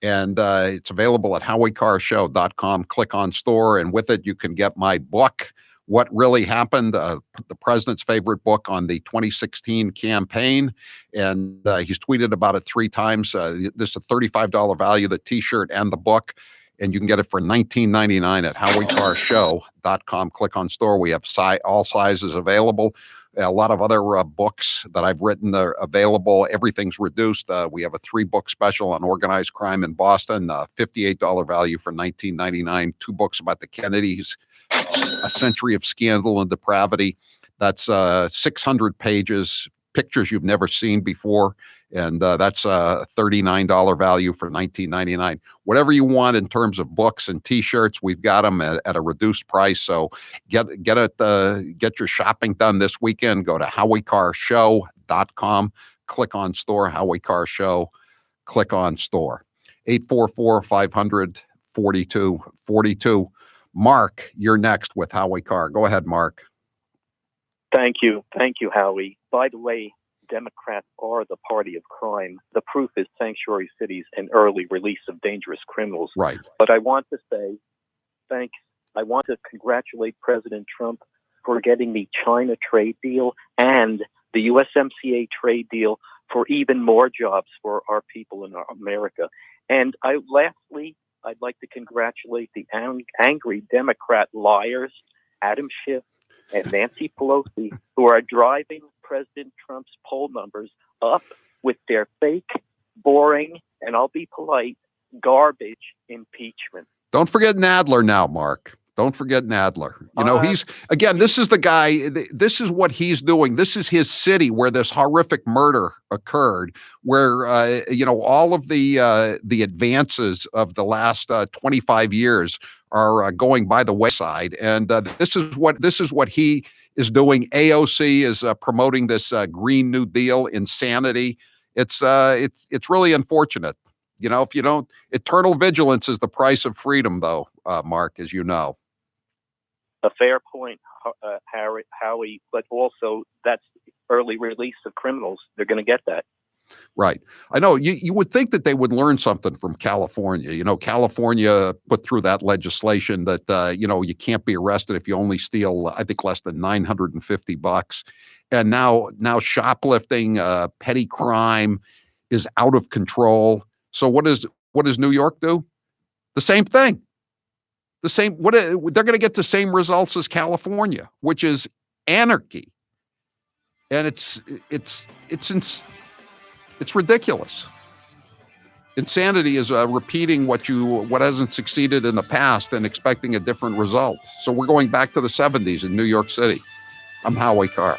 And it's available at howiecarrshow.com. Click on store, and with it, you can get my book, What Really Happened, the president's favorite book on the 2016 campaign. And he's tweeted about it 3 times. This is a $35 value, the t-shirt and the book. And you can get it for $19.99 at howiecarrshow.com. Click on store. We have all sizes available. A lot of other books that I've written are available. Everything's reduced. We have a 3-book special on organized crime in Boston, $58 value for $19.99. 2 books about the Kennedys, A Century of Scandal and Depravity. That's 600 pages, pictures you've never seen before. And that's a $39 value for $19.99. Whatever you want in terms of books and t-shirts, we've got them at a reduced price. So get your shopping done this weekend. Go to howiecarrshow.com. Click on store, Howie Carr Show. Click on store. 844-500-4242. Mark, you're next with Howie Carr. Go ahead, Mark. Thank you. Thank you, Howie. By the way, Democrats are the party of crime. The proof is sanctuary cities and early release of dangerous criminals. Right. But I want to say thanks. I want to congratulate President Trump for getting the China trade deal and the USMCA trade deal for even more jobs for our people in America. And lastly, I'd like to congratulate the angry Democrat liars, Adam Schiff and Nancy Pelosi, who are driving President Trump's poll numbers up with their fake, boring, and I'll be polite, garbage impeachment. Don't forget Nadler now, Mark. Don't forget Nadler. You know, this is the guy, this is what he's doing. This is his city where this horrific murder occurred, where, all of the advances of the last 25 years are going by the wayside. And this is what he is doing. AOC is promoting this Green New Deal insanity. It's really unfortunate. You know, if you don't, eternal vigilance is the price of freedom, though, Mark, as you know. A fair point, Howie, but also that's early release of criminals. They're going to get that. Right. I know you would think that they would learn something from California. You know, California put through that legislation that, you know, you can't be arrested if you only steal, I think, less than $950. And now shoplifting, petty crime is out of control. So what does New York do? The same thing. They're going to get the same results as California, which is anarchy. And it's ridiculous. Insanity is repeating what hasn't succeeded in the past and expecting a different result. So we're going back to the 70s in New York City. I'm Howie Carr.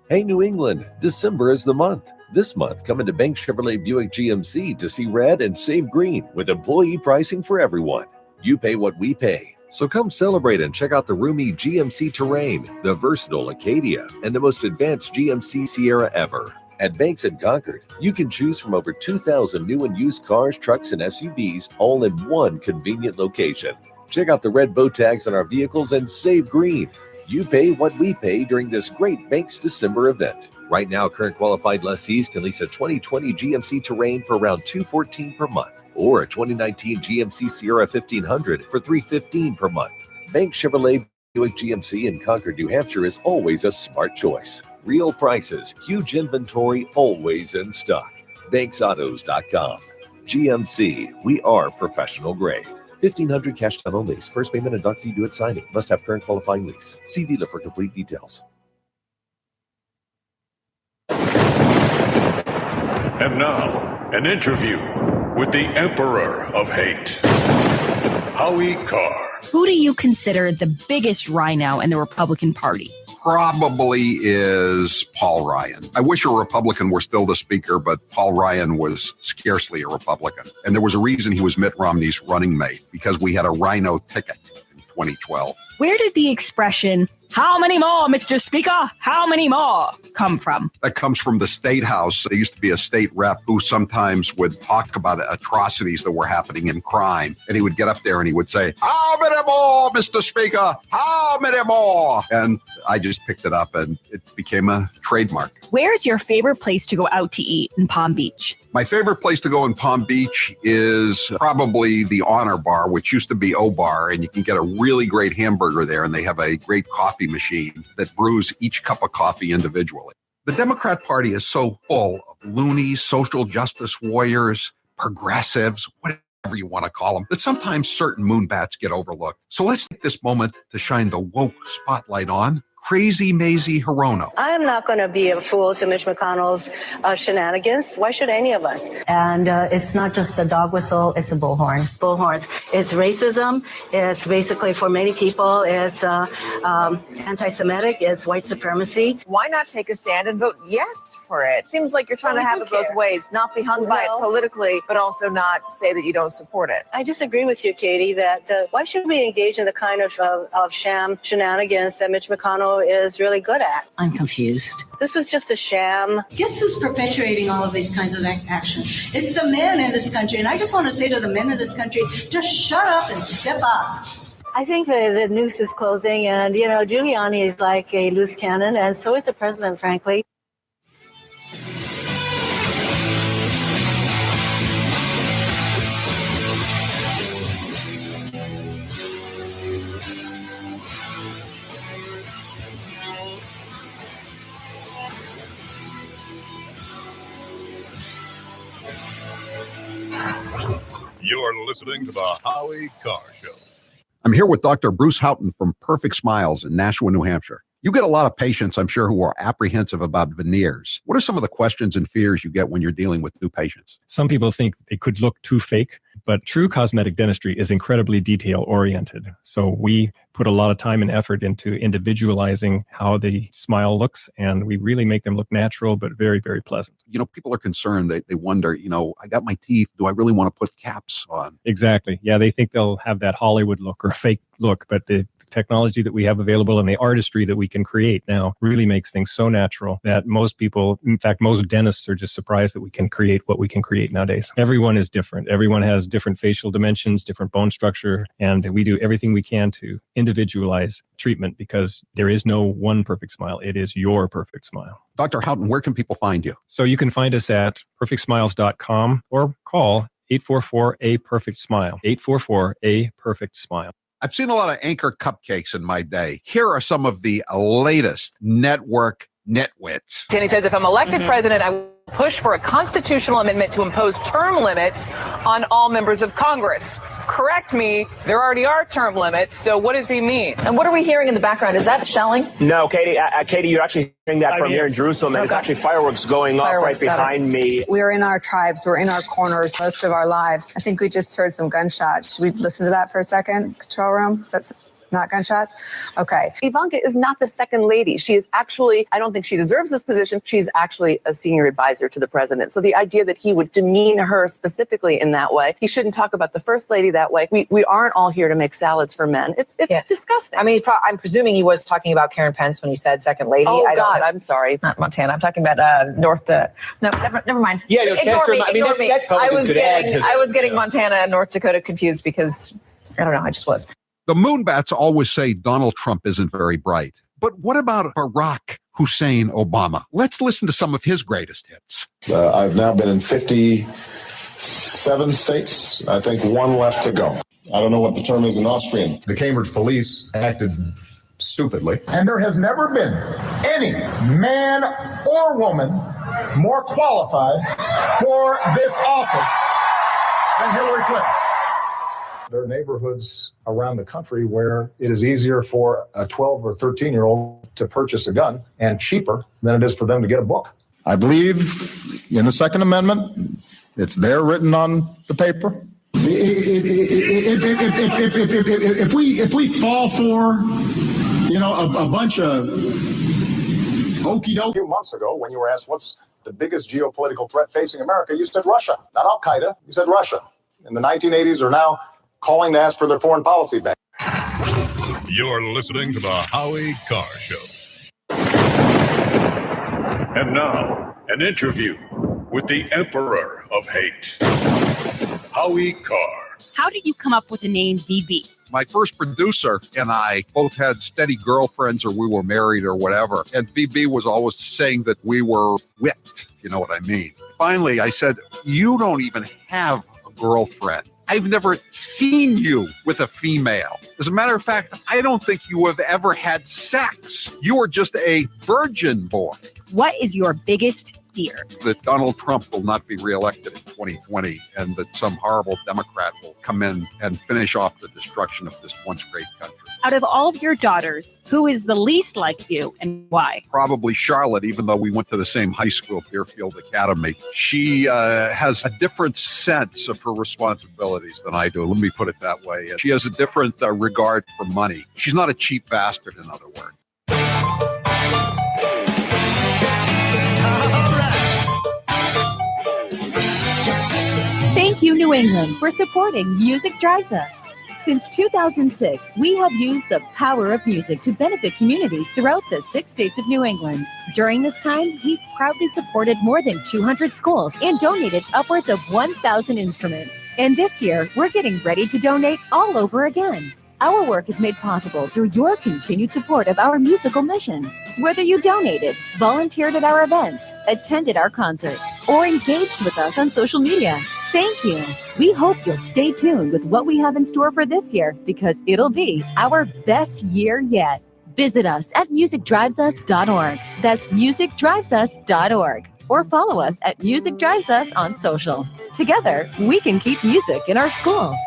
Hey, New England, December is the month. This month, come into Bank Chevrolet Buick GMC to see red and save green with employee pricing for everyone. You pay what we pay. So come celebrate and check out the roomy GMC Terrain, the versatile Acadia, and the most advanced GMC Sierra ever. At Banks in Concord, you can choose from over 2,000 new and used cars, trucks, and SUVs all in one convenient location. Check out the red bow tags on our vehicles and save green. You pay what we pay during this great Banks December event. Right now, current qualified lessees can lease a 2020 GMC Terrain for around $214 per month, or a 2019 GMC Sierra 1500 for $315 per month. Bank Chevrolet Buick GMC in Concord, New Hampshire is always a smart choice. Real prices, huge inventory, always in stock. BanksAutos.com. GMC, we are professional grade. 1,500 cash down on lease. First payment and doc fee due at signing. Must have current qualifying lease. See dealer for complete details. And now, an interview with the Emperor of Hate, Howie Carr. Who do you consider the biggest rhino in the Republican Party? Probably is Paul Ryan. I wish a Republican were still the speaker, but Paul Ryan was scarcely a Republican. And there was a reason he was Mitt Romney's running mate, because we had a rhino ticket in 2012. Where did the expression, "How many more, Mr. Speaker? How many more?" come from? That comes from the State House. There used to be a state rep who sometimes would talk about atrocities that were happening in crime. And he would get up there and he would say, "How many more, Mr. Speaker? How many more?" And I just picked it up and it became a trademark. Where's your favorite place to go out to eat in Palm Beach? My favorite place to go in Palm Beach is probably the Honor Bar, which used to be O-Bar, and you can get a really great hamburger there, and they have a great coffee machine that brews each cup of coffee individually. The Democrat Party is so full of loonies, social justice warriors, progressives, whatever you want to call them, that sometimes certain moonbats get overlooked. So let's take this moment to shine the woke spotlight on Crazy Mazie Hirono. I am not going to be a fool to Mitch McConnell's shenanigans. Why should any of us? And it's not just a dog whistle, it's a bullhorn. Bullhorns. It's racism. It's basically, for many people, it's anti-Semitic. It's white supremacy. Why not take a stand and vote yes for it? Seems like you're trying to have it both ways, not be hung by it politically, but also not say that you don't support it. I disagree with you, Katie, that why should we engage in the kind of sham shenanigans that Mitch McConnell is really good at? I'm confused. This was just a sham. Guess who's perpetuating all of these kinds of actions? It's the men in this country. And I just want to say to the men in this country, just shut up and step up. I think the noose is closing, and, you know, Giuliani is like a loose cannon, and so is the president, frankly. You're listening to the Howie Carr Show. I'm here with Dr. Bruce Houghton from Perfect Smiles in Nashua, New Hampshire. You get a lot of patients, I'm sure, who are apprehensive about veneers. What are some of the questions and fears you get when you're dealing with new patients? Some people think they could look too fake, but true cosmetic dentistry is incredibly detail-oriented. So we put a lot of time and effort into individualizing how the smile looks, and we really make them look natural, but very, very pleasant. You know, people are concerned. They wonder, I got my teeth. Do I really want to put caps on? Exactly. Yeah, they think they'll have that Hollywood look or fake look, but the technology that we have available and the artistry that we can create now really makes things so natural that most people, in fact, most dentists are just surprised that we can create what we can create nowadays. Everyone is different. Everyone has different facial dimensions, different bone structure, and we do everything we can to individualize treatment because there is no one perfect smile. It is your perfect smile. Dr. Houghton, where can people find you? So you can find us at perfectsmiles.com or call 844-A-PERFECT-SMILE, 844-A-PERFECT-SMILE. I've seen a lot of Anchor cupcakes in my day. Here are some of the latest network nitwits. And he says, if I'm elected president, I will push for a constitutional amendment to impose term limits on all members of Congress. Correct me, there already are term limits, so what does he mean? And what are we hearing in the background? Is that shelling? No, Katie, you're actually hearing that from here in Jerusalem, and it's actually fireworks going off right behind me. We're in our tribes, we're in our corners most of our lives. I think we just heard some gunshots. Should we listen to that for a second? Control room? So that's not gunshots? Okay. Ivanka is not the second lady. She is actually, I don't think she deserves this position. She's actually a senior advisor to the president. So the idea that he would demean her specifically in that way, he shouldn't talk about the first lady that way. We aren't all here to make salads for men. It's disgusting. I mean, I'm presuming he was talking about Karen Pence when he said second lady. Oh, God, I'm sorry. Not Montana. I'm talking about never mind. Yeah, no, Ignore me. that's I was getting Montana and North Dakota confused because, I don't know, I just was. The Moonbats always say Donald Trump isn't very bright. But what about Barack Hussein Obama? Let's listen to some of his greatest hits. I've now been in 57 states. I think one left to go. I don't know what the term is in Austrian. The Cambridge police acted stupidly. And there has never been any man or woman more qualified for this office than Hillary Clinton. There are neighborhoods around the country where it is easier for a 12 or 13-year-old to purchase a gun and cheaper than it is for them to get a book. I believe in the Second Amendment. It's there written on the paper. If we fall for, a bunch of okey doke. A few months ago, when you were asked what's the biggest geopolitical threat facing America, you said Russia, not Al Qaeda. You said Russia. In the 1980s are now calling to ask for their foreign policy back. You're listening to the Howie Carr Show. And now, an interview with the Emperor of Hate, Howie Carr. How did you come up with the name VB? My first producer and I both had steady girlfriends, or we were married or whatever. And BB was always saying that we were whipped. You know what I mean? Finally, I said, you don't even have a girlfriend. I've never seen you with a female. As a matter of fact, I don't think you have ever had sex. You are just a virgin boy. What is your biggest fear? That Donald Trump will not be reelected in 2020 and that some horrible Democrat will come in and finish off the destruction of this once great country. Out of all of your daughters, who is the least like you and why? Probably Charlotte, even though we went to the same high school, Deerfield Academy. She has a different sense of her responsibilities than I do. Let me put it that way. She has a different regard for money. She's not a cheap bastard, in other words. Thank you, New England, for supporting Music Drives Us. Since 2006, we have used the power of music to benefit communities throughout the 6 states of New England. During this time, we've proudly supported more than 200 schools and donated upwards of 1,000 instruments. And this year, we're getting ready to donate all over again. Our work is made possible through your continued support of our musical mission. Whether you donated, volunteered at our events, attended our concerts, or engaged with us on social media, thank you. We hope you'll stay tuned with what we have in store for this year because it'll be our best year yet. Visit us at musicdrivesus.org. That's musicdrivesus.org. Or follow us at Music Drives Us on social. Together, we can keep music in our schools.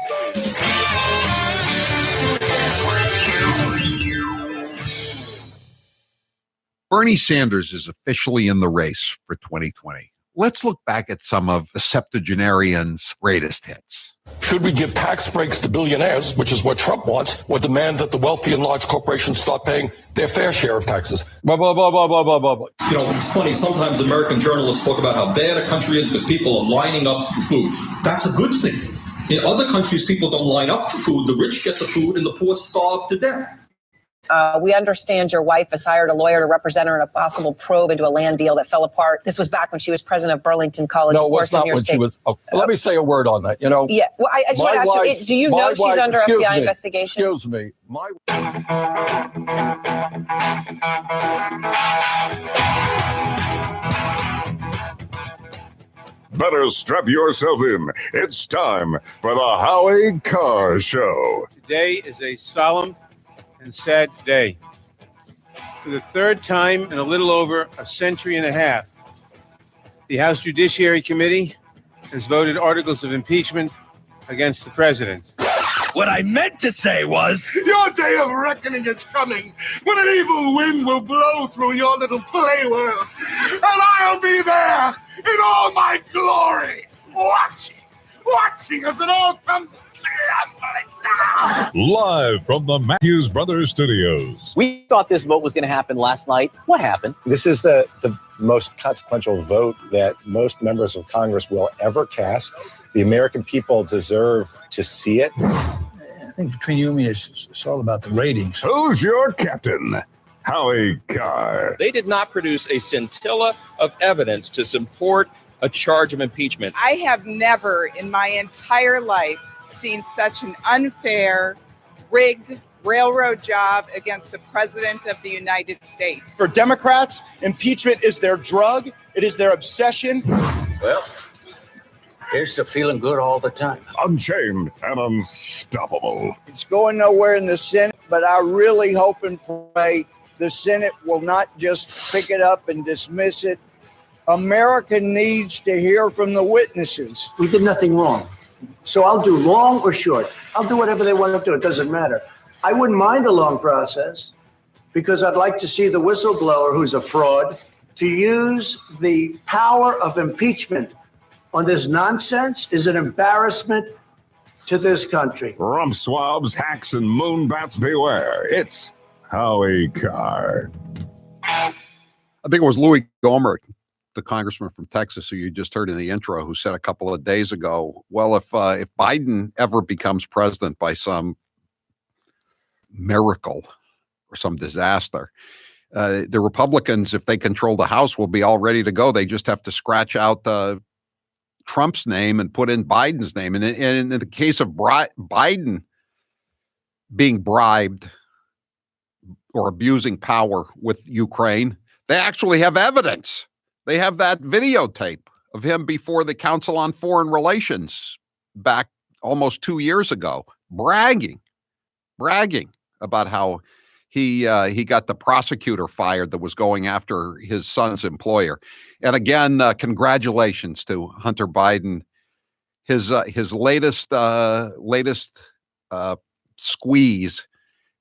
Bernie Sanders is officially in the race for 2020. let's look back at some of the septuagenarian's greatest hits. Should we give tax breaks to billionaires, which is what Trump wants, or demand that the wealthy and large corporations start paying their fair share of taxes? Blah, blah, blah, blah, blah, blah, blah. You know, it's funny. Sometimes American journalists talk about how bad a country is because people are lining up for food. That's a good thing. In other countries, people don't line up for food. The rich get the food and the poor starve to death. We understand your wife has hired a lawyer to represent her in a possible probe into a land deal that fell apart. This was back when she was president of Burlington College. No, of it was course, not in your when state. she was. Oh, let me say a word on that. You know. Yeah. Well, I just want to ask you: do you know she's under FBI investigation? Excuse me. Better strap yourself in. It's time for the Howie Carr Show. Today is a solemn and sad day. For the third time in a little over a century and a half, the House Judiciary Committee has voted articles of impeachment against the president. What I meant to say was, your day of reckoning is coming, when an evil wind will blow through your little play world, and I'll be there in all my glory, watching as it all comes crumbling down. Live from the Matthews Brothers Studios. We thought this vote was going to happen last night. What happened? This is the most consequential vote that most members of Congress will ever cast. The American people deserve to see it. I think between you and me, it's all about the ratings. Who's your captain? Howie Carr. They did not produce a scintilla of evidence to support a charge of impeachment. I have never in my entire life seen such an unfair, rigged railroad job against the President of the United States. For Democrats, impeachment is their drug. It is their obsession. Well, here's to feeling good all the time. Unchained and unstoppable. It's going nowhere in the Senate, but I really hope and pray the Senate will not just pick it up and dismiss it. America needs to hear from the witnesses. We did nothing wrong. So I'll do long or short. I'll do whatever they want to do. It doesn't matter. I wouldn't mind a long process because I'd like to see the whistleblower who's a fraud to use the power of impeachment on this nonsense is an embarrassment to this country. Rump swabs, hacks, and moonbats beware. It's Howie Carr. I think it was Louis Gohmert, the congressman from Texas, who you just heard in the intro, who said a couple of days ago, well, if Biden ever becomes president by some miracle or some disaster, the Republicans, if they control the House, will be all ready to go. They just have to scratch out Trump's name and put in Biden's name. And in the case of Biden being bribed or abusing power with Ukraine, they actually have evidence. They have that videotape of him before the Council on Foreign Relations back almost 2 years ago, bragging about how he got the prosecutor fired that was going after his son's employer. And again, congratulations to Hunter Biden. His latest squeeze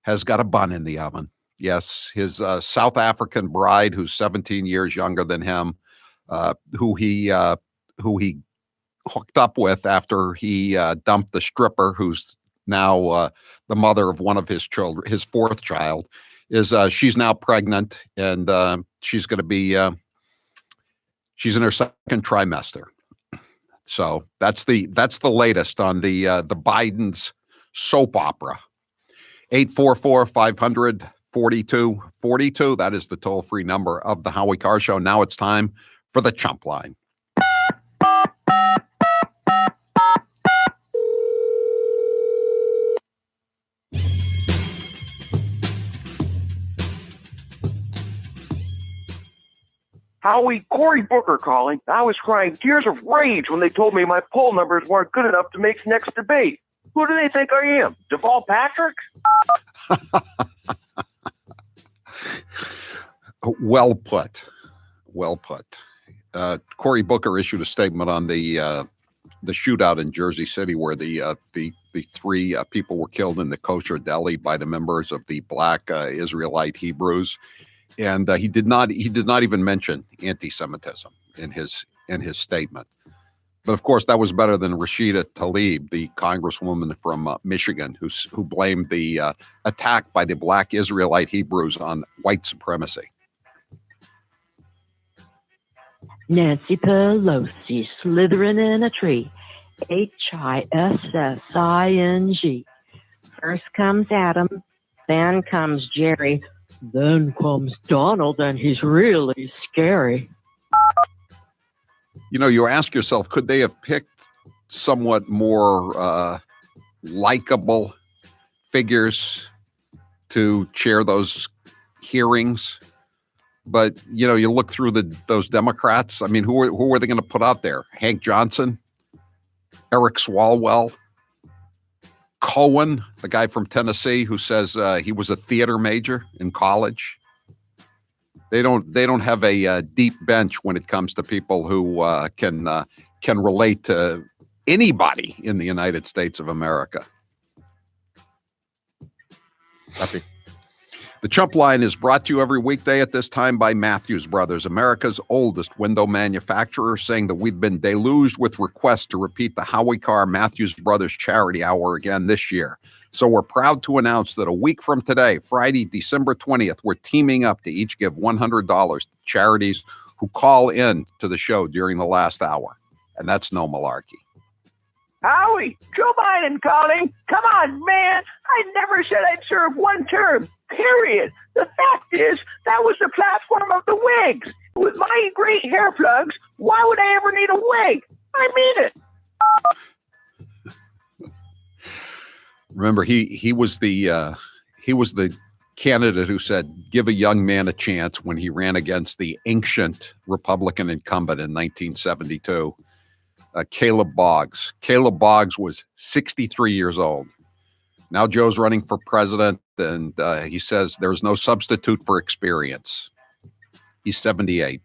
has got a bun in the oven. Yes, his South African bride, who's 17 years younger than him, who he hooked up with after he dumped the stripper, who's now the mother of one of his children, his fourth child, is she's now pregnant, and she's going to be she's in her second trimester. So that's the latest on the Biden's soap opera. 844-500-4242. That is the toll-free number of the Howie Carr Show. Now it's time for the Chump Line. Howie, Cory Booker calling. I was crying tears of rage when they told me my poll numbers weren't good enough to make next debate. Who do they think I am? Deval Patrick? Well put. Well put. Cory Booker issued a statement on the shootout in Jersey City where the three people were killed in the kosher deli by the members of the Black Israelite Hebrews. And he did not even mention anti-Semitism in his in his statement. But of course, that was better than Rashida Tlaib, the congresswoman from Michigan, who blamed the attack by the black Israelite Hebrews on white supremacy. Nancy Pelosi slithering in a tree. HISSING. First comes Adam, then comes Jerry, then comes Donald, and he's really scary. You know, you ask yourself, could they have picked somewhat more likable figures to chair those hearings? But, you know, you look through those Democrats. I mean, who were they going to put out there? Hank Johnson, Eric Swalwell, Cohen, the guy from Tennessee who says he was a theater major in college. They don't have a deep bench when it comes to people who can relate to anybody in the United States of America. Happy. The Chump Line is brought to you every weekday at this time by Matthews Brothers, America's oldest window manufacturer, saying that we've been deluged with requests to repeat the Howie Carr Matthews Brothers Charity Hour again this year. So we're proud to announce that a week from today, Friday, December 20th, we're teaming up to each give $100 to charities who call in to the show during the last hour. And that's no malarkey. Howie, Joe Biden calling. Come on, man. I never said I'd serve one term, period. The fact is, that was the platform of the Whigs. With my great hair plugs, why would I ever need a wig? I mean it. Remember, he was the candidate who said, give a young man a chance when he ran against the ancient Republican incumbent in 1972. Caleb Boggs. Caleb Boggs was 63 years old. Now Joe's running for president, and he says there's no substitute for experience. He's 78.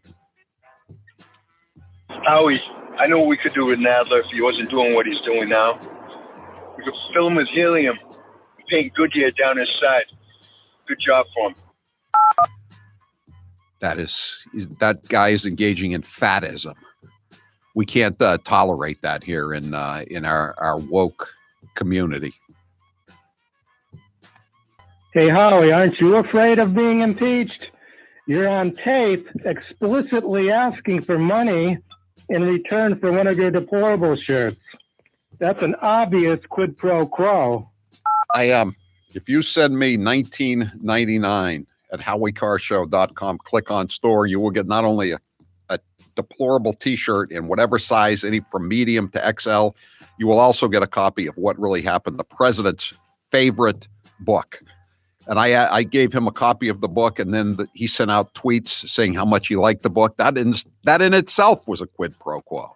Howie, I know what we could do with Nadler if he wasn't doing what he's doing now. We could fill him with helium and paint Goodyear down his side. Good job for him. That guy is engaging in fatism. We can't tolerate that here in our woke community. Hey, Howie, aren't you afraid of being impeached? You're on tape explicitly asking for money in return for one of your deplorable shirts. That's an obvious quid pro quo. If you send me $19.99 at HowieCarShow.com, click on store, you will get not only a deplorable t-shirt in whatever size, any from medium to XL. You will also get a copy of What Really Happened, the president's favorite book. And I gave him a copy of the book, and then he sent out tweets saying how much he liked the book. That in itself was a quid pro quo.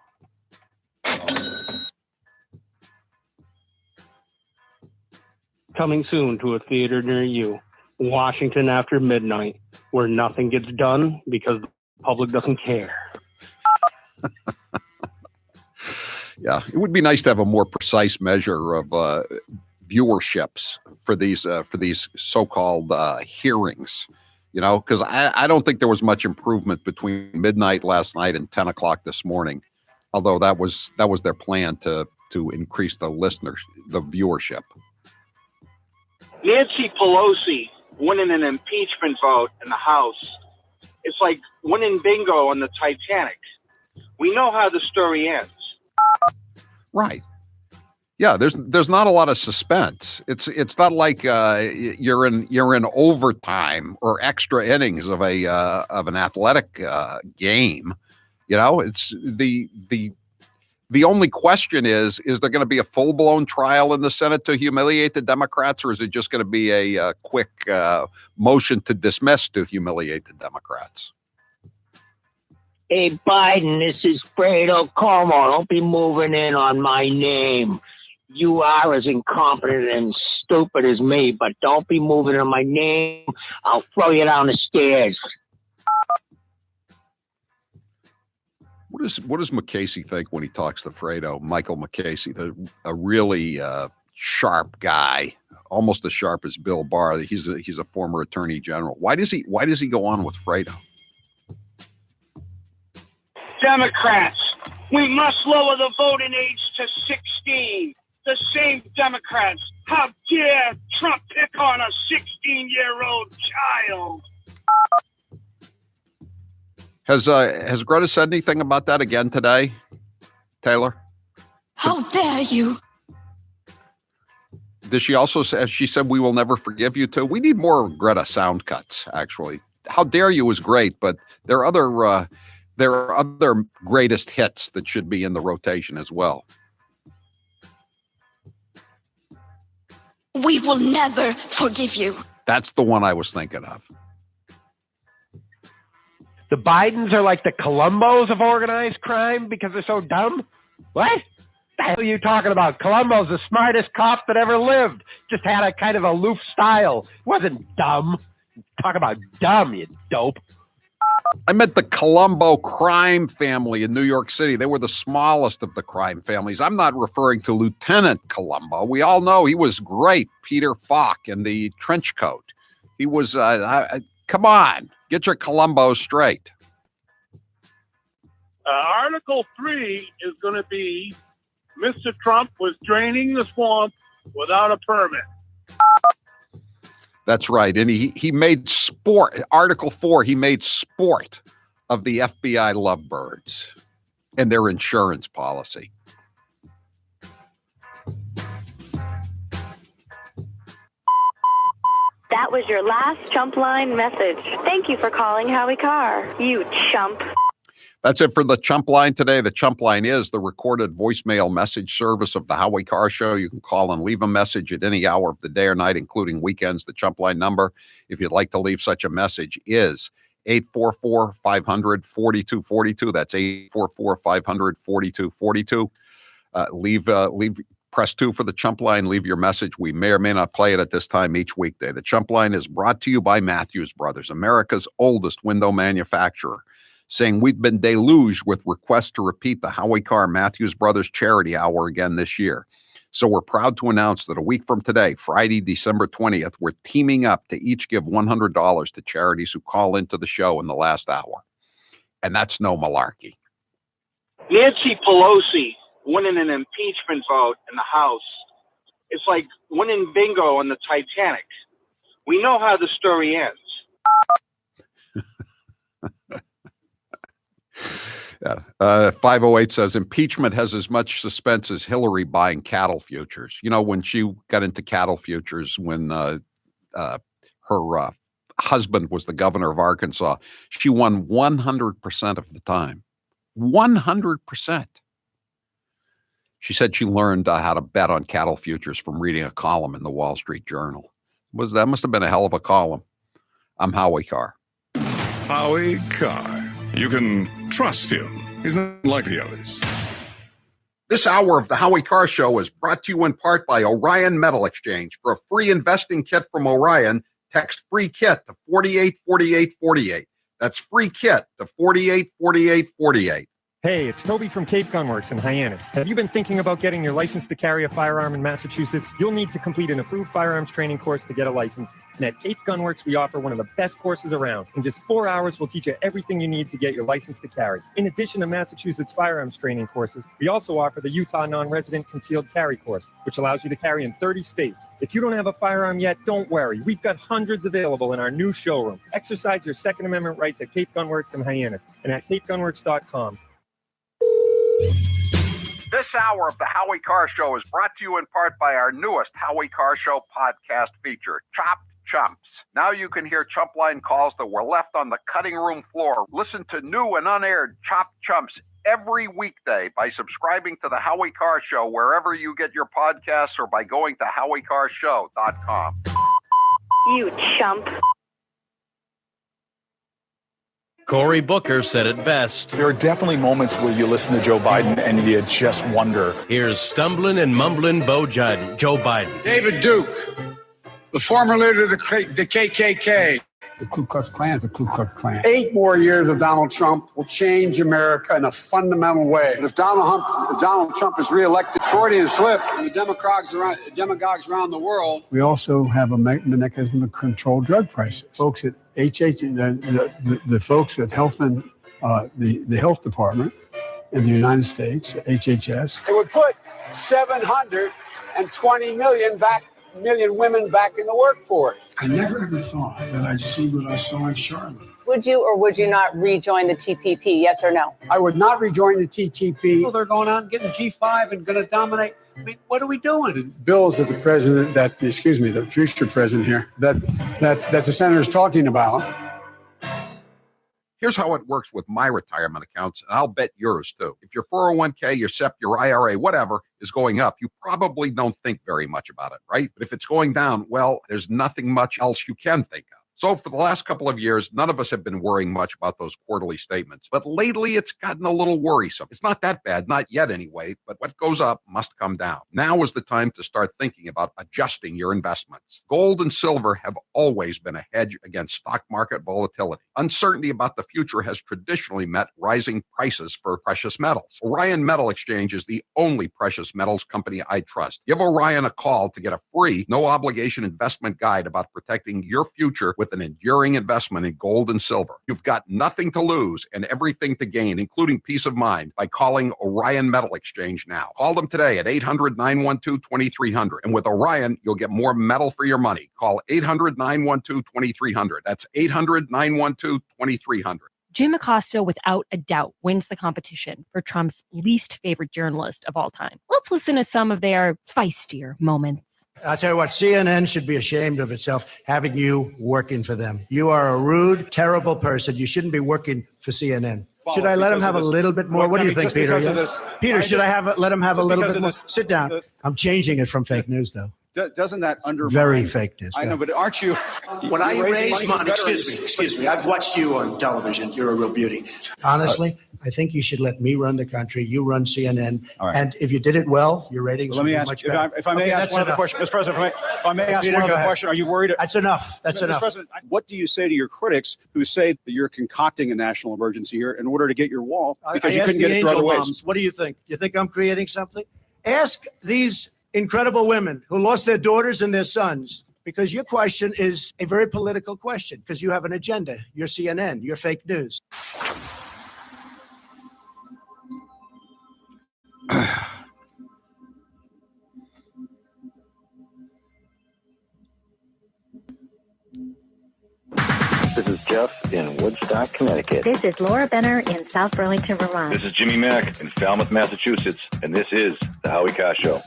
Coming soon to a theater near you, Washington After Midnight, where nothing gets done because the public doesn't care. Yeah, it would be nice to have a more precise measure of viewerships for these so-called hearings, you know, because I don't think there was much improvement between midnight last night and 10 o'clock this morning, although that was their plan to increase the viewership. Nancy Pelosi winning an impeachment vote in the House. It's like winning bingo on the Titanic. We know how the story ends. Right. Yeah, there's not a lot of suspense. It's not like you're in overtime or extra innings of an athletic game. You know, it's the only question is there going to be a full-blown trial in the Senate to humiliate the Democrats, or is it just going to be a quick motion to dismiss to humiliate the Democrats? Hey, Biden, this is Fredo Como. Don't be moving in on my name. You are as incompetent and stupid as me, but don't be moving on my name. I'll throw you down the stairs. What does McCasey think when he talks to Fredo? Michael McCasey, a really sharp guy, almost as sharp as Bill Barr. He's a former attorney general. Why does he go on with Fredo? Democrats, we must lower the voting age to 16. The same Democrats. How dare Trump pick on a 16-year-old child? Has Greta said anything about that again today, Taylor? How dare you? Does she also say, she said, we will never forgive you too? We need more Greta sound cuts, actually. How dare you is great, but there are other greatest hits that should be in the rotation as well. We will never forgive you. That's the one I was thinking of. The Bidens are like the Columbos of organized crime because they're so dumb? What? The hell are you talking about? Columbo's the smartest cop that ever lived. Just had a kind of aloof style. Wasn't dumb. Talk about dumb, you dope. I meant the Colombo crime family in New York City. They were the smallest of the crime families. I'm not referring to Lieutenant Colombo. We all know he was great. Peter Falk in the trench coat. He was, come on, get your Colombo straight. Article 3 is going to be Mr. Trump was draining the swamp without a permit. That's right. And he made sport, Article 4, he made sport of the FBI lovebirds and their insurance policy. That was your last chump line message. Thank you for calling Howie Carr, you chump. That's it for the Chump Line today. The Chump Line is the recorded voicemail message service of the Howie Carr Show. You can call and leave a message at any hour of the day or night, including weekends. The Chump Line number, if you'd like to leave such a message, is 844-500-4242. That's 844-500-4242. Press 2 for the Chump Line. Leave your message. We may or may not play it at this time each weekday. The Chump Line is brought to you by Matthews Brothers, America's oldest window manufacturer, saying we've been deluged with requests to repeat the Howie Carr Matthews Brothers Charity Hour again this year. So we're proud to announce that a week from today, Friday, December 20th, we're teaming up to each give $100 to charities who call into the show in the last hour. And that's no malarkey. Nancy Pelosi winning an impeachment vote in the House. It's like winning bingo on the Titanic. We know how the story ends. Yeah. 508 says impeachment has as much suspense as Hillary buying cattle futures. You know, when she got into cattle futures, when her husband was the governor of Arkansas, she won 100% of the time. 100%. She said she learned how to bet on cattle futures from reading a column in the Wall Street Journal. That must have been a hell of a column. I'm Howie Carr. Howie Carr. You can trust him. He's not like the others. This hour of the Howie Carr Show is brought to you in part by Orion Metal Exchange. For a free investing kit from Orion, text free kit to 484848. That's free kit to 484848. Hey, it's Toby from Cape Gunworks in Hyannis. Have you been thinking about getting your license to carry a firearm in Massachusetts? You'll need to complete an approved firearms training course to get a license. And at Cape Gunworks, we offer one of the best courses around. In just 4 hours, we'll teach you everything you need to get your license to carry. In addition to Massachusetts firearms training courses, we also offer the Utah non-resident concealed carry course, which allows you to carry in 30 states. If you don't have a firearm yet, don't worry. We've got hundreds available in our new showroom. Exercise your Second Amendment rights at Cape Gunworks in Hyannis and at capegunworks.com. This hour of the Howie Carr Show is brought to you in part by our newest Howie Carr Show podcast feature, Chopped Chumps. Now you can hear Chump Line calls that were left on the cutting room floor. Listen to new and unaired Chopped Chumps every weekday by subscribing to the Howie Carr Show wherever you get your podcasts or by going to HowieCarrShow.com. You chump. Cory Booker said it best. There are definitely moments where you listen to Joe Biden and you just wonder. Here's stumbling and mumbling Joe Biden. David Duke, the former leader of the KKK. The Ku Klux Klan is the Ku Klux Klan. 8 more years of Donald Trump will change America in a fundamental way. But if Donald Trump is reelected, Freudian slip, and the demagogues around the world. We also have a mechanism to control drug prices. Folks at the folks at Health and the health department in the United States, HHS. It would put 720 million women back in the workforce. I never ever thought that I'd see what I saw in Charlotte. Would you or would you not rejoin the TPP, yes or no? I would not rejoin the TTP. Well, they're going out and getting G5 and going to dominate. I mean, what are we doing? Bills that the future president here, that the senator's talking about. Here's how it works with my retirement accounts, and I'll bet yours too. If your 401k, your SEP, your IRA, whatever is going up, you probably don't think very much about it, right? But if it's going down, well, there's nothing much else you can think of. So for the last couple of years, none of us have been worrying much about those quarterly statements. But lately, it's gotten a little worrisome. It's not that bad, not yet anyway, but what goes up must come down. Now is the time to start thinking about adjusting your investments. Gold and silver have always been a hedge against stock market volatility. Uncertainty about the future has traditionally meant rising prices for precious metals. Orion Metal Exchange is the only precious metals company I trust. Give Orion a call to get a free, no-obligation investment guide about protecting your future with an enduring investment in gold and silver. You've got nothing to lose and everything to gain, including peace of mind, by calling Orion Metal Exchange now. Call them today at 800-912-2300. And with Orion, you'll get more metal for your money. Call 800-912-2300. That's 800-912-2300. Jim Acosta, without a doubt, wins the competition for Trump's least favorite journalist of all time. Let's listen to some of their feistier moments. I'll tell you what, CNN should be ashamed of itself having you working for them. You are a rude, terrible person. You shouldn't be working for CNN. Should I let him have a little bit more? What do you think, Peter? Peter, should I let him have a little bit more? Sit down. I'm changing it from fake news, though. Doesn't that undermine? Very fake news. I know, but aren't you? When I raise money, excuse me, I've watched you on television. You're a real beauty. Honestly, I think you should let me run the country. You run CNN. All right. And if you did it well, your ratings would be much better. If I may ask one other question, Mr. President, if I may ask one other question, are you worried? That's enough. That's enough. Mr. President, what do you say to your critics who say that you're concocting a national emergency here in order to get your wall because you couldn't get it through other ways? What do you think? You think I'm creating something? Ask these incredible women who lost their daughters and their sons, because your question is a very political question, because you have an agenda. You're CNN. You're fake news. This is Jeff in Woodstock, Connecticut. This is Laura Benner in South Burlington, Vermont. This is Jimmy Mack in Falmouth, Massachusetts, and this is The Howie Carr Show.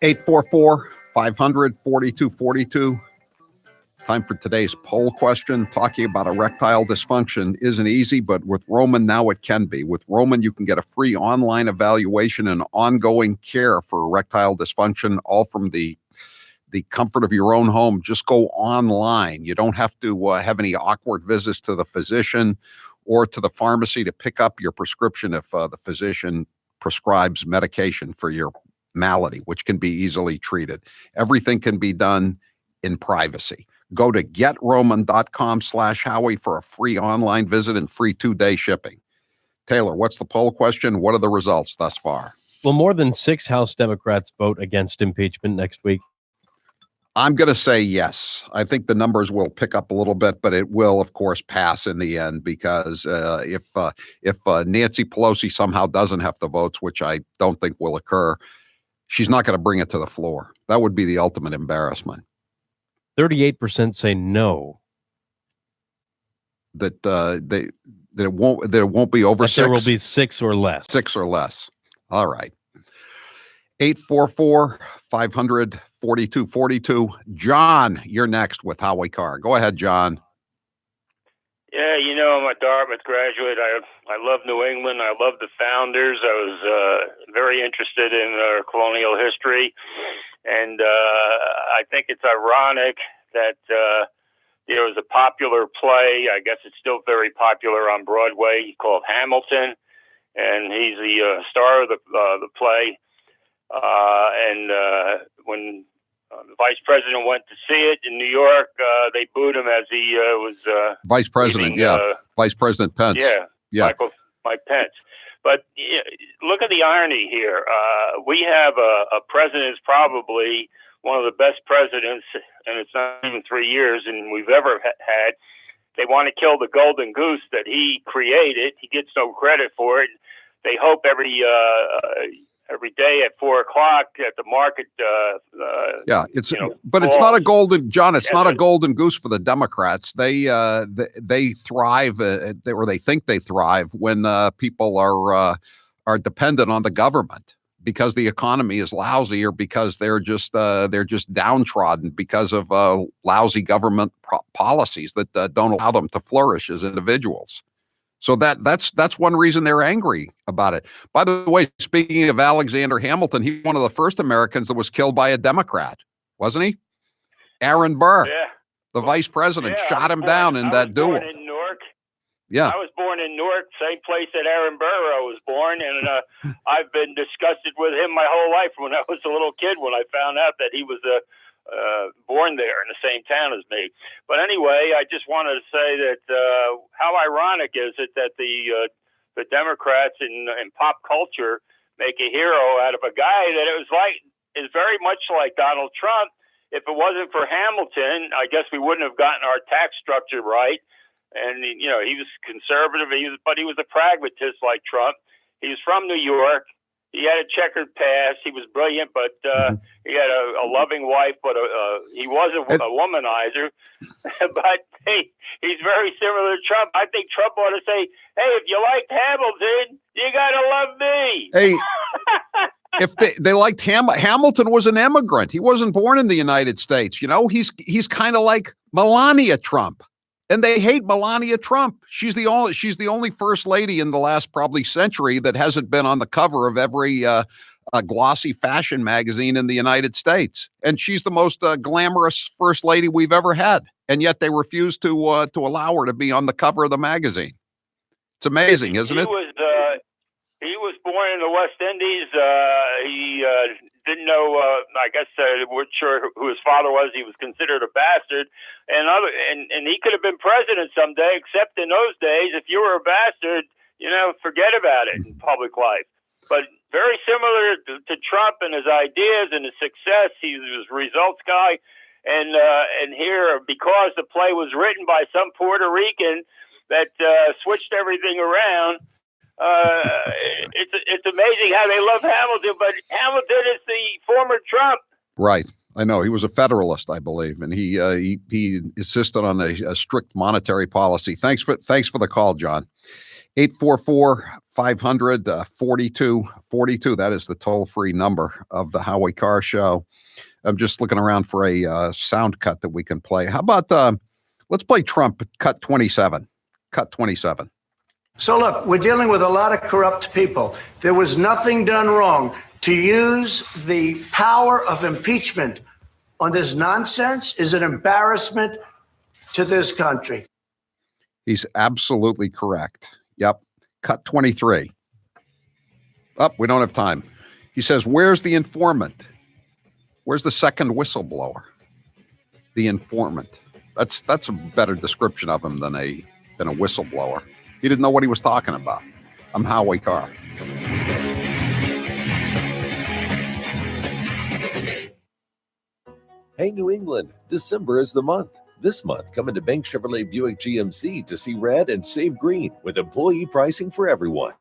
844-500-4242. Time for today's poll question. Talking about erectile dysfunction isn't easy, but with Roman now it can be. With Roman, you can get a free online evaluation and ongoing care for erectile dysfunction, all from the comfort of your own home. Just go online. You don't have to have any awkward visits to the physician or to the pharmacy to pick up your prescription if the physician prescribes medication for your malady, which can be easily treated. Everything can be done in privacy. Go to getroman.com/Howie for a free online visit and free 2-day shipping. Taylor, what's the poll question? What are the results thus far? Will more than 6 House Democrats vote against impeachment next week? I'm going to say yes. I think the numbers will pick up a little bit, but it will, of course, pass in the end because if Nancy Pelosi somehow doesn't have the votes, which I don't think will occur, she's not going to bring it to the floor. That would be the ultimate embarrassment. 38% say no. That it won't be over 6. There will be 6 or less. 6 or less. All right. 844-500-4242. John, you're next with Howie Carr. Go ahead, John. Yeah, you know, I'm a Dartmouth graduate. I love New England. I love the founders. I was very interested in our colonial history. And I think it's ironic that there was a popular play. I guess it's still very popular on Broadway called Hamilton. And he's the star of the play. When the vice president went to see it in New York, they booed him as he was vice president. Vice President Pence. Mike Pence. But look at the irony here. We have a president who's probably one of the best presidents, and it's not even 3 years, and we've ever had. they want to kill the golden goose that he created. He gets no credit for it. They hope every day at 4 o'clock at the market. But it's not a golden, John. It's not a golden goose for the Democrats. They thrive, or they think they thrive when people are dependent on the government because the economy is lousy, or because they're just downtrodden because of lousy government policies that don't allow them to flourish as individuals. So that's one reason they're angry about it. By the way, speaking of Alexander Hamilton, he was one of the first Americans that was killed by a Democrat, wasn't he? Aaron Burr, the vice president, shot him down in that duel. Born in Newark. Yeah, I was born in Newark, same place that Aaron Burr was born, and I've been disgusted with him my whole life when I was a little kid. When I found out that he was born there in the same town as me. But anyway, I just wanted to say that how ironic is it that the Democrats in pop culture make a hero out of a guy that is very much like Donald Trump. If it wasn't for Hamilton, I guess we wouldn't have gotten our tax structure right. And he was conservative, but he was a pragmatist like Trump. He was from New York. He had a checkered past. He was brilliant, but he had a loving wife, but he was a womanizer. But he's very similar to Trump. I think Trump ought to say, hey, if you liked Hamilton, you got to love me. Hey, if they liked Hamilton was an immigrant. He wasn't born in the United States. He's kind of like Melania Trump. And they hate Melania Trump. She's the only first lady in the last probably century that hasn't been on the cover of every glossy fashion magazine in the United States. And she's the most glamorous first lady we've ever had. And yet they refuse to allow her to be on the cover of the magazine. It's amazing, isn't it? He was born in the West Indies. He didn't know, I guess, weren't sure who his father was. He was considered a bastard. And he could have been president someday, except in those days, if you were a bastard, forget about it in public life. But very similar to Trump and his ideas and his success. He was a results guy. And here, because the play was written by some Puerto Rican that switched everything around, it's amazing how they love Hamilton, but Hamilton is the former Trump. Right. I know. He was a Federalist, I believe, and he insisted on a strict monetary policy. Thanks for the call, John. 844-500-4242. That is the toll-free number of the Howie Carr Show. I'm just looking around for a sound cut that we can play. How about let's play Trump cut 27. Cut 27. So look, we're dealing with a lot of corrupt people. There was nothing done wrong. To use the power of impeachment on this nonsense is an embarrassment to this country. He's absolutely correct. Yep. Cut 23. We don't have time. He says, where's the informant? Where's the second whistleblower? The informant. That's a better description of him than a whistleblower. He didn't know what he was talking about. I'm Howie Carr. Hey, New England, December is the month. This month, come into Bank Chevrolet Buick GMC to see red and save green with employee pricing for everyone.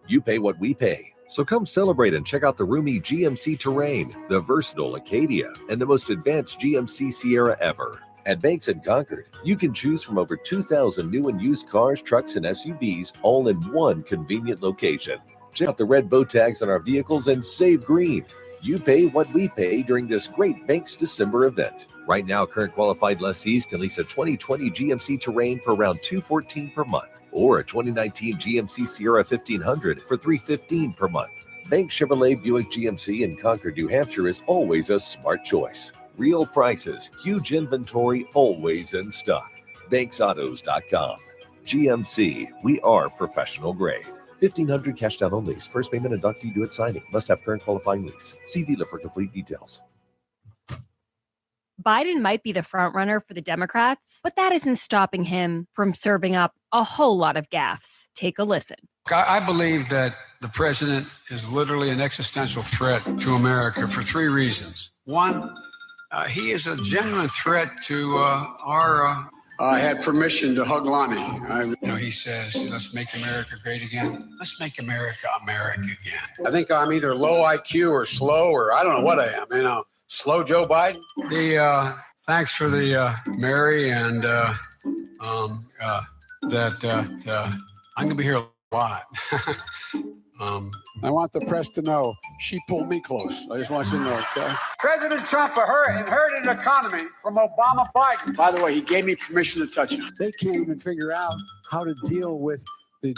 You pay what we pay. So come celebrate and check out the roomy GMC Terrain, the versatile Acadia, and the most advanced GMC Sierra ever. At Banks & Concord, you can choose from over 2,000 new and used cars, trucks, and SUVs all in one convenient location. Check out the red bow tags on our vehicles and save green. You pay what we pay during this great Banks December event. Right now, current qualified lessees can lease a 2020 GMC Terrain for around $214 per month, or a 2019 GMC Sierra 1500 for $315 per month. Bank Chevrolet Buick GMC in Concord, New Hampshire is always a smart choice. Real prices, huge inventory, always in stock. BanksAutos.com. GMC, we are professional grade. $1,500 cash down on lease. First payment and doc fee due at signing. Must have current qualifying lease. See dealer for complete details. Biden might be the front runner for the Democrats, but that isn't stopping him from serving up a whole lot of gaffes. Take a listen. I believe that the president is literally an existential threat to America for three reasons. One, he is a genuine threat to our I had permission to hug Lonnie. He says, let's make America great again. Let's make America America again. I think I'm either low IQ or slow, or I don't know what I am. Slow Joe Biden. Thanks for the Mary, and I'm going to be here a lot. I want the press to know she pulled me close. I just want you to know, okay? President Trump inherited an economy from Obama Biden. By the way, he gave me permission to touch him. They can't even figure out how to deal with the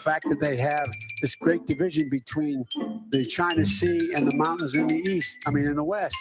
fact that they have this great division between the China Sea and the mountains in the West.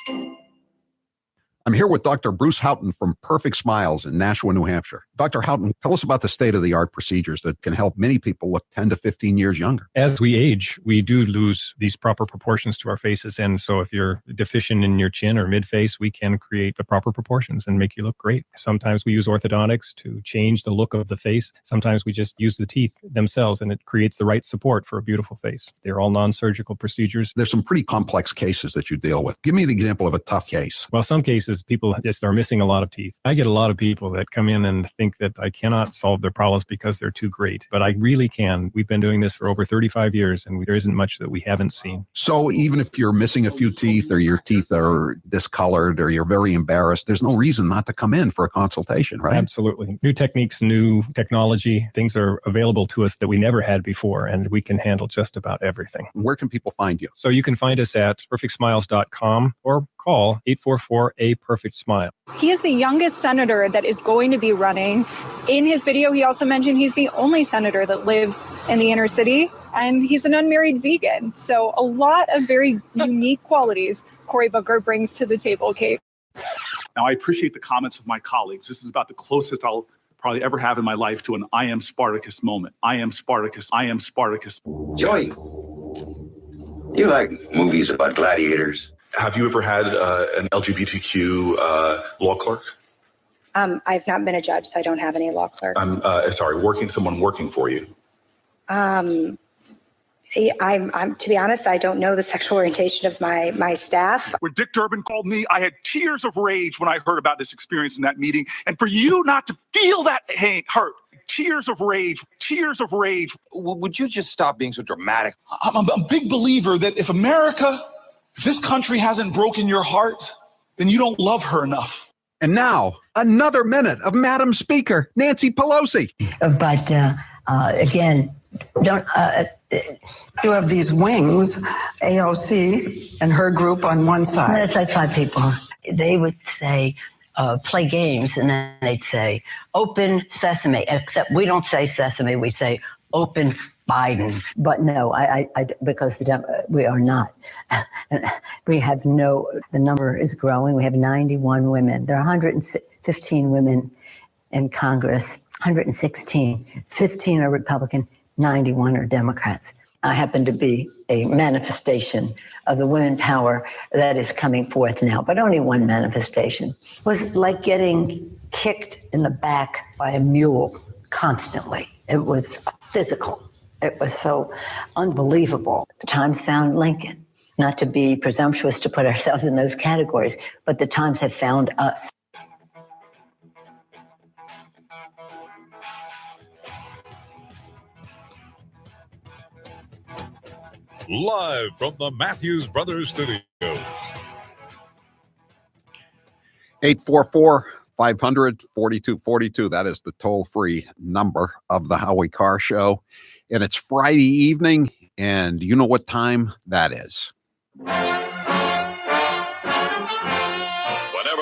I'm here with Dr. Bruce Houghton from Perfect Smiles in Nashua, New Hampshire. Dr. Houghton, tell us about the state-of-the-art procedures that can help many people look 10 to 15 years younger. As we age, we do lose these proper proportions to our faces. And so if you're deficient in your chin or mid-face, we can create the proper proportions and make you look great. Sometimes we use orthodontics to change the look of the face. Sometimes we just use the teeth themselves, and it creates the right support for a beautiful face. They're all non-surgical procedures. There's some pretty complex cases that you deal with. Give me an example of a tough case. Well, some cases, people just are missing a lot of teeth. I get a lot of people that come in and think that I cannot solve their problems because they're too great, but I really can. We've been doing this for over 35 years, and there isn't much that we haven't seen. So even if you're missing a few teeth, or your teeth are discolored, or you're very embarrassed, there's no reason not to come in for a consultation, right? Absolutely. New techniques, new technology, things are available to us that we never had before, and we can handle just about everything. Where can people find you? So you can find us at perfectsmiles.com or call 844-A-PERFECT-SMILE. He is the youngest senator that is going to be running. In his video, he also mentioned he's the only senator that lives in the inner city, and he's an unmarried vegan. So a lot of very unique qualities Cory Booker brings to the table, Kate. Now, I appreciate the comments of my colleagues. This is about the closest I'll probably ever have in my life to an I am Spartacus moment. I am Spartacus. I am Spartacus. Joey, you like movies about gladiators? Have you ever had an LGBTQ law clerk? I've not been a judge, so I don't have any law clerks. Someone working for you. I'm to be honest, I don't know the sexual orientation of my staff. When Dick Durbin called me, I had tears of rage when I heard about this experience in that meeting. And for you not to feel that hurt, tears of rage. Would you just stop being so dramatic? I'm a big believer that if this country hasn't broken your heart, then you don't love her enough. And now, another minute of Madam Speaker, Nancy Pelosi. But again, you have these wings, AOC and her group on one side. That's like five people. They would say, play games, and then they'd say, open sesame, except we don't say sesame, we say open Biden. But no, because we are not. We have the number is growing. We have 91 women. There are 115 women in Congress, 116. 15 are Republican, 91 are Democrats. I happen to be a manifestation of the women power that is coming forth now, but only one manifestation. It was like getting kicked in the back by a mule constantly. It was physical. It was so unbelievable. The Times found Lincoln. Not to be presumptuous to put ourselves in those categories, but the Times have found us. Live from the Matthews Brothers Studios. 844-500-4242. That is the toll-free number of the Howie Carr Show. And it's Friday evening, and you know what time that is. Whenever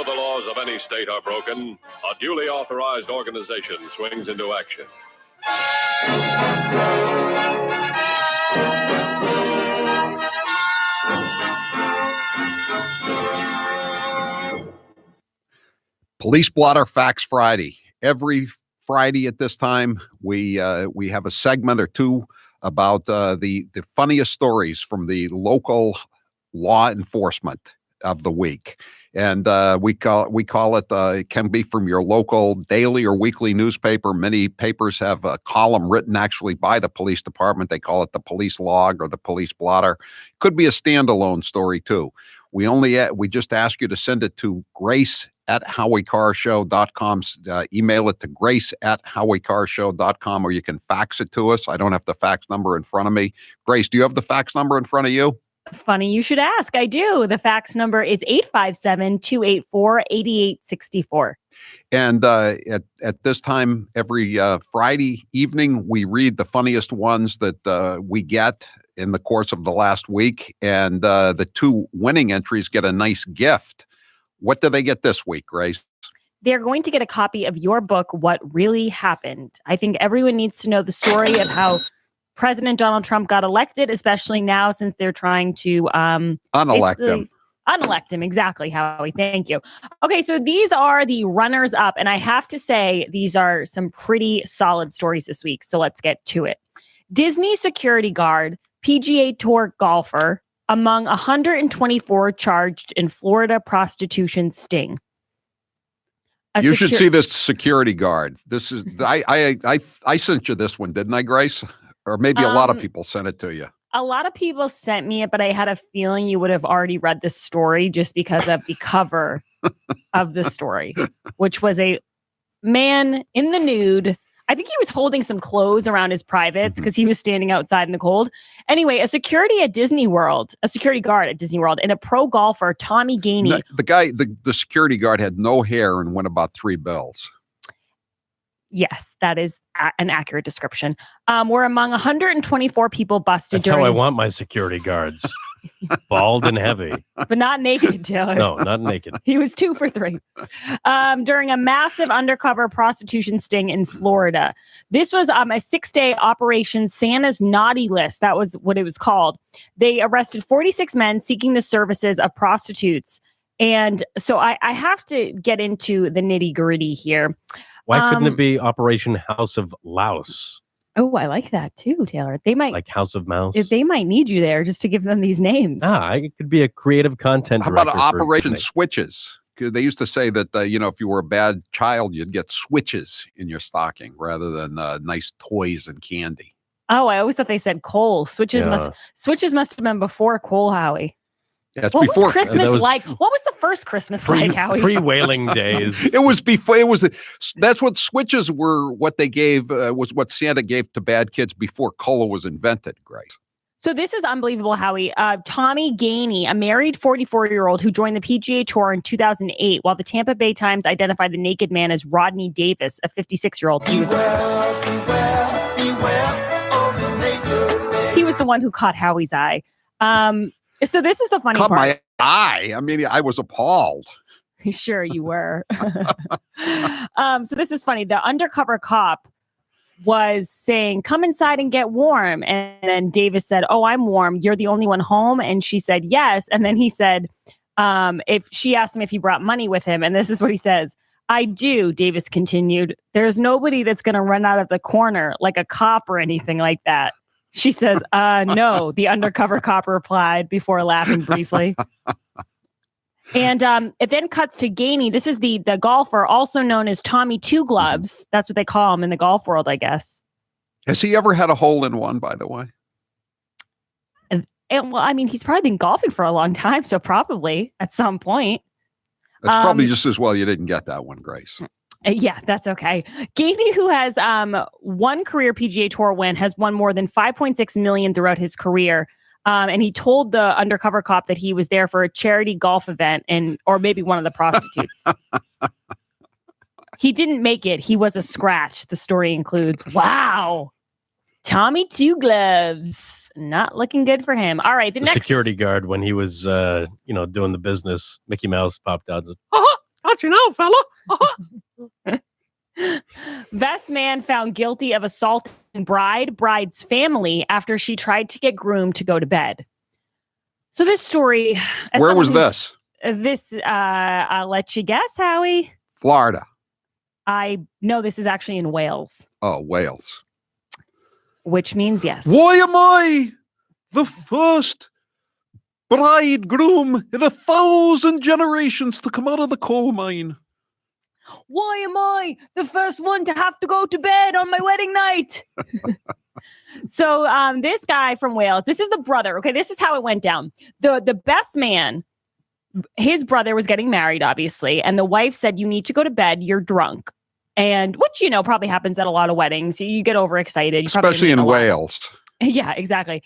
the laws of any state are broken, a duly authorized organization swings into action. Police Blotter Facts Friday. Every Friday at this time, we have a segment or two about the funniest stories from the local law enforcement of the week. And we call it, it can be from your local daily or weekly newspaper. Many papers have a column written actually by the police department. They call it the police log or the police blotter. Could be a standalone story too. We just ask you to send it to Grace at HowieCarrShow.com. Email it to Grace at HowieCarrShow.com, or you can fax it to us. I don't have the fax number in front of me. Grace, do you have the fax number in front of you? Funny you should ask. I do. The fax number is 857-284-8864. And at this time, every Friday evening, we read the funniest ones that we get in the course of the last week. And the two winning entries get a nice gift. What do they get this week, Grace? They're going to get a copy of your book, What Really Happened. I think everyone needs to know the story of how President Donald Trump got elected, especially now since they're trying to unelect him. Unelect him. Exactly, Howie. Thank you. Okay, so these are the runners up. And I have to say, these are some pretty solid stories this week. So let's get to it. Disney security guard, PGA Tour golfer, among 124 charged in Florida prostitution sting. You should see this security guard. This is I sent you this one, didn't I, Grace? Or maybe a lot of people sent it to you. A lot of people sent me it, but I had a feeling you would have already read this story just because of the cover of the story, which was a man in the nude. I think he was holding some clothes around his privates because he was standing outside in the cold. Anyway, a security guard at Disney World, and a pro golfer, Tommy Gainey. The security guard had no hair and won about $3. Yes, that is an accurate description. We're among 124 people busted. That's how I want my security guards. Bald and heavy. But not naked, Taylor. No, not naked. He was 2 for 3. During a massive undercover prostitution sting in Florida. This was a 6-day Operation Santa's Naughty List. That was what it was called. They arrested 46 men seeking the services of prostitutes. And so I have to get into the nitty-gritty here. Why couldn't it be Operation House of Louse? Oh, I like that too, Taylor. They might like House of Mouse. They might need you there just to give them these names. It could be a creative content How director. about Operation Switches? Because they used to say that if you were a bad child, you'd get switches in your stocking rather than nice toys and candy. Oh, I always thought they said coal. Switches must have been before coal, Howie. Yeah, what was Christmas like? What was the first Christmas like, Howie? Pre-whaling days. It was before. That's what switches were. What they gave was what Santa gave to bad kids before cola was invented. Grace. So this is unbelievable, Howie. Tommy Gainey, a married 44-year-old who joined the PGA Tour in 2008, while the Tampa Bay Times identified the naked man as Rodney Davis, a 56-year-old. He was the one who caught Howie's eye. So this is the funny part. My eye. I mean, I was appalled. Sure you were. So this is funny. The undercover cop was saying, come inside and get warm. And then Davis said, oh, I'm warm. You're the only one home. And she said, yes. And then he said, if she asked him if he brought money with him. And this is what he says. I do, Davis continued. There's nobody that's going to run out of the corner like a cop or anything like that. She says, no, the undercover cop replied before laughing briefly. And it then cuts to Gainey. This is the golfer, also known as Tommy Two Gloves. That's what they call him in the golf world, I guess. Has he ever had a hole-in-one, by the way? And well, I mean, he's probably been golfing for a long time, so probably at some point. That's probably just as well you didn't get that one, Grace. Yeah, that's okay. Gainey, who has one career PGA Tour win, has won more than $5.6 million throughout his career. And he told the undercover cop that he was there for a charity golf event or maybe one of the prostitutes. He didn't make it. He was a scratch. The story includes, wow, Tommy Two Gloves. Not looking good for him. All right, the next security guard, when he was doing the business, Mickey Mouse popped out and said, got you now, fella. Vest man found guilty of assaulting bride's family after she tried to get groomed to go to bed. So this story... Where was this? I'll let you guess, Howie. Florida. No, this is actually in Wales. Oh, Wales. Which means yes. Why am I the first bridegroom in 1,000 generations to come out of the coal mine? Why am I the first one to have to go to bed on my wedding night? So this guy from Wales, this is the brother. Okay, this is how it went down. The best man his brother was getting married, obviously, and the wife said, "You need to go to bed. You're drunk." And which, probably happens at a lot of weddings. You get overexcited. Especially in Wales. Yeah, exactly.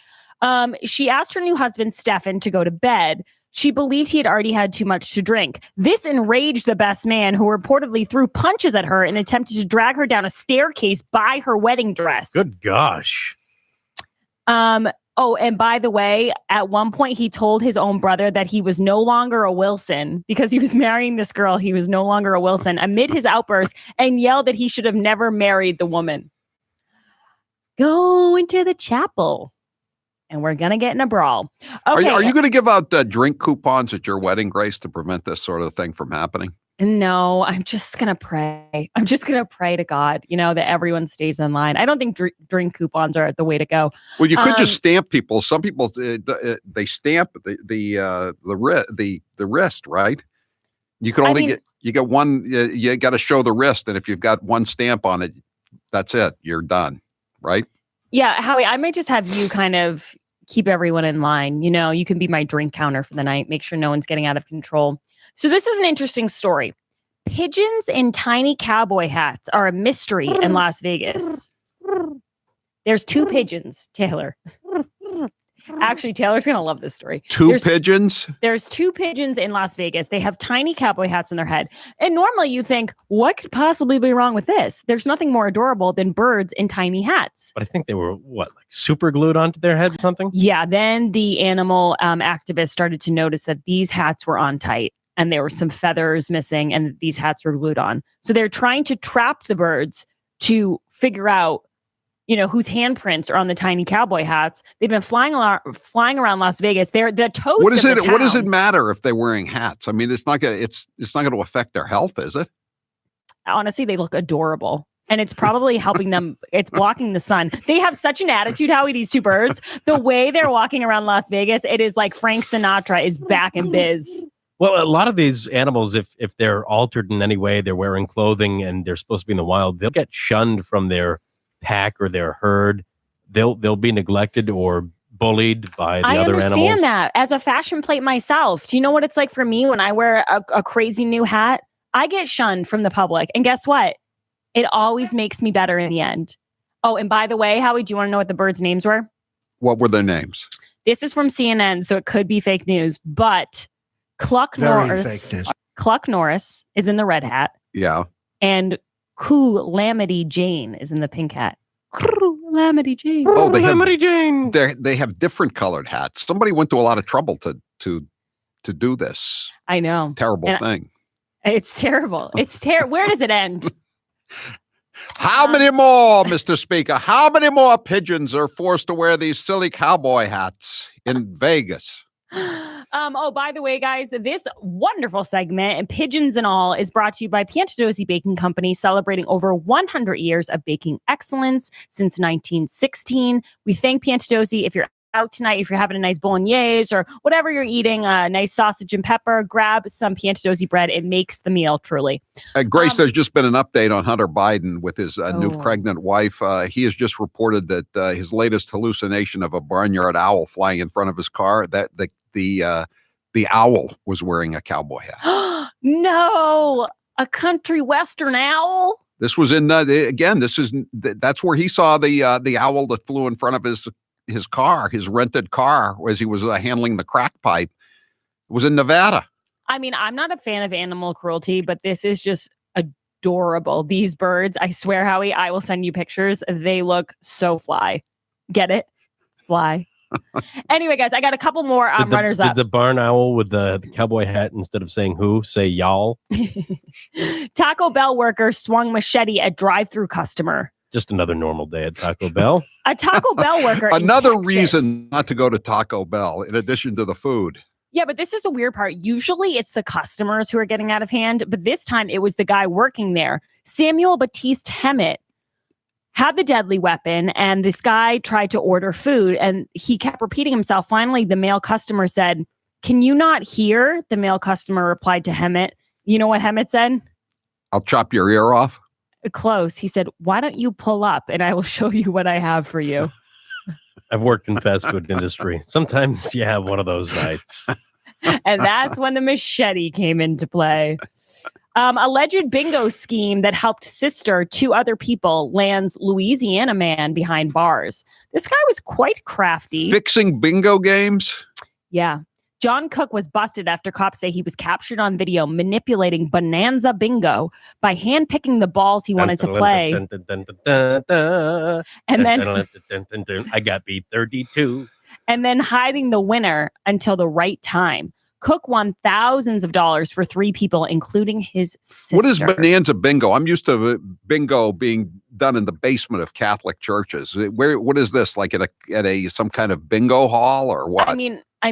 She asked her new husband, Stefan, to go to bed. She believed he had already had too much to drink. This enraged the best man, who reportedly threw punches at her and attempted to drag her down a staircase by her wedding dress. Good gosh. Oh, and by the way, at one point he told his own brother that he was no longer a Wilson because he was marrying this girl. He was no longer a Wilson amid his outburst, and yelled that he should have never married the woman. Go into the chapel and we're going to get in a brawl. Okay. Are you going to give out drink coupons at your wedding, Grace, to prevent this sort of thing from happening? No, I'm just going to pray. I'm just going to pray to God, that everyone stays in line. I don't think drink coupons are the way to go. Well, you could just stamp people. Some people, they stamp the wrist, right? You can only you get one, you got to show the wrist. And if you've got one stamp on it, that's it. You're done, right? Yeah, Howie, I might just have you kind of keep everyone in line. You can be my drink counter for the night. Make sure no one's getting out of control. So this is an interesting story. Pigeons in tiny cowboy hats are a mystery in Las Vegas. There's 2 pigeons, Taylor. Actually, Taylor's going to love this story. Pigeons? There's 2 pigeons in Las Vegas. They have tiny cowboy hats on their head. And normally you think, what could possibly be wrong with this? There's nothing more adorable than birds in tiny hats. But I think they were, super glued onto their heads or something? Yeah, then the animal activists started to notice that these hats were on tight and there were some feathers missing and these hats were glued on. So they're trying to trap the birds to figure out whose handprints are on the tiny cowboy hats. They've been flying around Las Vegas. They're the toast. What does it matter if they're wearing hats? I mean, it's not going to affect their health, is it? Honestly, they look adorable. And it's probably helping them. It's blocking the sun. They have such an attitude, Howie, these 2 birds. The way they're walking around Las Vegas, it is like Frank Sinatra is back in biz. Well, a lot of these animals, if they're altered in any way, they're wearing clothing and they're supposed to be in the wild, they'll get shunned from their pack or their herd. They'll be neglected or bullied by the other animals. I understand that. As a fashion plate myself, do you know what it's like for me when I wear a crazy new hat? I get shunned from the public. And guess what? It always makes me better in the end. Oh, and by the way, Howie, do you want to know what the birds' names were? What were their names? This is from CNN, so it could be fake news, but Cluck Norris is in the red hat. Yeah. And Calamity Jane is in the pink hat. Calamity Jane. Oh, they have different colored hats. Somebody went to a lot of trouble to do this. I know. Terrible thing. It's terrible. It's terrible. Where does it end? How many more, Mr. Speaker? How many more pigeons are forced to wear these silly cowboy hats in Vegas? Oh, by the way, guys, this wonderful segment, and Pigeons and All, is brought to you by Piantadosi Baking Company, celebrating over 100 years of baking excellence since 1916. We thank Piantadosi. If you're out tonight, if you're having a nice bolognese or whatever you're eating, a nice sausage and pepper, grab some Piantadosi bread. It makes the meal, truly. Grace, there's just been an update on Hunter Biden with his new pregnant wife. He has just reported that his latest hallucination of a barnyard owl flying in front of his car, that the owl was wearing a cowboy hat. No, a country western owl. This was in that's where he saw the owl that flew in front of his car, his rented car, as he was handling the crack pipe. It was in Nevada. I mean, I'm not a fan of animal cruelty, but this is just adorable. These birds, I swear, Howie, I will send you pictures. They look so fly. Get it? Fly. Anyway, guys, I got a couple more runners up. Did the barn owl with the cowboy hat, instead of saying who, say y'all? Taco Bell worker swung machete at drive-through customer. Just another normal day at Taco Bell. A Taco Bell worker. Another reason not to go to Taco Bell, in addition to the food. Yeah, but this is the weird part. Usually it's the customers who are getting out of hand, but this time it was the guy working there. Samuel Batiste Hemet had the deadly weapon, and this guy tried to order food, and he kept repeating himself. Finally, the male customer said, "Can you not hear?" The male customer replied to Hemet. You know what Hemet said? "I'll chop your ear off." Close. He said, "Why don't you pull up and I will show you what I have for you." I've worked in fast food industry. Sometimes you have one of those nights. And that's when the machete came into play. Alleged bingo scheme that helped sister 2 other people lands Louisiana man behind bars. This guy was quite crafty. Fixing bingo games? Yeah. John Cook was busted after cops say he was captured on video manipulating Bonanza Bingo by handpicking the balls he wanted to play. And then I got beat 32. And then hiding the winner until the right time. Cook won thousands of dollars for 3 people, including his sister. What is Bonanza Bingo? I'm used to bingo being done in the basement of Catholic churches. What is this? Like at a some kind of bingo hall or what? I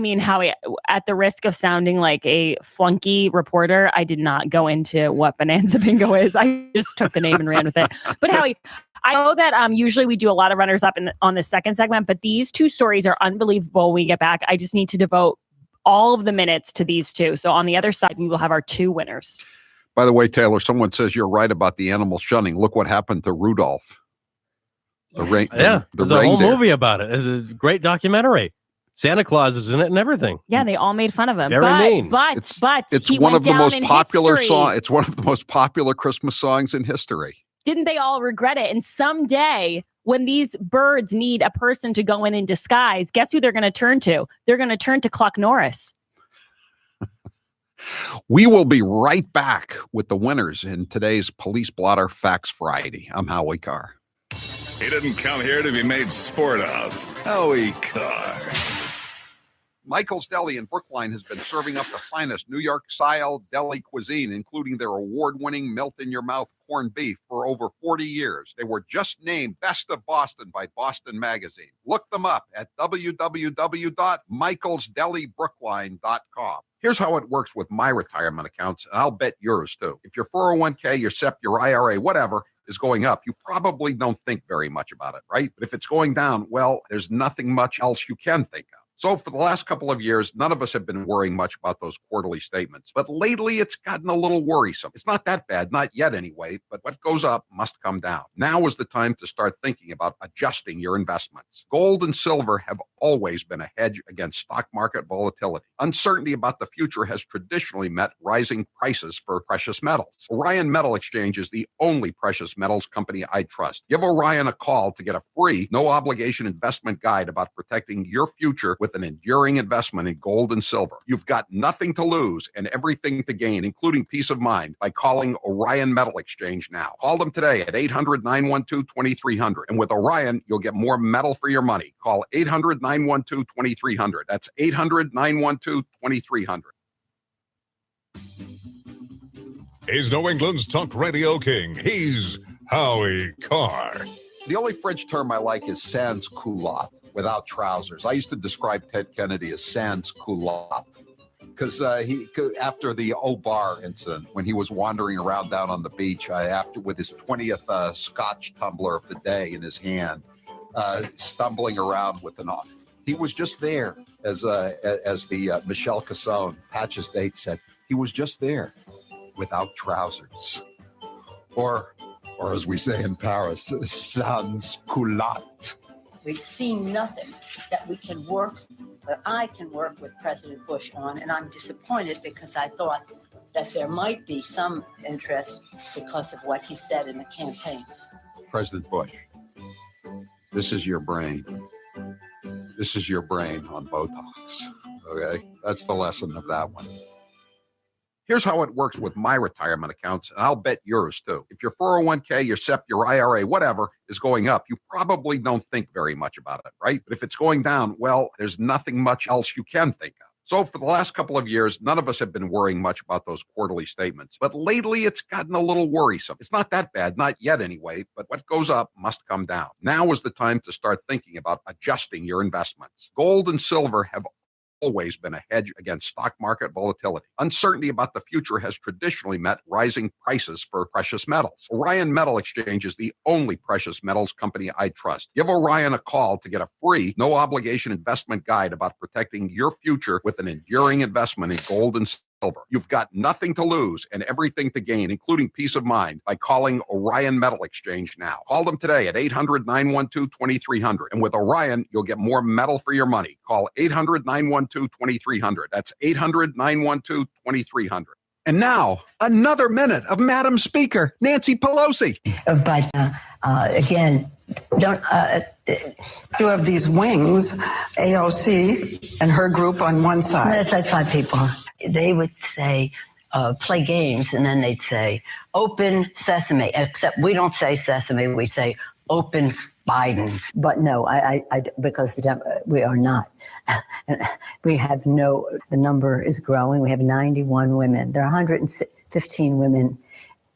mean, Howie, at the risk of sounding like a flunky reporter, I did not go into what Bonanza Bingo is. I just took the name and ran with it. But Howie, I know that usually we do a lot of runners up on the second segment, but these 2 stories are unbelievable when we get back. I just need to devote all of the minutes to these 2. So on the other side, we will have our 2 winners. By the way, Taylor, someone says you're right about the animal shunning. Look what happened to Rudolph. There's a whole movie about it. It's a great documentary. Santa Claus is in it and everything. Yeah, they all made fun of him. Very mean. But it's he one went of the down most in popular history. songs. It's one of the most popular Christmas songs in history. Didn't they all regret it? And someday, when these birds need a person to go in disguise, guess who they're going to turn to? They're going to turn to Cluck Norris. We will be right back with the winners in today's Police Blotter Facts Friday. I'm Howie Carr. He didn't come here to be made sport of. Howie Carr. Michael's Deli in Brookline has been serving up the finest New York-style deli cuisine, including their award-winning melt-in-your-mouth corned beef, for over 40 years. They were just named Best of Boston by Boston Magazine. Look them up at www.michaelsdelibrookline.com. Here's how it works with my retirement accounts, and I'll bet yours too. If your 401k, your SEP, your IRA, whatever, is going up, you probably don't think very much about it, right? But if it's going down, well, there's nothing much else you can think of. So for the last couple of years, none of us have been worrying much about those quarterly statements. But lately, it's gotten a little worrisome. It's not that bad, not yet anyway, but what goes up must come down. Now is the time to start thinking about adjusting your investments. Gold and silver have always been a hedge against stock market volatility. Uncertainty about the future has traditionally met rising prices for precious metals. Orion Metal Exchange is the only precious metals company I trust. Give Orion a call to get a free, no-obligation investment guide about protecting your future with an enduring investment in gold and silver. You've got nothing to lose and everything to gain, including peace of mind, by calling Orion Metal Exchange now. Call them today at 800-912-2300. And with Orion, you'll get more metal for your money. Call 800-912-2300. That's 800-912-2300. He's New England's talk radio king. He's Howie Carr. The only French term I like is sans culotte, without trousers. I used to describe Ted Kennedy as sans culotte because after the O'Bar incident, when he was wandering around down on the beach, with his 20th Scotch tumbler of the day in his hand, stumbling around with an off. He was just there, as the Michel Casson, Patches Date said. He was just there, without trousers, or as we say in Paris, sans culotte. We've seen nothing that we can work, that I can work with President Bush on, and I'm disappointed because I thought that there might be some interest because of what he said in the campaign. President Bush, this is your brain. This is your brain on Botox, okay? That's the lesson of that one. Here's how it works with my retirement accounts, and I'll bet yours too. If your 401k, your SEP, your IRA, whatever, is going up, you probably don't think very much about it, right? But if it's going down, well, there's nothing much else you can think of. So for the last couple of years, none of us have been worrying much about those quarterly statements. But lately, it's gotten a little worrisome. It's not that bad, not yet anyway, but what goes up must come down. Now is the time to start thinking about adjusting your investments. Gold and silver have always been a hedge against stock market volatility. Uncertainty about the future has traditionally met rising prices for precious metals. Orion Metal Exchange is the only precious metals company I trust. Give Orion a call to get a free, no-obligation investment guide about protecting your future with an enduring investment in gold and silver. silver. You've got nothing to lose and everything to gain, including peace of mind, by calling Orion Metal Exchange now. Call them today at 800-912-2300. And with Orion, you'll get more metal for your money. Call 800-912-2300. That's 800-912-2300. And now, another minute of Madam Speaker, Nancy Pelosi. But again, don't. You have these wings, AOC and her group on one side. That's like 5 people. They would say, play games, and then they'd say, open sesame, except we don't say sesame, we say open Biden. But no, I because we are not. We have the number is growing. We have 91 women. There are 115 women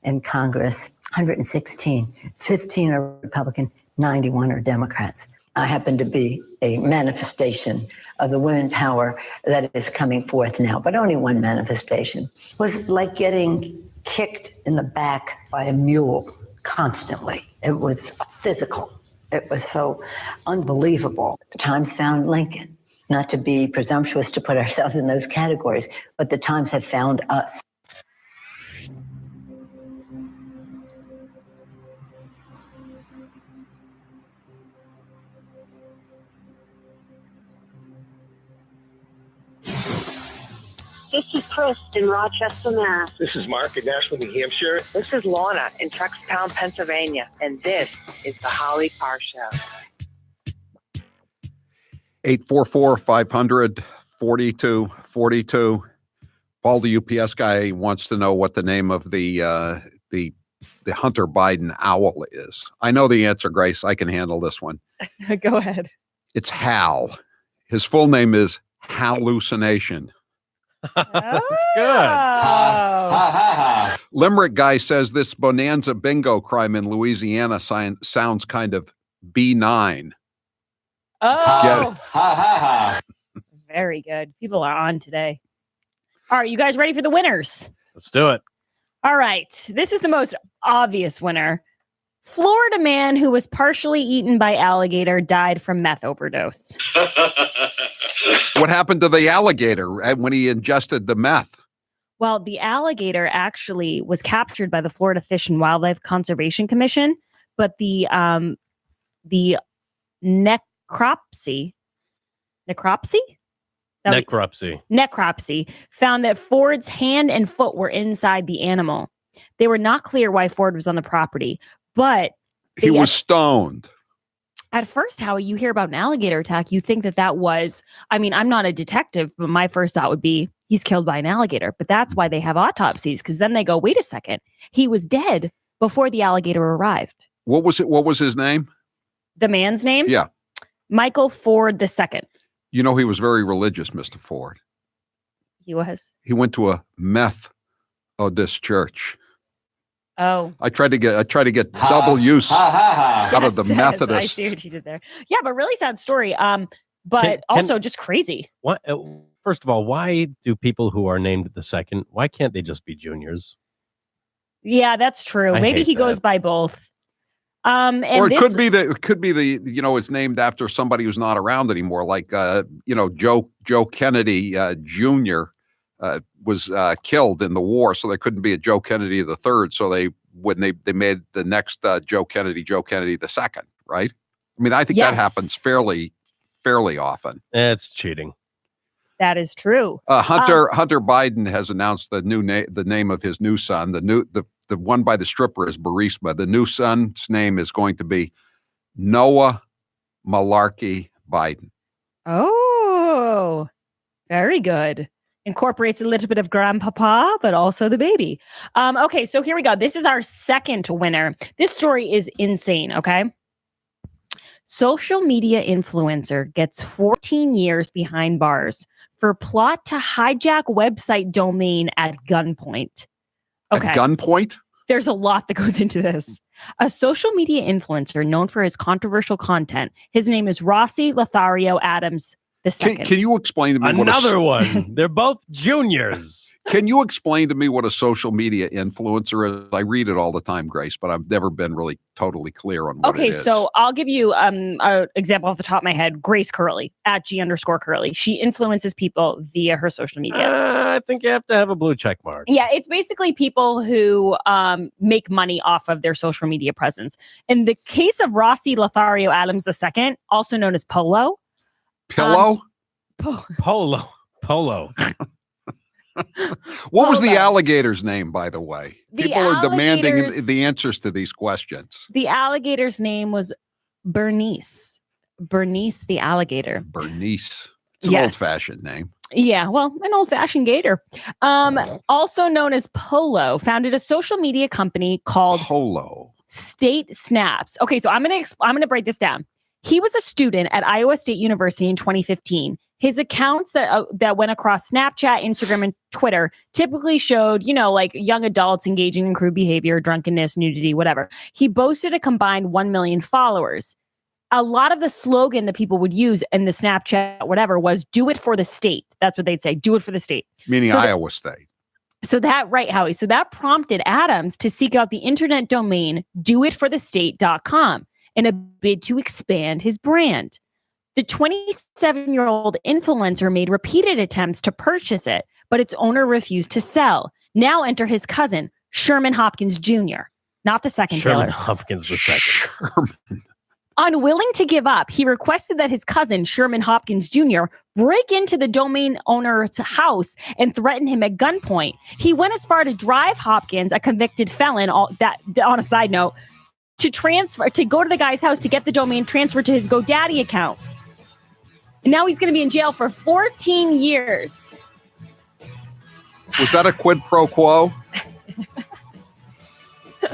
in Congress, 116. 15 are Republican, 91 are Democrats. I happen to be a manifestation of the women power that is coming forth now, but only one manifestation. It was like getting kicked in the back by a mule constantly. It was physical. It was so unbelievable. The Times found Lincoln. Not to be presumptuous to put ourselves in those categories, but the Times have found us. This is Chris in Rochester, Mass. This is Mark in Nashville, New Hampshire. This is Lorna in Truckstown, Pennsylvania. And this is the Howie Carr Show. 844-500-4242. Paul, the UPS guy, wants to know what the name of the Hunter Biden owl is. I know the answer, Grace. I can handle this one. Go ahead. It's Hal. His full name is Hallucination. That's good. Limerick guy says this Bonanza bingo crime in Louisiana sounds kind of B9. Oh, very good. People are on today. All right, you guys ready for the winners? Let's do it. All right, this is the most obvious winner. Florida man who was partially eaten by alligator died from meth overdose. What happened to the alligator when he ingested the meth? Well, the alligator actually was captured by the Florida Fish and Wildlife Conservation Commission, but the necropsy found that Ford's hand and foot were inside the animal. They were not clear why Ford was on the property, but he was stoned. At first, Howie, you hear about an alligator attack, you think that was, I mean, I'm not a detective, but my first thought would be he's killed by an alligator. But that's why they have autopsies, because then they go, wait a second, he was dead before the alligator arrived. What was his name? The man's name? Yeah. Michael Ford II. You know, he was very religious, Mr. Ford. He was? He went to a Methodist church. Oh. I tried to get double use out of the Methodist. I see what you did there. Yeah, but really sad story. But also just crazy. What? First of all, why do people who are named the second, why can't they just be juniors? Yeah, that's true. Maybe he goes by both. And or it could be the it's named after somebody who's not around anymore, like Joe Kennedy Jr. Was killed in the war, so there couldn't be a Joe Kennedy III. So they made the next Joe Kennedy II, right? I mean, I think that happens fairly often. It's cheating. That is true. Hunter Biden has announced the name of his new son. The one by the stripper is Burisma. The new son's name is going to be Noah Malarkey Biden. Oh, very good. Incorporates a little bit of grandpapa, but also the baby. Okay, so here we go. This is our second winner. This story is insane, okay? Social media influencer gets 14 years behind bars for plot to hijack website domain at gunpoint. Okay. At gunpoint? There's a lot that goes into this. A social media influencer known for his controversial content. His name is Rossi Lothario Adams. the second. Can you explain to me another one? They're both juniors. Can you explain to me what a social media influencer is? I read it all the time, Grace, but I've never been really totally clear on what it is. So I'll give you an example off the top of my head. Grace Curley, at G_Curley. She influences people via her social media. I think you have to have a blue check mark. Yeah, it's basically people who make money off of their social media presence. In the case of Rossi Lothario Adams II, also known as Polo. Pillow? Polo. What was the alligator's name, by the way? People are demanding the answers to these questions. The alligator's name was Bernice. Bernice the alligator. Bernice. It's an old-fashioned name. Yeah, well, an old-fashioned gator. Also known as Polo, founded a social media company called Polo State Snaps. Okay, so I'm gonna break this down. He was a student at Iowa State University in 2015. His accounts that went across Snapchat, Instagram, and Twitter typically showed, like young adults engaging in crude behavior, drunkenness, nudity, whatever. He boasted a combined 1 million followers. A lot of the slogan that people would use in the Snapchat, whatever, was "Do it for the state." That's what they'd say. Do it for the state. Meaning Iowa State. So that, right, Howie. So that prompted Adams to seek out the internet domain doitforthestate.com in a bid to expand his brand. The 27-year-old influencer made repeated attempts to purchase it, but its owner refused to sell. Now enter his cousin, Sherman Hopkins Jr., not the second Sherman Taylor. Hopkins the second. Sherman. Unwilling to give up, he requested that his cousin, Sherman Hopkins Jr., break into the domain owner's house and threaten him at gunpoint. He went as far to drive Hopkins, a convicted felon, on a side note, to go to the guy's house to get the domain transferred to his GoDaddy account. And now he's going to be in jail for 14 years. Was that a quid pro quo?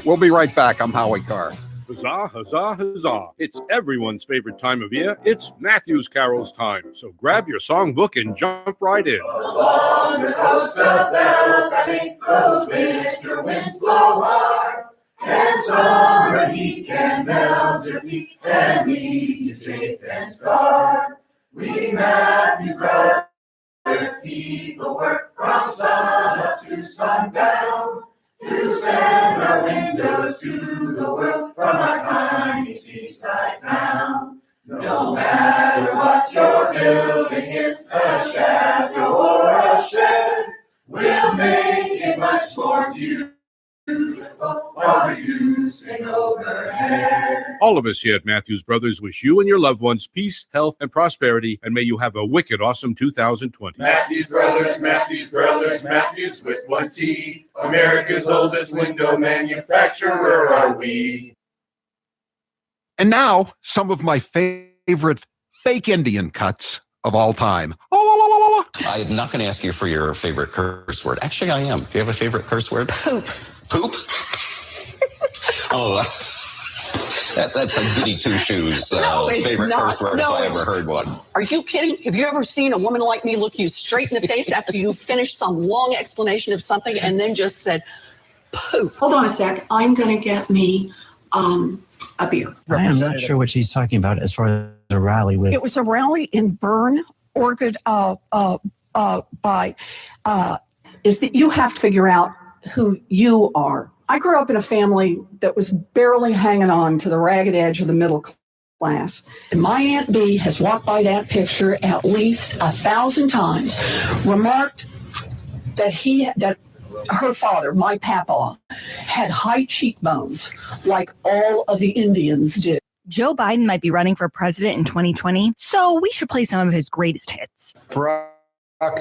We'll be right back. I'm Howie Carr. Huzzah, huzzah, huzzah. It's everyone's favorite time of year. It's Matthew's Carol's time. So grab your songbook and jump right in. Along the coast of Belfast, those winter winds blow hard, and summer heat can melt your feet and leave you chafed and scarred. We Matthews brothers people work from sun up to sundown to send our windows to the world from our tiny seaside town. No matter what your building is, a chateau or a shed, we'll make it much more beautiful while reducing overhead. All of us here at Matthews Brothers wish you and your loved ones peace, health, and prosperity, and may you have a wicked awesome 2020. Matthews Brothers, Matthews Brothers, Matthews with one T. America's oldest window manufacturer are we. And now, some of my favorite fake Indian cuts of all time. I'm not going to ask you for your favorite curse word. Actually, I am. Do you have a favorite curse word? Poop. Poop? Oh, that's a goody two-shoes favorite curse word if I ever heard one. Are you kidding? Have you ever seen a woman like me look you straight in the face after you finished some long explanation of something and then just said, poop? Hold on a sec. I'm going to get me a beer. I am not sure what she's talking about as far as a rally with. It was a rally in Bern, Oregon, is that you have to figure out who you are. I grew up in a family that was barely hanging on to the ragged edge of the middle class. And my Aunt Bee has walked by that picture at least 1,000 times, remarked that her father, my papa, had high cheekbones like all of the Indians did. Joe Biden might be running for president in 2020, so we should play some of his greatest hits. Barack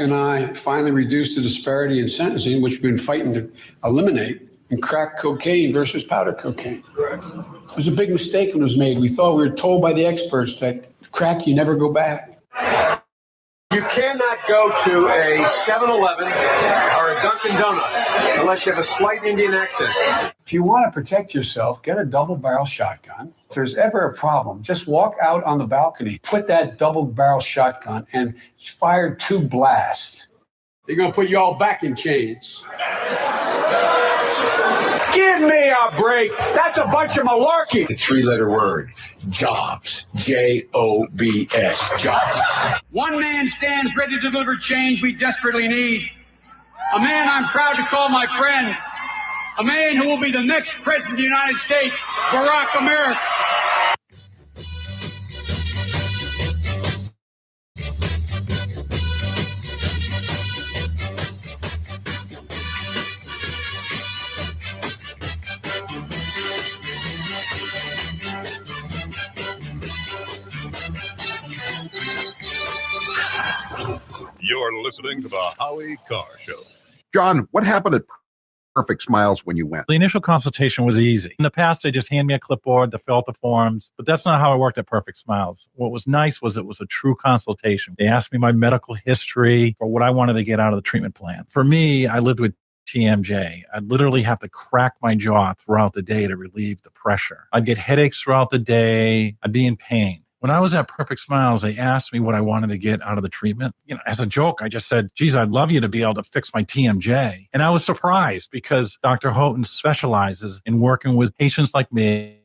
and I finally reduced the disparity in sentencing, which we've been fighting to eliminate, in crack cocaine versus powder cocaine. Correct. It was a big mistake when it was made. We were told by the experts that crack, you never go back. You cannot go to a 7-Eleven or a Dunkin' Donuts unless you have a slight Indian accent. If you want to protect yourself, get a double-barrel shotgun. If there's ever a problem, just walk out on the balcony, put that double-barrel shotgun, and fire 2 blasts. They're going to put you all back in chains. Give me a break. That's a bunch of malarkey. The three-letter word, jobs. Jobs. Jobs. One man stands ready to deliver change we desperately need. A man I'm proud to call my friend. A man who will be the next president of the United States, Barack America. You're listening to the Howie Carr Show. John, what happened at Perfect Smiles when you went? The initial consultation was easy. In the past, they just hand me a clipboard to fill out the forms, but that's not how it worked at Perfect Smiles. What was nice was it was a true consultation. They asked me my medical history for what I wanted to get out of the treatment plan. For me, I lived with TMJ. I'd literally have to crack my jaw throughout the day to relieve the pressure. I'd get headaches throughout the day. I'd be in pain. When I was at Perfect Smiles, they asked me what I wanted to get out of the treatment. As a joke, I just said, geez, I'd love you to be able to fix my TMJ. And I was surprised because Dr. Houghton specializes in working with patients like me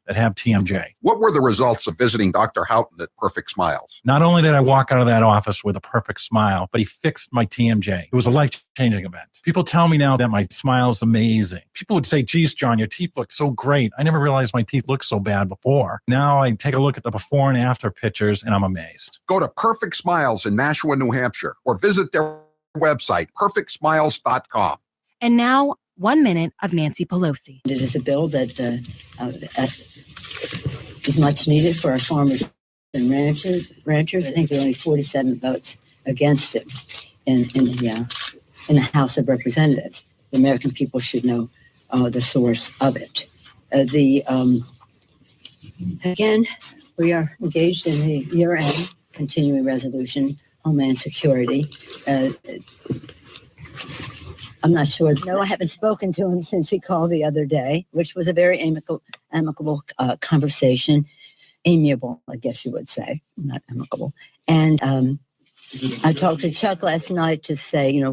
that have TMJ. What were the results of visiting Dr. Houghton at Perfect Smiles? Not only did I walk out of that office with a perfect smile, but he fixed my TMJ. It was a life-changing event. People tell me now that my smile is amazing. People would say, geez, John, your teeth look so great. I never realized my teeth looked so bad before. Now I take a look at the before and after pictures and I'm amazed. Go to Perfect Smiles in Nashua, New Hampshire, or visit their website, perfectsmiles.com. And now, 1 minute of Nancy Pelosi. It is a bill that is much needed for our farmers and ranchers. I think there are only 47 votes against it in the House of Representatives. The American people should know the source of it. Again, we are engaged in the year-end continuing resolution, Homeland Security. I'm not sure. No, I haven't spoken to him since he called the other day, which was a very amicable conversation. Amiable, I guess you would say, not amicable. And I talked to Chuck last night to say,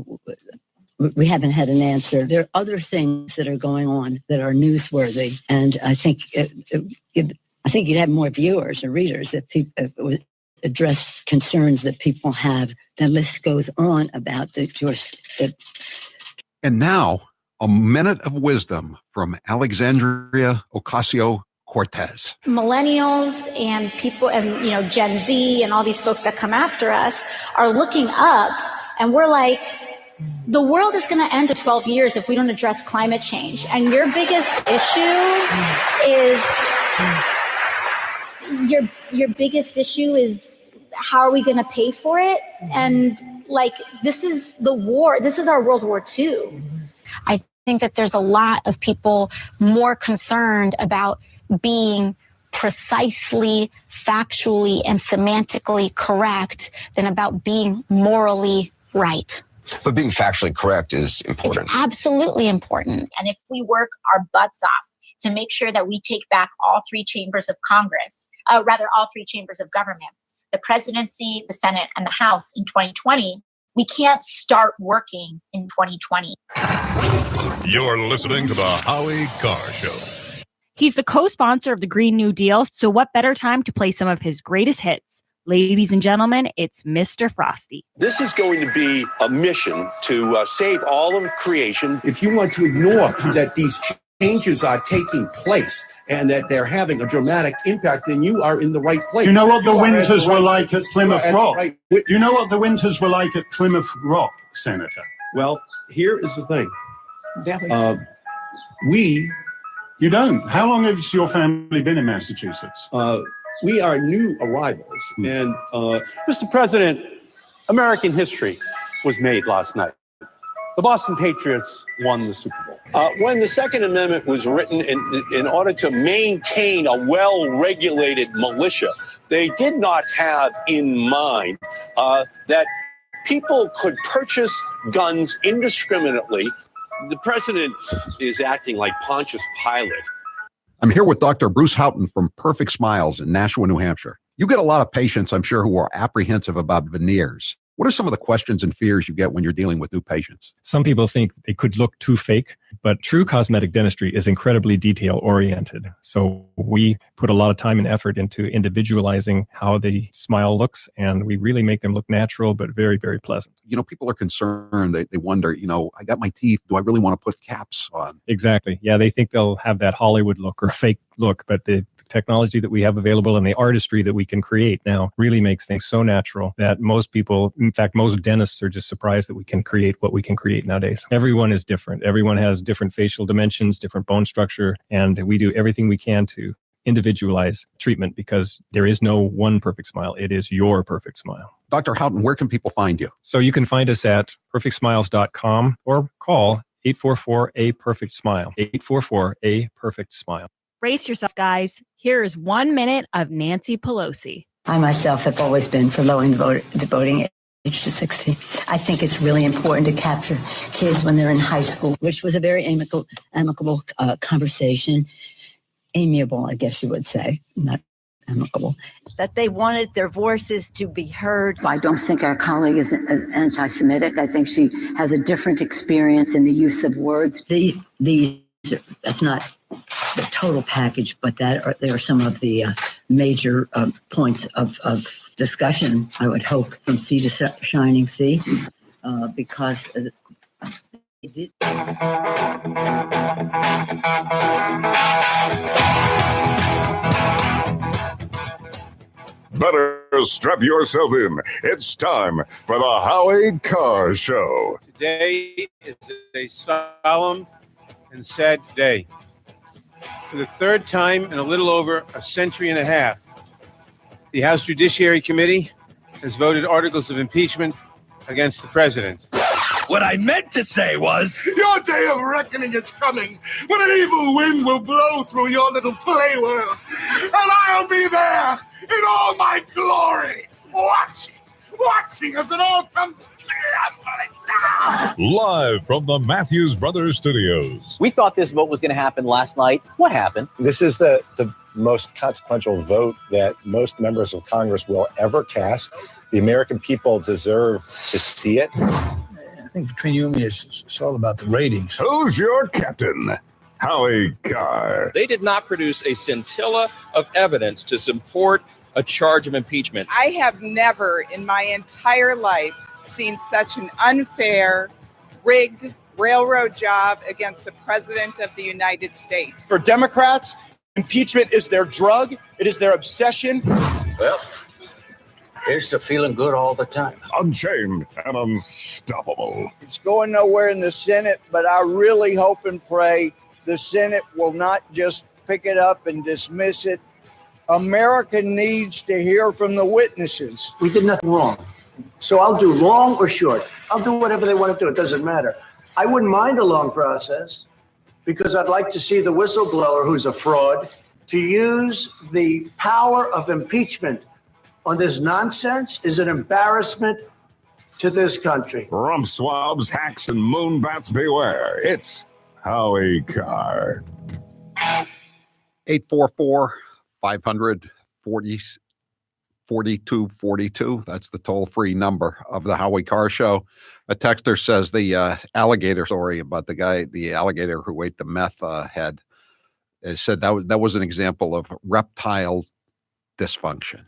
we haven't had an answer. There are other things that are going on that are newsworthy, and I think you'd have more viewers or readers if people would address concerns that people have. The list goes on about the And now, a minute of wisdom from Alexandria Ocasio-Cortez. Millennials and people and Gen Z and all these folks that come after us are looking up, and we're like, the world is going to end in 12 years if we don't address climate change. And your biggest issue is your biggest issue is how are we going to pay for it? And this is the war. This is our World War II. I think that there's a lot of people more concerned about being precisely, factually, and semantically correct than about being morally right. But being factually correct is important. It's absolutely important. And if we work our butts off to make sure that we take back all three chambers of Congress, all three chambers of government, the presidency, the Senate, and the House in 2020, we can't start working in 2020. You're listening to the Howie Carr Show. He's the co-sponsor of the Green New Deal, so what better time to play some of his greatest hits? Ladies and gentlemen, it's Mr. Frosty. This is going to be a mission to save all of creation. If you want to ignore that these changes are taking place and that they're having a dramatic impact, then you are in the right place. You know what the winters were like at Plymouth Rock? You know what the winters were like at Plymouth Rock, Senator? Well, here is the thing. You don't. How long has your family been in Massachusetts? We are new arrivals. And Mr. President, American history was made last night. The Boston Patriots won the Super Bowl. When the Second Amendment was written in order to maintain a well-regulated militia, they did not have in mind that people could purchase guns indiscriminately. The president is acting like Pontius Pilate. I'm here with Dr. Bruce Houghton from Perfect Smiles in Nashua, New Hampshire. You get a lot of patients, I'm sure, who are apprehensive about veneers. What are some of the questions and fears you get when you're dealing with new patients? Some people think they could look too fake, but true cosmetic dentistry is incredibly detail-oriented. So we put a lot of time and effort into individualizing how the smile looks, and we really make them look natural, but very, very pleasant. People are concerned. They wonder, I got my teeth. Do I really want to put caps on? Exactly. Yeah, they think they'll have that Hollywood look or fake look, but the technology that we have available and the artistry that we can create now really makes things so natural that most people, in fact, most dentists are just surprised that we can create what we can create nowadays. Everyone is different. Everyone has different facial dimensions, different bone structure, and we do everything we can to individualize treatment because there is no one perfect smile. It is your perfect smile. Dr. Houghton, where can people find you? So you can find us at perfectsmiles.com or call 844-A-PERFECT-SMILE, 844-A-PERFECT-SMILE. Brace yourself, guys. Here is 1 minute of Nancy Pelosi. I myself have always been for lowering the voting age to 16. I think it's really important to capture kids when they're in high school, which was a very amicable conversation. Amiable, I guess you would say, not amicable. That they wanted their voices to be heard. I don't think our colleague is anti-Semitic. I think she has a different experience in the use of words. That's not the total package, but there are some of the major points of discussion, I would hope, from sea to shining sea, because it did. Better strap yourself in. It's time for the Howie Carr Show. Today is a solemn and sad day. For the third time in a little over a century and a half, the House Judiciary Committee has voted articles of impeachment against the president. What I meant to say was, your day of reckoning is coming, when an evil wind will blow through your little play world, and I'll be there in all my glory, watching as it all comes crumbling down. Live from the Matthews Brothers Studios. We thought this vote was going to happen last night. What happened? This is the most consequential vote that most members of Congress will ever cast. The American people deserve to see it. I think between you and me, it's all about the ratings. Who's your captain? Howie Carr. They did not produce a scintilla of evidence to support a charge of impeachment. I have never in my entire life seen such an unfair, rigged railroad job against the President of the United States. For Democrats, impeachment is their drug. It is their obsession. Well, here's to feeling good all the time. Unchained and unstoppable. It's going nowhere in the Senate, but I really hope and pray the Senate will not just pick it up and dismiss it. America needs to hear from the witnesses. We did nothing wrong. So I'll do long or short. I'll do whatever they want to do. It doesn't matter. I wouldn't mind a long process because I'd like to see the whistleblower, who's a fraud, to use the power of impeachment on this nonsense is an embarrassment to this country. Rump swabs, hacks, and moonbats beware. It's Howie Carr. 844-540-4242. That's the toll-free number of the Howie Carr Show. A texter says the alligator story about the alligator who ate the meth head, said that was an example of reptile dysfunction.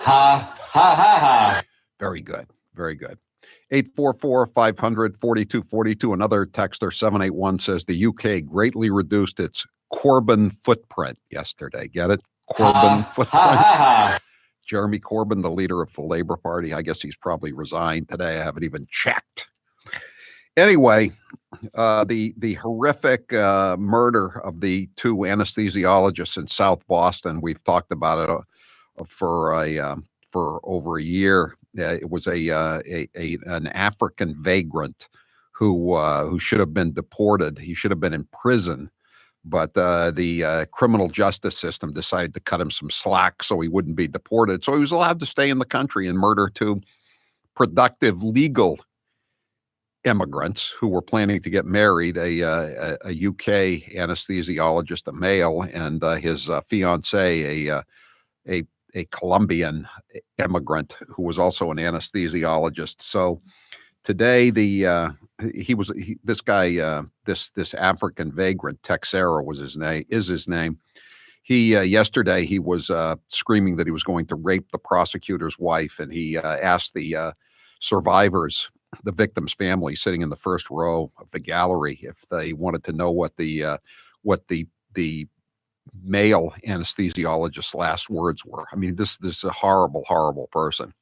Ha, ha, ha, ha. Very good. Very good. 844-500-4242. Another texter, 781, says the UK greatly reduced its Corbyn footprint yesterday. Get it? Corbyn footprint. Jeremy Corbyn, the leader of the Labour Party. I guess he's probably resigned today. I haven't even checked. Anyway, the horrific murder of the two anesthesiologists in South Boston. We've talked about it for over a year. It was an African vagrant who should have been deported. He should have been in prison, but the criminal justice system decided to cut him some slack so he wouldn't be deported. So he was allowed to stay in the country and murder two productive legal immigrants who were planning to get married, a UK anesthesiologist, a male, and his fiancée, a Colombian immigrant who was also an anesthesiologist. So today, this African vagrant, Texera is his name. He yesterday he was screaming that he was going to rape the prosecutor's wife, and he asked the survivors, the victim's family, sitting in the first row of the gallery, if they wanted to know what the male anesthesiologist's last words were. I mean, this is a horrible, horrible person.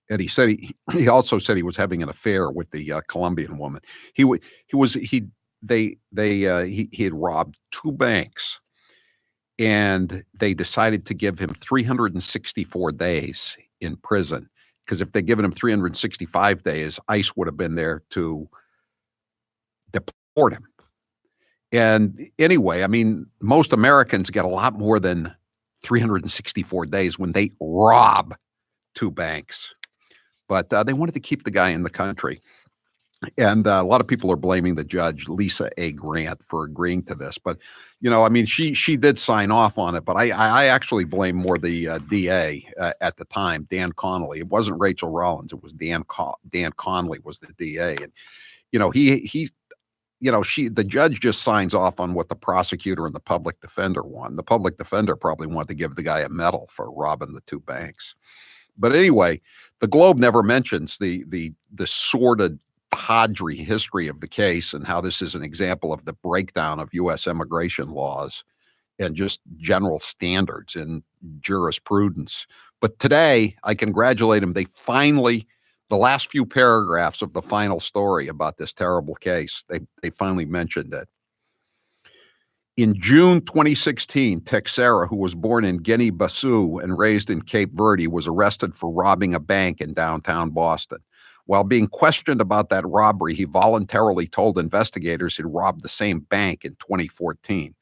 And he said he also said he was having an affair with the Colombian woman. He had robbed 2 banks, and they decided to give him 364 days in prison, because if they'd given him 365 days, ICE would have been there to deport him. And anyway, I mean, most Americans get a lot more than 364 days when they rob 2 banks. But they wanted to keep the guy in the country. And a lot of people are blaming the judge, Lisa A. Grant, for agreeing to this. But, you know, I mean, she did sign off on it. But I actually blame more the DA at the time, Dan Connolly. It wasn't Rachel Rollins. It was Dan Connolly was the DA. And, you know, the judge just signs off on what the prosecutor and the public defender want. The public defender probably wanted to give the guy a medal for robbing the 2 banks. But anyway, the Globe never mentions the sordid, tawdry history of the case and how this is an example of the breakdown of U.S. immigration laws and just general standards in jurisprudence. But today, I congratulate them. They finally, the last few paragraphs of the final story about this terrible case, they finally mentioned it. In June 2016, Texera, who was born in Guinea-Bissau and raised in Cape Verde, was arrested for robbing a bank in downtown Boston. While being questioned about that robbery, he voluntarily told investigators he'd robbed the same bank in 2014.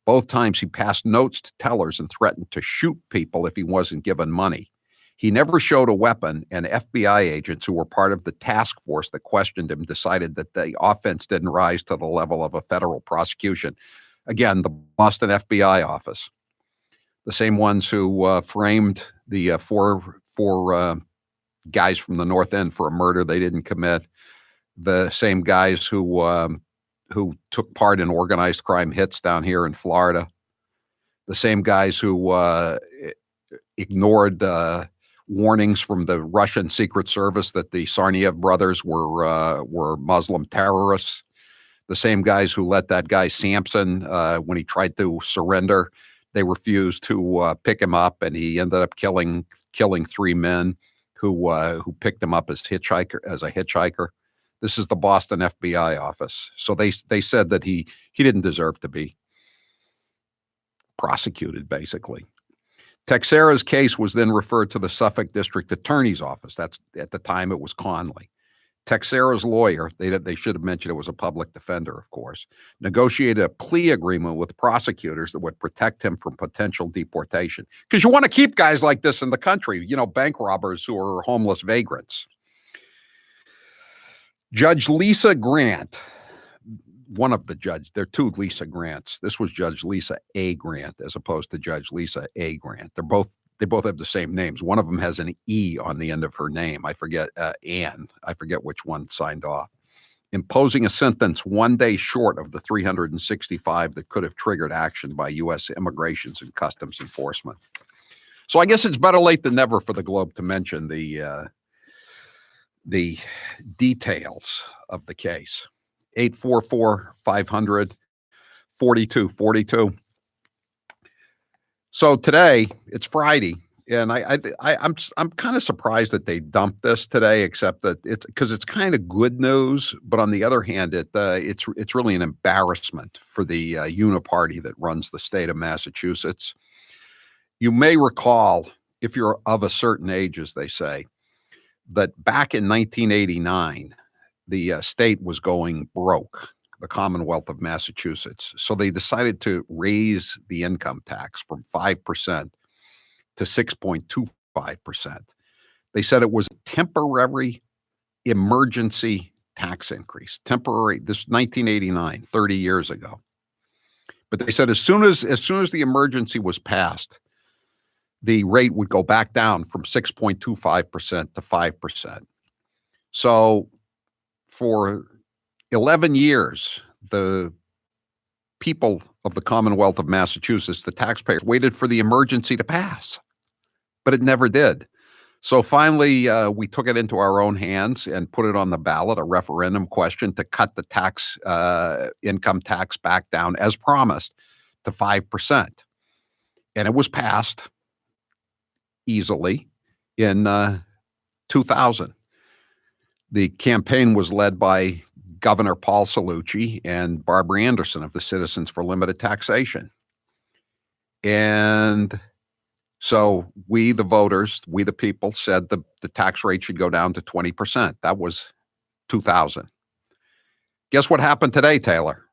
Both times he passed notes to tellers and threatened to shoot people if he wasn't given money. He never showed a weapon, and FBI agents who were part of the task force that questioned him decided that the offense didn't rise to the level of a federal prosecution. Again, the Boston FBI office, the same ones who framed the four guys from the North End for a murder they didn't commit, the same guys who took part in organized crime hits down here in Florida, the same guys who ignored warnings from the Russian Secret Service that the Tsarnaev brothers were Muslim terrorists, the same guys who let that guy Sampson, when he tried to surrender, they refused to pick him up, and he ended up killing 3 men who picked him up as a hitchhiker. This is the Boston FBI office. So they said that he didn't deserve to be prosecuted, basically. Texera's case was then referred to the Suffolk District Attorney's Office. That's at the time it was Conley. Texera's lawyer, they should have mentioned it was a public defender, of course, negotiated a plea agreement with prosecutors that would protect him from potential deportation. Because you want to keep guys like this in the country, you know, bank robbers who are homeless vagrants. Judge Lisa Grant, one of the judges, there are 2 Lisa Grants. This was Judge Lisa A. Grant as opposed to Judge Lisa A. Grant. They both have the same names. One of them has an E on the end of her name. I forget, Anne. I forget which one signed off. Imposing a sentence 1 day short of the 365 that could have triggered action by U.S. Immigration and Customs Enforcement. So I guess it's better late than never for the Globe to mention the details of the case. 844-500-4242. So today, it's Friday, and I'm kind of surprised that they dumped this today, except that it's kind of good news, but on the other hand, it's really an embarrassment for the uniparty that runs the state of Massachusetts. You may recall, if you're of a certain age, as they say, that back in 1989, the state was going broke, the Commonwealth of Massachusetts. So they decided to raise the income tax from 5% to 6.25%. They said it was a temporary emergency tax increase, temporary, this 1989, 30 years ago. But they said as soon as the emergency was passed, the rate would go back down from 6.25% to 5%. So for 11 years, the people of the Commonwealth of Massachusetts, the taxpayers, waited for the emergency to pass, but it never did. So finally, we took it into our own hands and put it on the ballot, a referendum question to cut the income tax back down, as promised, to 5%. And it was passed easily in 2000. The campaign was led by Governor Paul Cellucci and Barbara Anderson of the Citizens for Limited Taxation. And so we, the voters, we, the people, said the tax rate should go down to 20%. That was 2000. Guess what happened today, Taylor?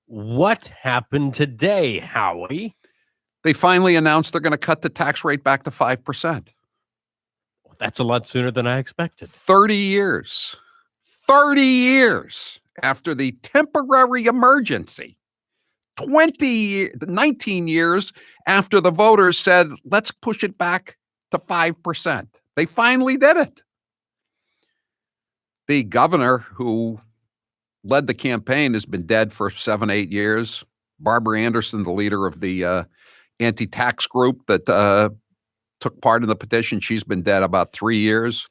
What happened today, Howie? They finally announced they're going to cut the tax rate back to 5%. That's a lot sooner than I expected. 30 years after the temporary emergency. 19 years after the voters said, let's push it back to 5%. They finally did it. The governor who led the campaign has been dead for 7-8 years. Barbara Anderson, the leader of the anti-tax group that took part in the petition, she's been dead about 3 years.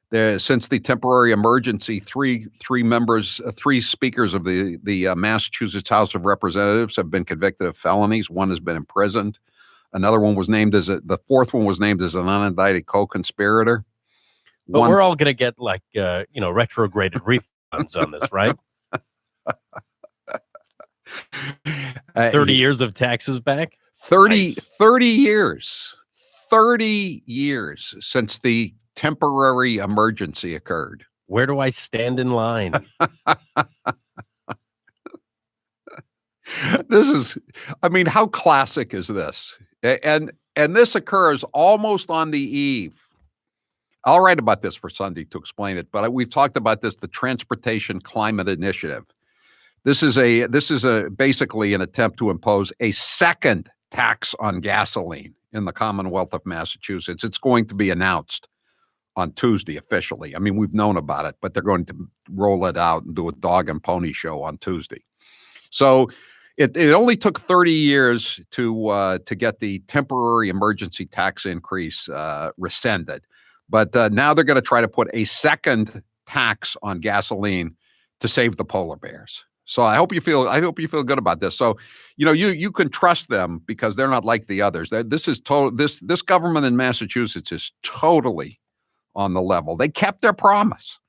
Since the temporary emergency, three speakers of the Massachusetts House of Representatives have been convicted of felonies. One has been imprisoned. Another one was named the fourth one was named as an unindicted co-conspirator. But we're all going to get retrograded refunds on this, right? 30 years of taxes back? 30 years since the temporary emergency occurred. Where do I stand in line? How classic is this? And this occurs almost on the eve. I'll write about this for Sunday to explain it, but we've talked about this, the Transportation Climate Initiative. This is basically an attempt to impose a second tax on gasoline in the Commonwealth of Massachusetts. It's going to be announced on Tuesday officially. We've known about it, but they're going to roll it out and do a dog and pony show on Tuesday. So it only took 30 years to get the temporary emergency tax increase rescinded. But now they're going to try to put a second tax on gasoline to save the polar bears. So I hope you feel good about this. So, you can trust them because they're not like the others. This government in Massachusetts is totally on the level. They kept their promise.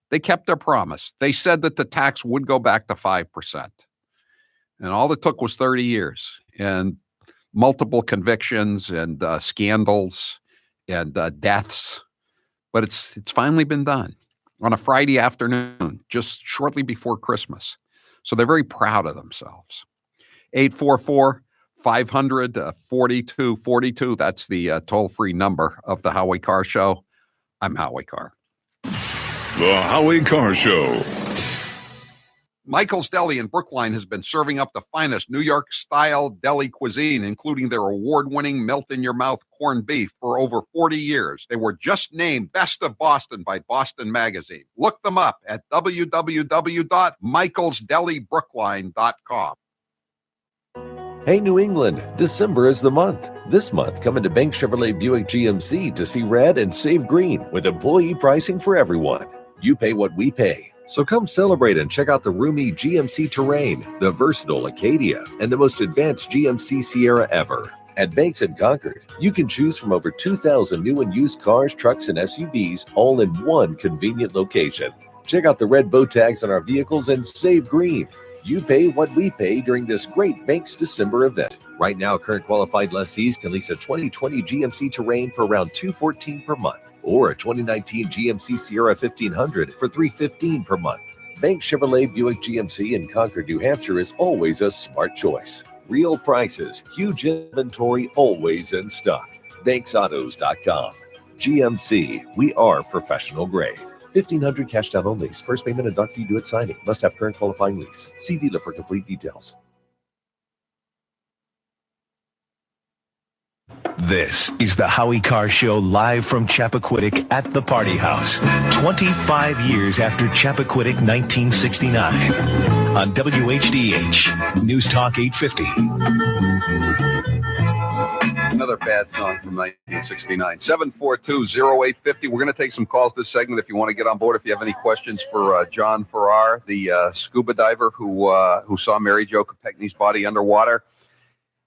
They said that the tax would go back to 5%. And all it took was 30 years and multiple convictions and scandals and deaths. But it's finally been done on a Friday afternoon, just shortly before Christmas. So they're very proud of themselves. 844-500-4242. That's the toll-free number of the Howie Carr Show. I'm Howie Carr. The Howie Carr Show. Michael's Deli in Brookline has been serving up the finest New York-style deli cuisine, including their award-winning melt-in-your-mouth corned beef, for over 40 years. They were just named Best of Boston by Boston Magazine. Look them up at www.michaelsdelibrookline.com. Hey, New England, December is the month. This month, come into Bank Chevrolet Buick GMC to see red and save green with employee pricing for everyone. You pay what we pay. So come celebrate and check out the roomy GMC Terrain, the versatile Acadia, and the most advanced GMC Sierra ever. At Banks & Concord, you can choose from over 2,000 new and used cars, trucks, and SUVs, all in one convenient location. Check out the red bow tags on our vehicles and save green. You pay what we pay during this great Banks December event. Right now, current qualified lessees can lease a 2020 GMC Terrain for around $214 per month, or a 2019 GMC Sierra 1500 for $315 per month. Bank Chevrolet Buick GMC in Concord, New Hampshire is always a smart choice. Real prices, huge inventory, always in stock. BanksAutos.com. GMC, we are professional grade. $1,500 cash down on lease. First payment and doc fee due at signing. Must have current qualifying lease. See dealer for complete details. This is the Howie Carr Show live from Chappaquiddick at the Party House. 25 years after Chappaquiddick 1969. On WHDH, News Talk 850. Another bad song from 1969. 742-0850. We're going to take some calls this segment if you want to get on board. If you have any questions for John Farrar, the scuba diver who saw Mary Jo Kopechne's body underwater.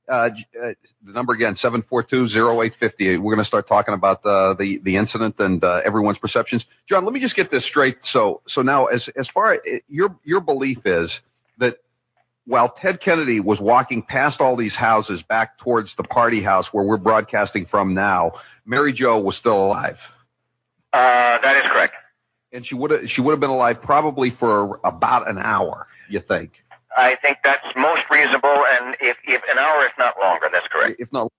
The number again, 742-0850. We're going to start talking about the incident and everyone's perceptions. John, let me just get this straight. So now, as far as your belief is that while Ted Kennedy was walking past all these houses back towards the Party House where we're broadcasting from now, Mary Jo was still alive. That is correct. And she would have been alive probably for about an hour, you think? I think that's most reasonable, and if an hour, if not longer, that's correct. If not.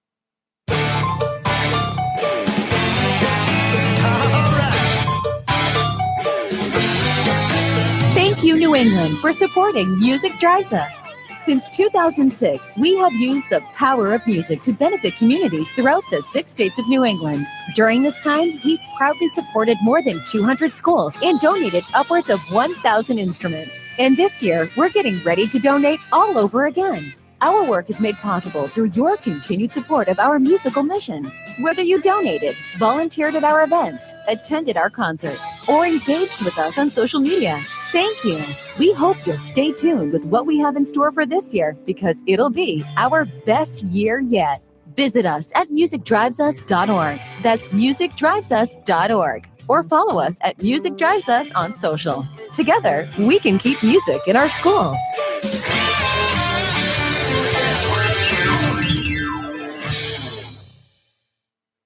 Thank you, New England, for supporting Music Drives Us. Since 2006, we have used the power of music to benefit communities throughout the 6 states of New England. During this time, we've proudly supported more than 200 schools and donated upwards of 1,000 instruments. And this year, we're getting ready to donate all over again. Our work is made possible through your continued support of our musical mission. Whether you donated, volunteered at our events, attended our concerts, or engaged with us on social media, thank you. We hope you'll stay tuned with what we have in store for this year because it'll be our best year yet. Visit us at musicdrivesus.org. That's musicdrivesus.org. Or follow us at Music Drives Us on social. Together, we can keep music in our schools.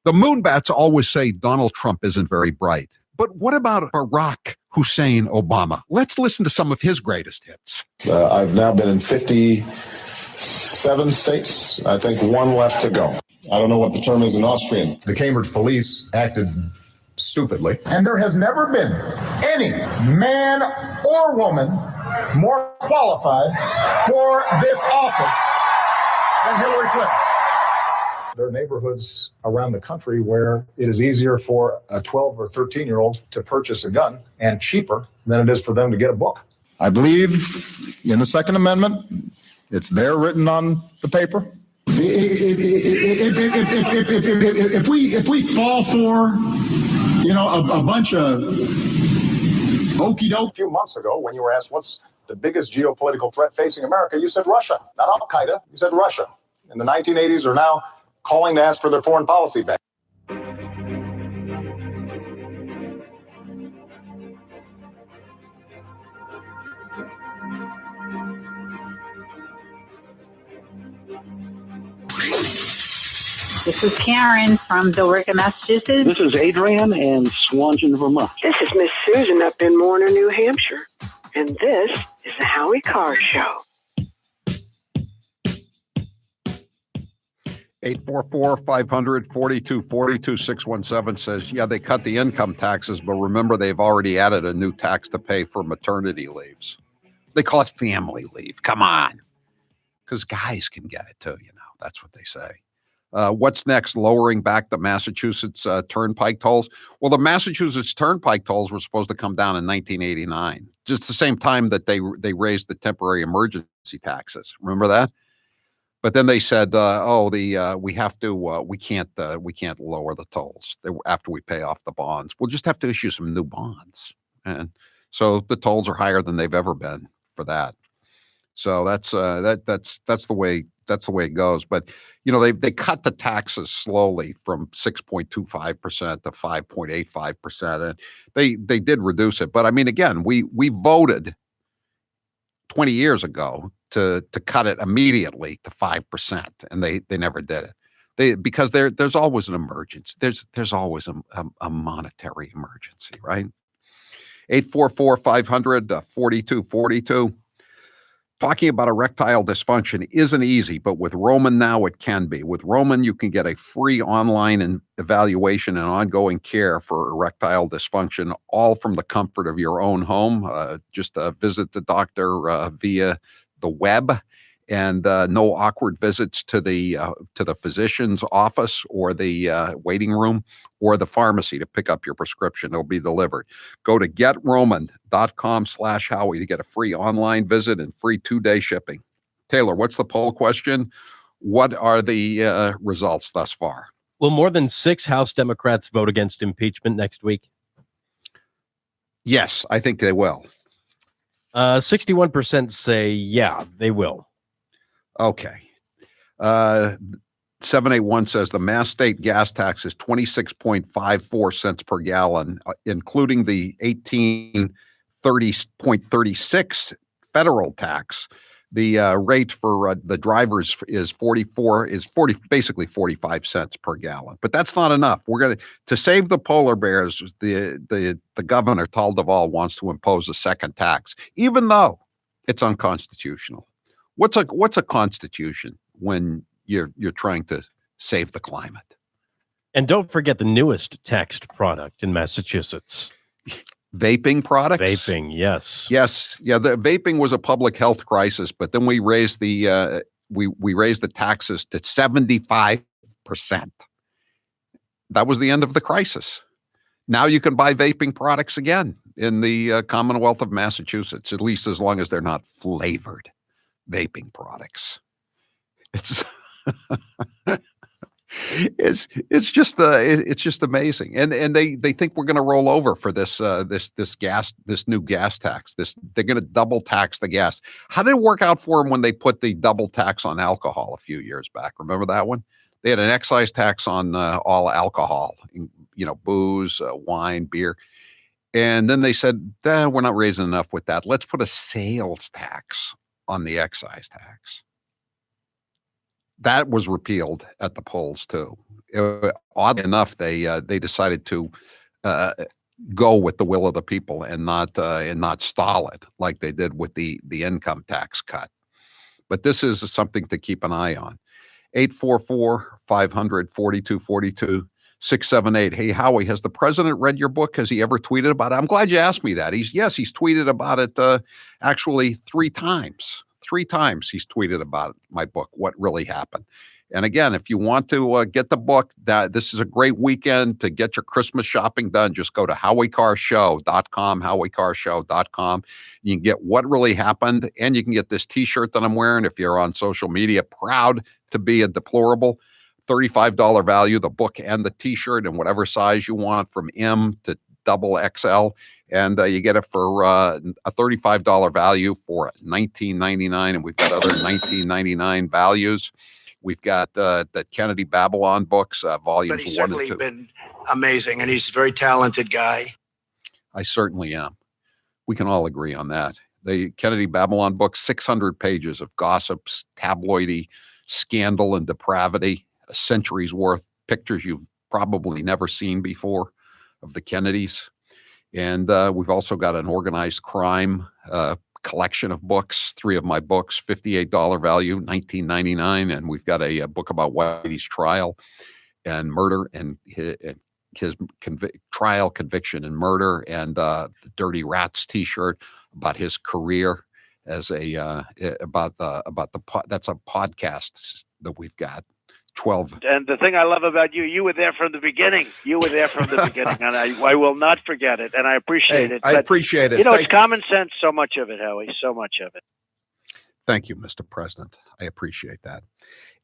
The Moonbats always say Donald Trump isn't very bright. But what about Barack Hussein Obama? Let's listen to some of his greatest hits. I've now been in 57 states. I think one left to go. I don't know what the term is in Austrian. The Cambridge police acted stupidly. And there has never been any man or woman more qualified for this office than Hillary Clinton. There are neighborhoods around the country where it is easier for a 12 or 13-year-old to purchase a gun and cheaper than it is for them to get a book. I believe in the Second Amendment. It's there written on the paper. If we fall for, a bunch of okey doke. A few months ago, when you were asked what's the biggest geopolitical threat facing America, you said Russia, not Al Qaeda. You said Russia. In the 1980s are now calling to ask for their foreign policy back. This is Karen from Billerica, Massachusetts. This is Adrian in Swanton, Vermont. This is Miss Susan up in Warner, New Hampshire. And this is the Howie Carr Show. 844-500-4242-617 says, yeah, they cut the income taxes, but remember they've already added a new tax to pay for maternity leaves. They call it family leave. Come on. Because guys can get it too, That's what they say. What's next? Lowering back the Massachusetts turnpike tolls? Well, the Massachusetts turnpike tolls were supposed to come down in 1989, just the same time that they raised the temporary emergency taxes. Remember that? But then they said, we can't lower the tolls after we pay off the bonds. We'll just have to issue some new bonds. And so the tolls are higher than they've ever been for that. So that's the way it goes. But they cut the taxes slowly from 6.25% to 5.85%, and they did reduce it. But I mean, again, we voted 20 years ago to cut it immediately to 5%, and they never did it. Because there's always an emergency. There's always a monetary emergency, right? 844-500-4242. Talking about erectile dysfunction isn't easy, but with Roman now it can be. With Roman, you can get a free online evaluation and ongoing care for erectile dysfunction, all from the comfort of your own home. Just visit the doctor via the web and no awkward visits to the physician's office or the waiting room or the pharmacy to pick up your prescription. It'll be delivered. Go to getroman.com/Howie to get a free online visit and free 2-day shipping. Taylor, what's the poll question? What are the results thus far? Will more than 6 House Democrats vote against impeachment next week? Yes, I think they will. 61% say, yeah, they will. Okay. 781 says the Mass state gas tax is 26.54 cents per gallon, including the 1830.36 federal tax. The rate for the drivers is basically 45 cents per gallon. But that's not enough. We're going to save the polar bears. The governor, Tal Deval, wants to impose a second tax, even though it's unconstitutional. What's a constitution when you're trying to save the climate? And don't forget the newest taxed product in Massachusetts. Vaping products? Vaping, yes. Yes. Yeah, the vaping was a public health crisis, but then we raised the we raised the taxes to 75%. That was the end of the crisis. Now you can buy vaping products again in the Commonwealth of Massachusetts, at least as long as they're not flavored vaping products. It's just amazing, and they think we're going to roll over for this new gas tax. They're going to double tax the gas. How did it work out for them when they put the double tax on alcohol a few years back? Remember that one? They had an excise tax on all alcohol, booze, wine, beer, and then they said, we're not raising enough with that. Let's put a sales tax on the excise tax. That was repealed at the polls too. Oddly enough, they decided to go with the will of the people and not stall it like they did with the income tax cut. But this is something to keep an eye on. 844-500-4242. 678. Hey, Howie, has the president read your book? Has he ever tweeted about it? I'm glad you asked me that. He's tweeted about it actually 3 times. 3 times he's tweeted about my book, What Really Happened. And again, if you want to get the book, this is a great weekend to get your Christmas shopping done. Just go to HowieCarrShow.com, HowieCarrShow.com. You can get What Really Happened, and you can get this T-shirt that I'm wearing if you're on social media. Proud to be a deplorable. $35 value, the book and the T-shirt in whatever size you want, from M to double XL. And you get it for a $35 value for $19.99. And we've got other $19.99 values. We've got the Kennedy Babylon books, volumes 1 and 2. But he's certainly been amazing, and he's a very talented guy. I certainly am. We can all agree on that. The Kennedy Babylon books, 600 pages of gossips, tabloidy scandal and depravity, a century's worth, pictures you've probably never seen before of the Kennedys. And we've also got an organized crime collection of books, 3 of my books, $58 value, $19.99. And we've got a book about Whitey's trial and murder and his trial, conviction, and murder, and the Dirty Rats T-shirt about his career as that's a podcast that we've got. 12. And the thing I love about you were there from the beginning. You were there from the beginning, and I will not forget it, and I appreciate it. I appreciate it. It's common sense, so much of it, Howie, so much of it. Thank you, Mr. President. I appreciate that.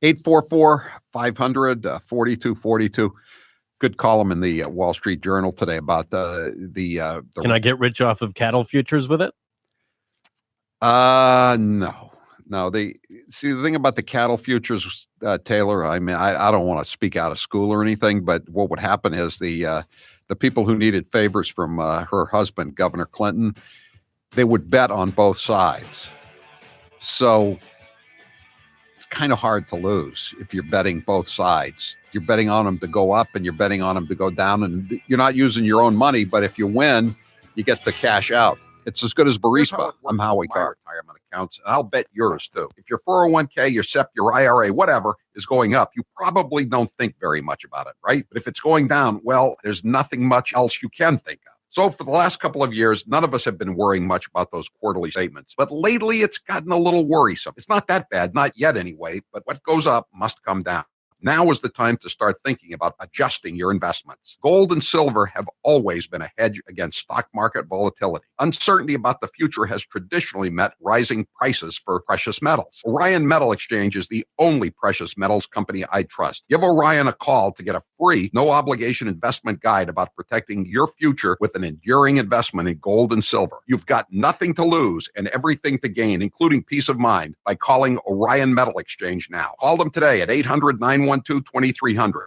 844-500-4242. Good column in the Wall Street Journal today about the Can I get rich off of cattle futures with it? No. The thing about the cattle futures, Taylor, I mean, I don't want to speak out of school or anything, but what would happen is the people who needed favors from her husband, Governor Clinton, they would bet on both sides. So it's kind of hard to lose if you're betting both sides. You're betting on them to go up and you're betting on them to go down, and you're not using your own money, but if you win, you get to cash out. It's as good as Burisma. I'm Howie Carr, retirement accounts, and I'll bet yours too. If your 401k, your SEP, your IRA, whatever is going up, you probably don't think very much about it, right? But if it's going down, well, there's nothing much else you can think of. So for the last couple of years, none of us have been worrying much about those quarterly statements. But lately, it's gotten a little worrisome. It's not that bad, not yet anyway, but what goes up must come down. Now is the time to start thinking about adjusting your investments. Gold and silver have always been a hedge against stock market volatility. Uncertainty about the future has traditionally met rising prices for precious metals. Orion Metal Exchange is the only precious metals company I trust. Give Orion a call to get a free, no-obligation investment guide about protecting your future with an enduring investment in gold and silver. You've got nothing to lose and everything to gain, including peace of mind, by calling Orion Metal Exchange now. Call them today at 800-912-2300.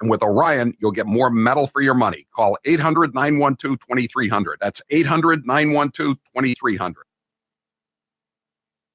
And with Orion, you'll get more metal for your money. Call 800-912-2300. That's 800-912-2300.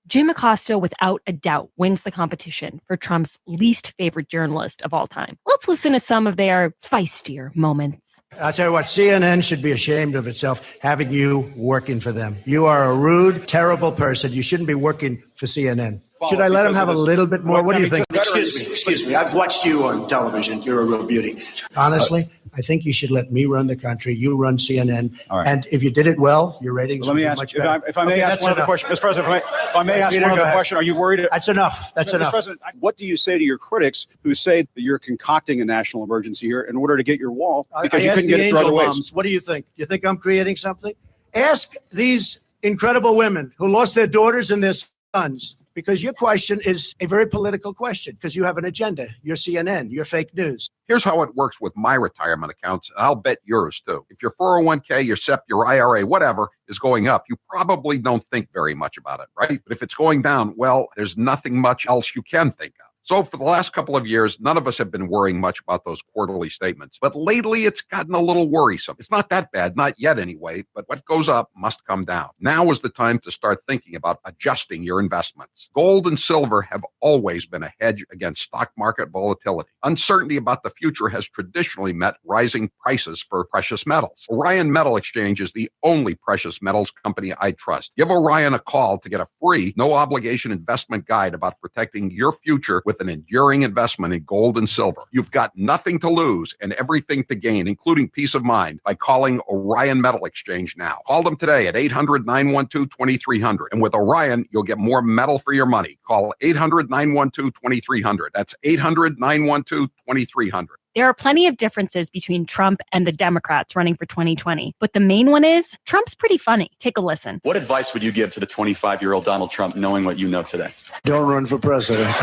Jim Acosta, without a doubt, wins the competition for Trump's least favorite journalist of all time. Let's listen to some of their feistier moments. I'll tell you what, CNN should be ashamed of itself having you working for them. You are a rude, terrible person. You shouldn't be working for CNN. Should I let him have a little bit more? What do you think? Excuse me. I've watched you on television. You're a real beauty. Honestly, I think you should let me run the country. You run CNN. All right. And if you did it well, your ratings would be much better. If I may ask one other question, Mr. President, if I may ask one other question, are you worried? That's enough. That's enough. Mr. President, what do you say to your critics who say that you're concocting a national emergency here in order to get your wall because you couldn't get it through other ways? What do you think? You think I'm creating something? Ask these incredible women who lost their daughters and their sons. Because your question is a very political question, because you have an agenda. You're CNN, you're fake news. Here's how it works with my retirement accounts, and I'll bet yours too. If your 401k, your SEP, your IRA, whatever is going up, you probably don't think very much about it, right? But if it's going down, well, there's nothing much else you can think of. So for the last couple of years, none of us have been worrying much about those quarterly statements. But lately, it's gotten a little worrisome. It's not that bad, not yet anyway, but what goes up must come down. Now is the time to start thinking about adjusting your investments. Gold and silver have always been a hedge against stock market volatility. Uncertainty about the future has traditionally met rising prices for precious metals. Orion Metal Exchange is the only precious metals company I trust. Give Orion a call to get a free, no-obligation investment guide about protecting your future with an enduring investment in gold and silver. You've got nothing to lose and everything to gain, including peace of mind, by calling Orion Metal Exchange now. Call them today at 800-912-2300. And with Orion, you'll get more metal for your money. Call 800-912-2300. That's 800-912-2300. There are plenty of differences between Trump and the Democrats running for 2020, but the main one is Trump's pretty funny. Take a listen. What advice would you give to the 25-year-old Donald Trump knowing what you know today? Don't run for president.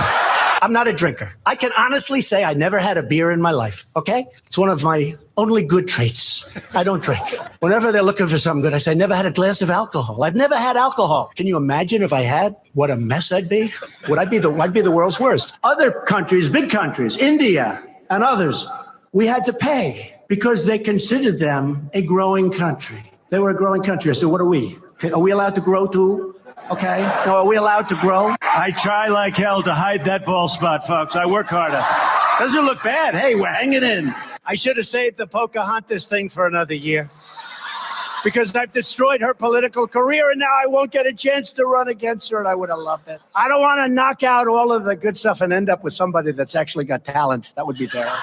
I'm not a drinker. I can honestly say I never had a beer in my life, okay? It's one of my only good traits. I don't drink. Whenever they're looking for something good, I say, I never had a glass of alcohol. I've never had alcohol. Can you imagine if I had? What a mess I'd be. I'd be the world's worst. Other countries, big countries, India and others, we had to pay because they considered them a growing country. They were a growing country. I said, what are we? Are we allowed to grow too? Okay. No, are we allowed to grow? I try like hell to hide that bald spot, folks. I work harder. Doesn't look bad. Hey, we're hanging in. I should have saved the Pocahontas thing for another year because I've destroyed her political career and now I won't get a chance to run against her and I would have loved it. I don't want to knock out all of the good stuff and end up with somebody that's actually got talent. That would be terrible.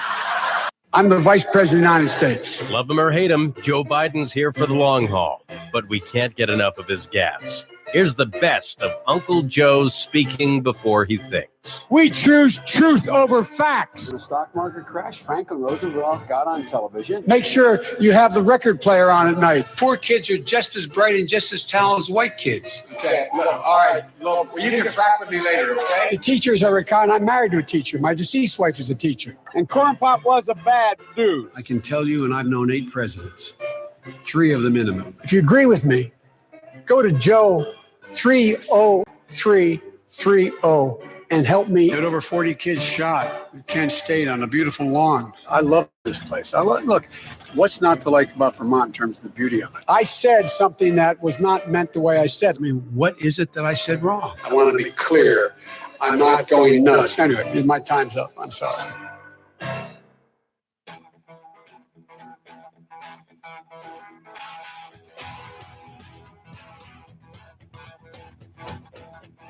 I'm the Vice President of the United States. Love him or hate him, Joe Biden's here for the long haul, but we can't get enough of his gaffes. Here's the best of Uncle Joe speaking before he thinks. We choose truth over facts. The stock market crash, Franklin Roosevelt got on television. Make sure you have the record player on at night. Poor kids are just as bright and just as talented as white kids. Okay, look, all right. Look, well, you can frack with me later, okay? The teachers are retired. I'm married to a teacher. My deceased wife is a teacher. And Corn Pop was a bad dude. I can tell you, and I've known 8 presidents. 3 of the minimum. If you agree with me, go to Joe 30330 and help me. Had over 40 kids shot at Kent State on a beautiful lawn. I love this place. Look, what's not to like about Vermont in terms of the beauty of it? I said something that was not meant the way I said. I mean, what is it that I said wrong? I want to be clear. I'm not going nuts. Anyway, my time's up. I'm sorry.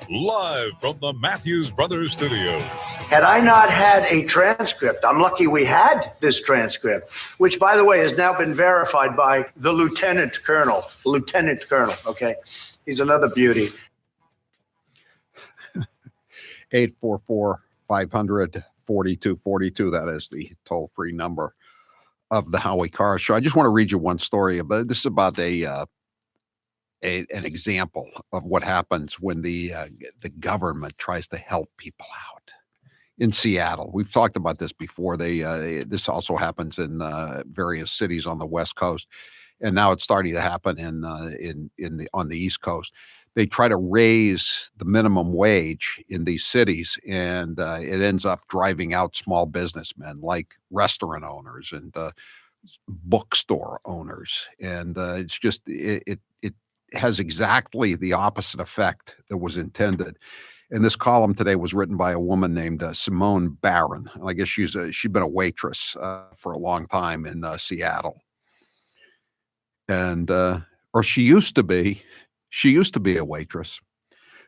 Live from the Matthews Brothers Studios, Had I not had a transcript, I'm lucky we had this transcript, which, by the way, has now been verified by the Lieutenant Colonel. Okay? He's another beauty. 844-500-4242. That is the toll-free number of the Howie Carr Show. I just want to read you one story. This is about an example of what happens when the government tries to help people out. In Seattle, we've talked about this before. This also happens in various cities on the West Coast, and now it's starting to happen on the East Coast. They try to raise the minimum wage in these cities, and it ends up driving out small businessmen like restaurant owners and bookstore owners. And it's just it has exactly the opposite effect that was intended. And this column today was written by a woman named Simone Barron. I guess she's been a waitress for a long time in Seattle, and or she used to be. She used to be a waitress.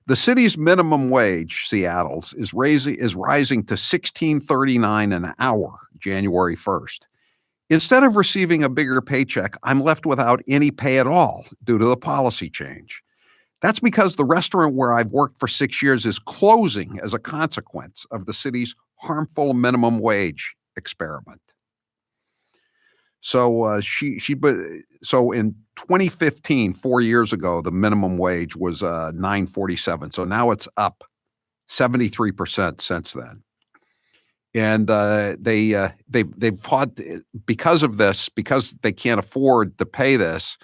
The city's minimum wage, Seattle's, is rising to $16.39 an hour, January 1st. Instead of receiving a bigger paycheck, I'm left without any pay at all due to the policy change. That's because the restaurant where I've worked for 6 years is closing as a consequence of the city's harmful minimum wage experiment. So so in 2015, 4 years ago, the minimum wage was $9.47. So now it's up 73% since then. And they've fought because of this, because they can't afford to pay this.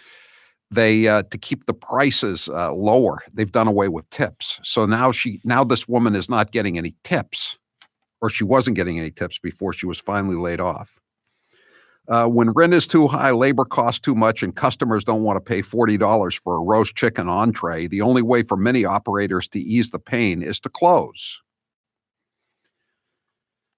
To keep the prices lower, they've done away with tips. So now this woman is not getting any tips, or she wasn't getting any tips before she was finally laid off. When rent is too high, labor costs too much, and customers don't want to pay $40 for a roast chicken entree, the only way for many operators to ease the pain is to close.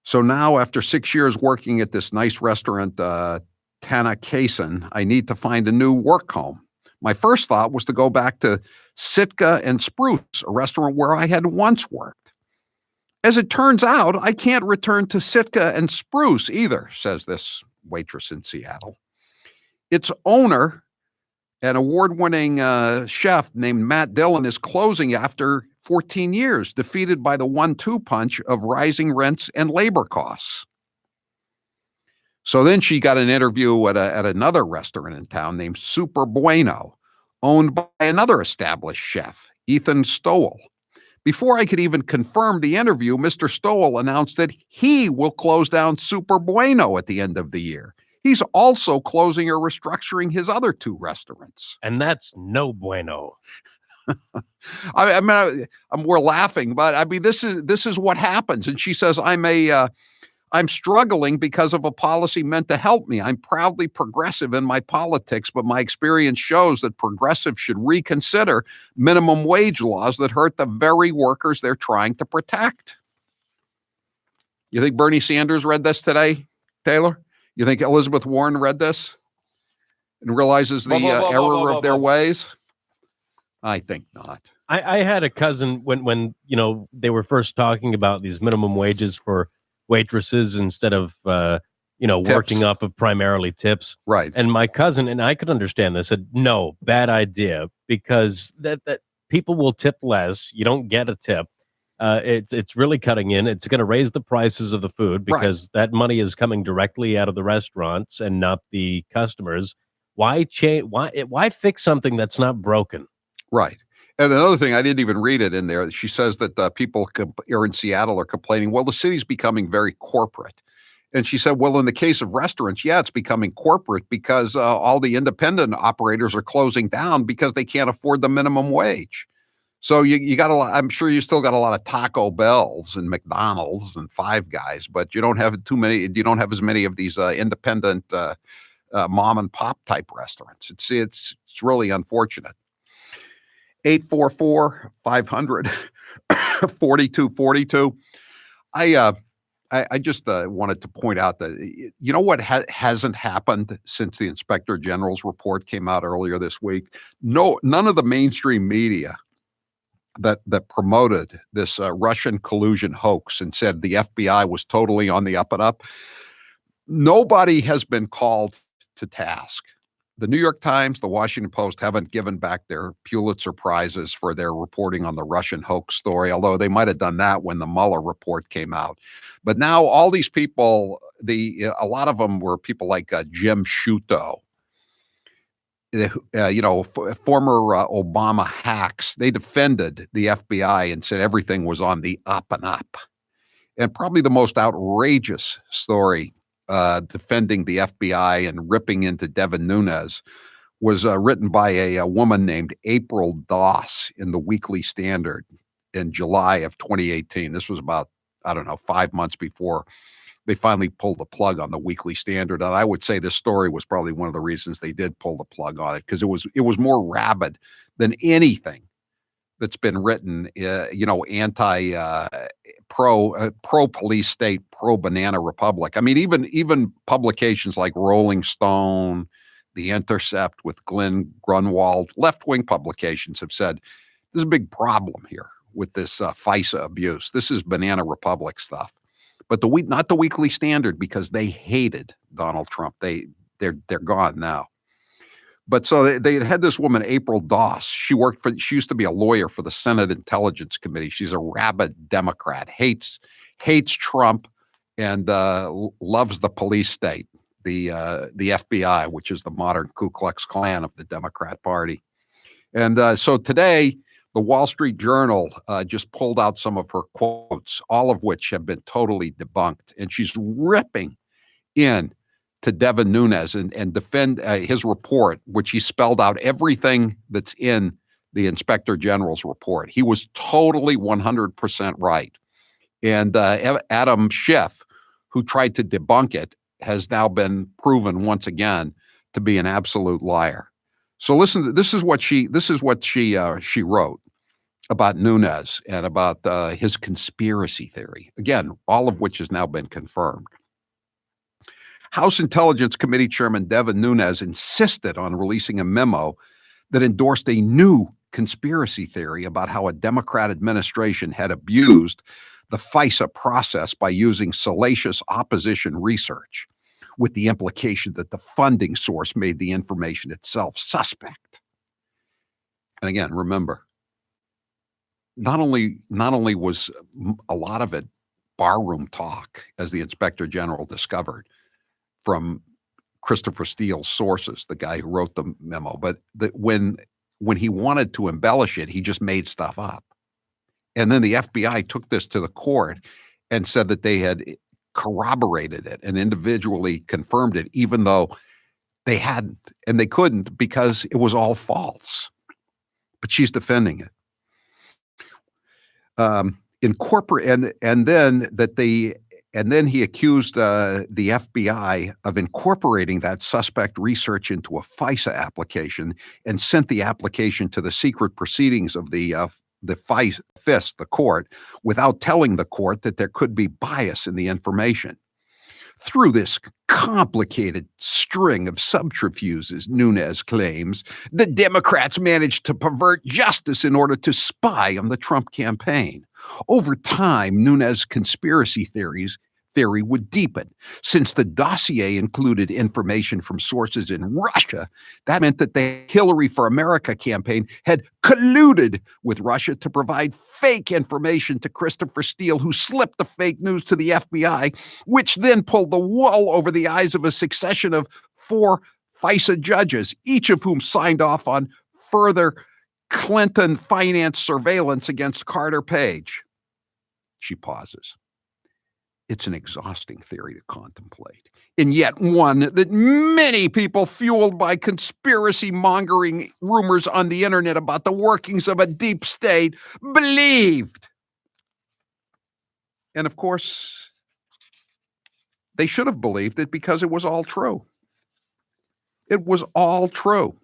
So now, after 6 years working at this nice restaurant, Tana Kaysen, I need to find a new work home. My first thought was to go back to Sitka and Spruce, a restaurant where I had once worked. As it turns out, I can't return to Sitka and Spruce either, says this waitress in Seattle. Its owner, an award-winning chef named Matt Dillon, is closing after 14 years, defeated by the 1-2 punch of rising rents and labor costs. So then she got an interview at another restaurant in town named Super Bueno, owned by another established chef, Ethan Stowell. Before I could even confirm the interview, Mr. Stowell announced that he will close down Super Bueno at the end of the year. He's also closing or restructuring his other 2 restaurants. And that's no bueno. We're laughing, but I mean, this is what happens. And she says, I'm struggling because of a policy meant to help me. I'm proudly progressive in my politics, but my experience shows that progressives should reconsider minimum wage laws that hurt the very workers they're trying to protect. You think Bernie Sanders read this today, Taylor? You think Elizabeth Warren read this and realizes the error of their ways? I think not. I had a cousin when they were first talking about these minimum wages for waitresses instead of Tips. working off of primarily tips. Right. And my cousin, and I could understand this, said no, bad idea, because that people will tip less. You don't get a tip. It's really cutting in. It's going to raise the prices of the food because that money is coming directly out of the restaurants and not the customers. Why fix something that's not broken? Right. And another thing, I didn't even read it in there. She says that people here in Seattle are complaining, well, the city's becoming very corporate. And she said, well, in the case of restaurants, yeah, it's becoming corporate because all the independent operators are closing down because they can't afford the minimum wage. So you got a lot, I'm sure you still got a lot of Taco Bells and McDonald's and Five Guys, but you don't have too many. You don't have as many of these independent mom and pop type restaurants. It's really unfortunate. 844-500-4242. I just wanted to point out that, you know what hasn't happened since the Inspector General's report came out earlier this week? None of the mainstream media that promoted this Russian collusion hoax and said the FBI was totally on the up and up. Nobody has been called to task. The New York Times, the Washington Post haven't given back their Pulitzer Prizes for their reporting on the Russian hoax story, although they might have done that when the Mueller report came out. But now all these people, a lot of them were people like Jim Sciutto, former Obama hacks. They defended the FBI and said everything was on the up and up. And probably the most outrageous story defending the FBI and ripping into Devin Nunes was written by a woman named April Doss in the Weekly Standard in July of 2018. This was about, 5 months before they finally pulled the plug on the Weekly Standard. And I would say this story was probably one of the reasons they did pull the plug on it, because it was more rabid than anything that's been written, pro police state, pro banana republic. I mean, even publications like Rolling Stone, The Intercept with Glenn Grunwald, left-wing publications have said there's a big problem here with this FISA abuse. This is banana republic stuff. But not the Weekly Standard, because they hated Donald Trump. They're gone now. But so they had this woman, April Doss. She used to be a lawyer for the Senate Intelligence Committee. She's a rabid Democrat, hates Trump, and loves the police state, the FBI, which is the modern Ku Klux Klan of the Democrat Party. And so today, the Wall Street Journal just pulled out some of her quotes, all of which have been totally debunked. And she's ripping in to Devin Nunes and defend his report, which he spelled out everything that's in the Inspector General's report. He was totally 100% right. And Adam Schiff, who tried to debunk it, has now been proven once again to be an absolute liar. So listen, this is what she wrote about Nunes and about his conspiracy theory. Again, all of which has now been confirmed. House Intelligence Committee Chairman Devin Nunes insisted on releasing a memo that endorsed a new conspiracy theory about how a Democrat administration had abused the FISA process by using salacious opposition research, with the implication that the funding source made the information itself suspect. And again, remember, not only was a lot of it barroom talk, as the Inspector General discovered from Christopher Steele's sources, the guy who wrote the memo, but when he wanted to embellish it, he just made stuff up. And then the FBI took this to the court and said that they had corroborated it and individually confirmed it, even though they hadn't, and they couldn't, because it was all false. But she's defending it. And then he accused the FBI of incorporating that suspect research into a FISA application and sent the application to the secret proceedings of the FIST, the court, without telling the court that there could be bias in the information. Through this complicated string of subterfuges, Nunes claims, the Democrats managed to pervert justice in order to spy on the Trump campaign. Over time, Nunes' conspiracy theory would deepen. Since the dossier included information from sources in Russia, that meant that the Hillary for America campaign had colluded with Russia to provide fake information to Christopher Steele, who slipped the fake news to the FBI, which then pulled the wool over the eyes of a succession of 4 FISA judges, each of whom signed off on further Clinton finance surveillance against Carter Page. She pauses. It's an exhausting theory to contemplate, and yet one that many people fueled by conspiracy mongering rumors on the internet about the workings of a deep state believed. And of course, they should have believed it because it was all true. It was all true.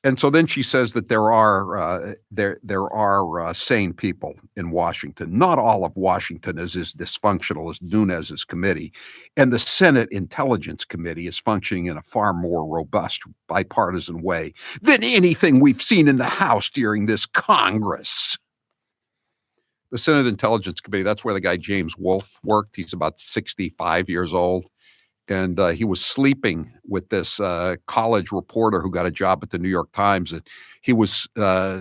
And so then she says that there are sane people in Washington. Not all of Washington is as dysfunctional as Nunes's committee, and the Senate Intelligence Committee is functioning in a far more robust, bipartisan way than anything we've seen in the House during this Congress. The Senate Intelligence Committee, that's where the guy James Wolfe worked. He's about 65 years old. And he was sleeping with this college reporter who got a job at the New York Times. And he was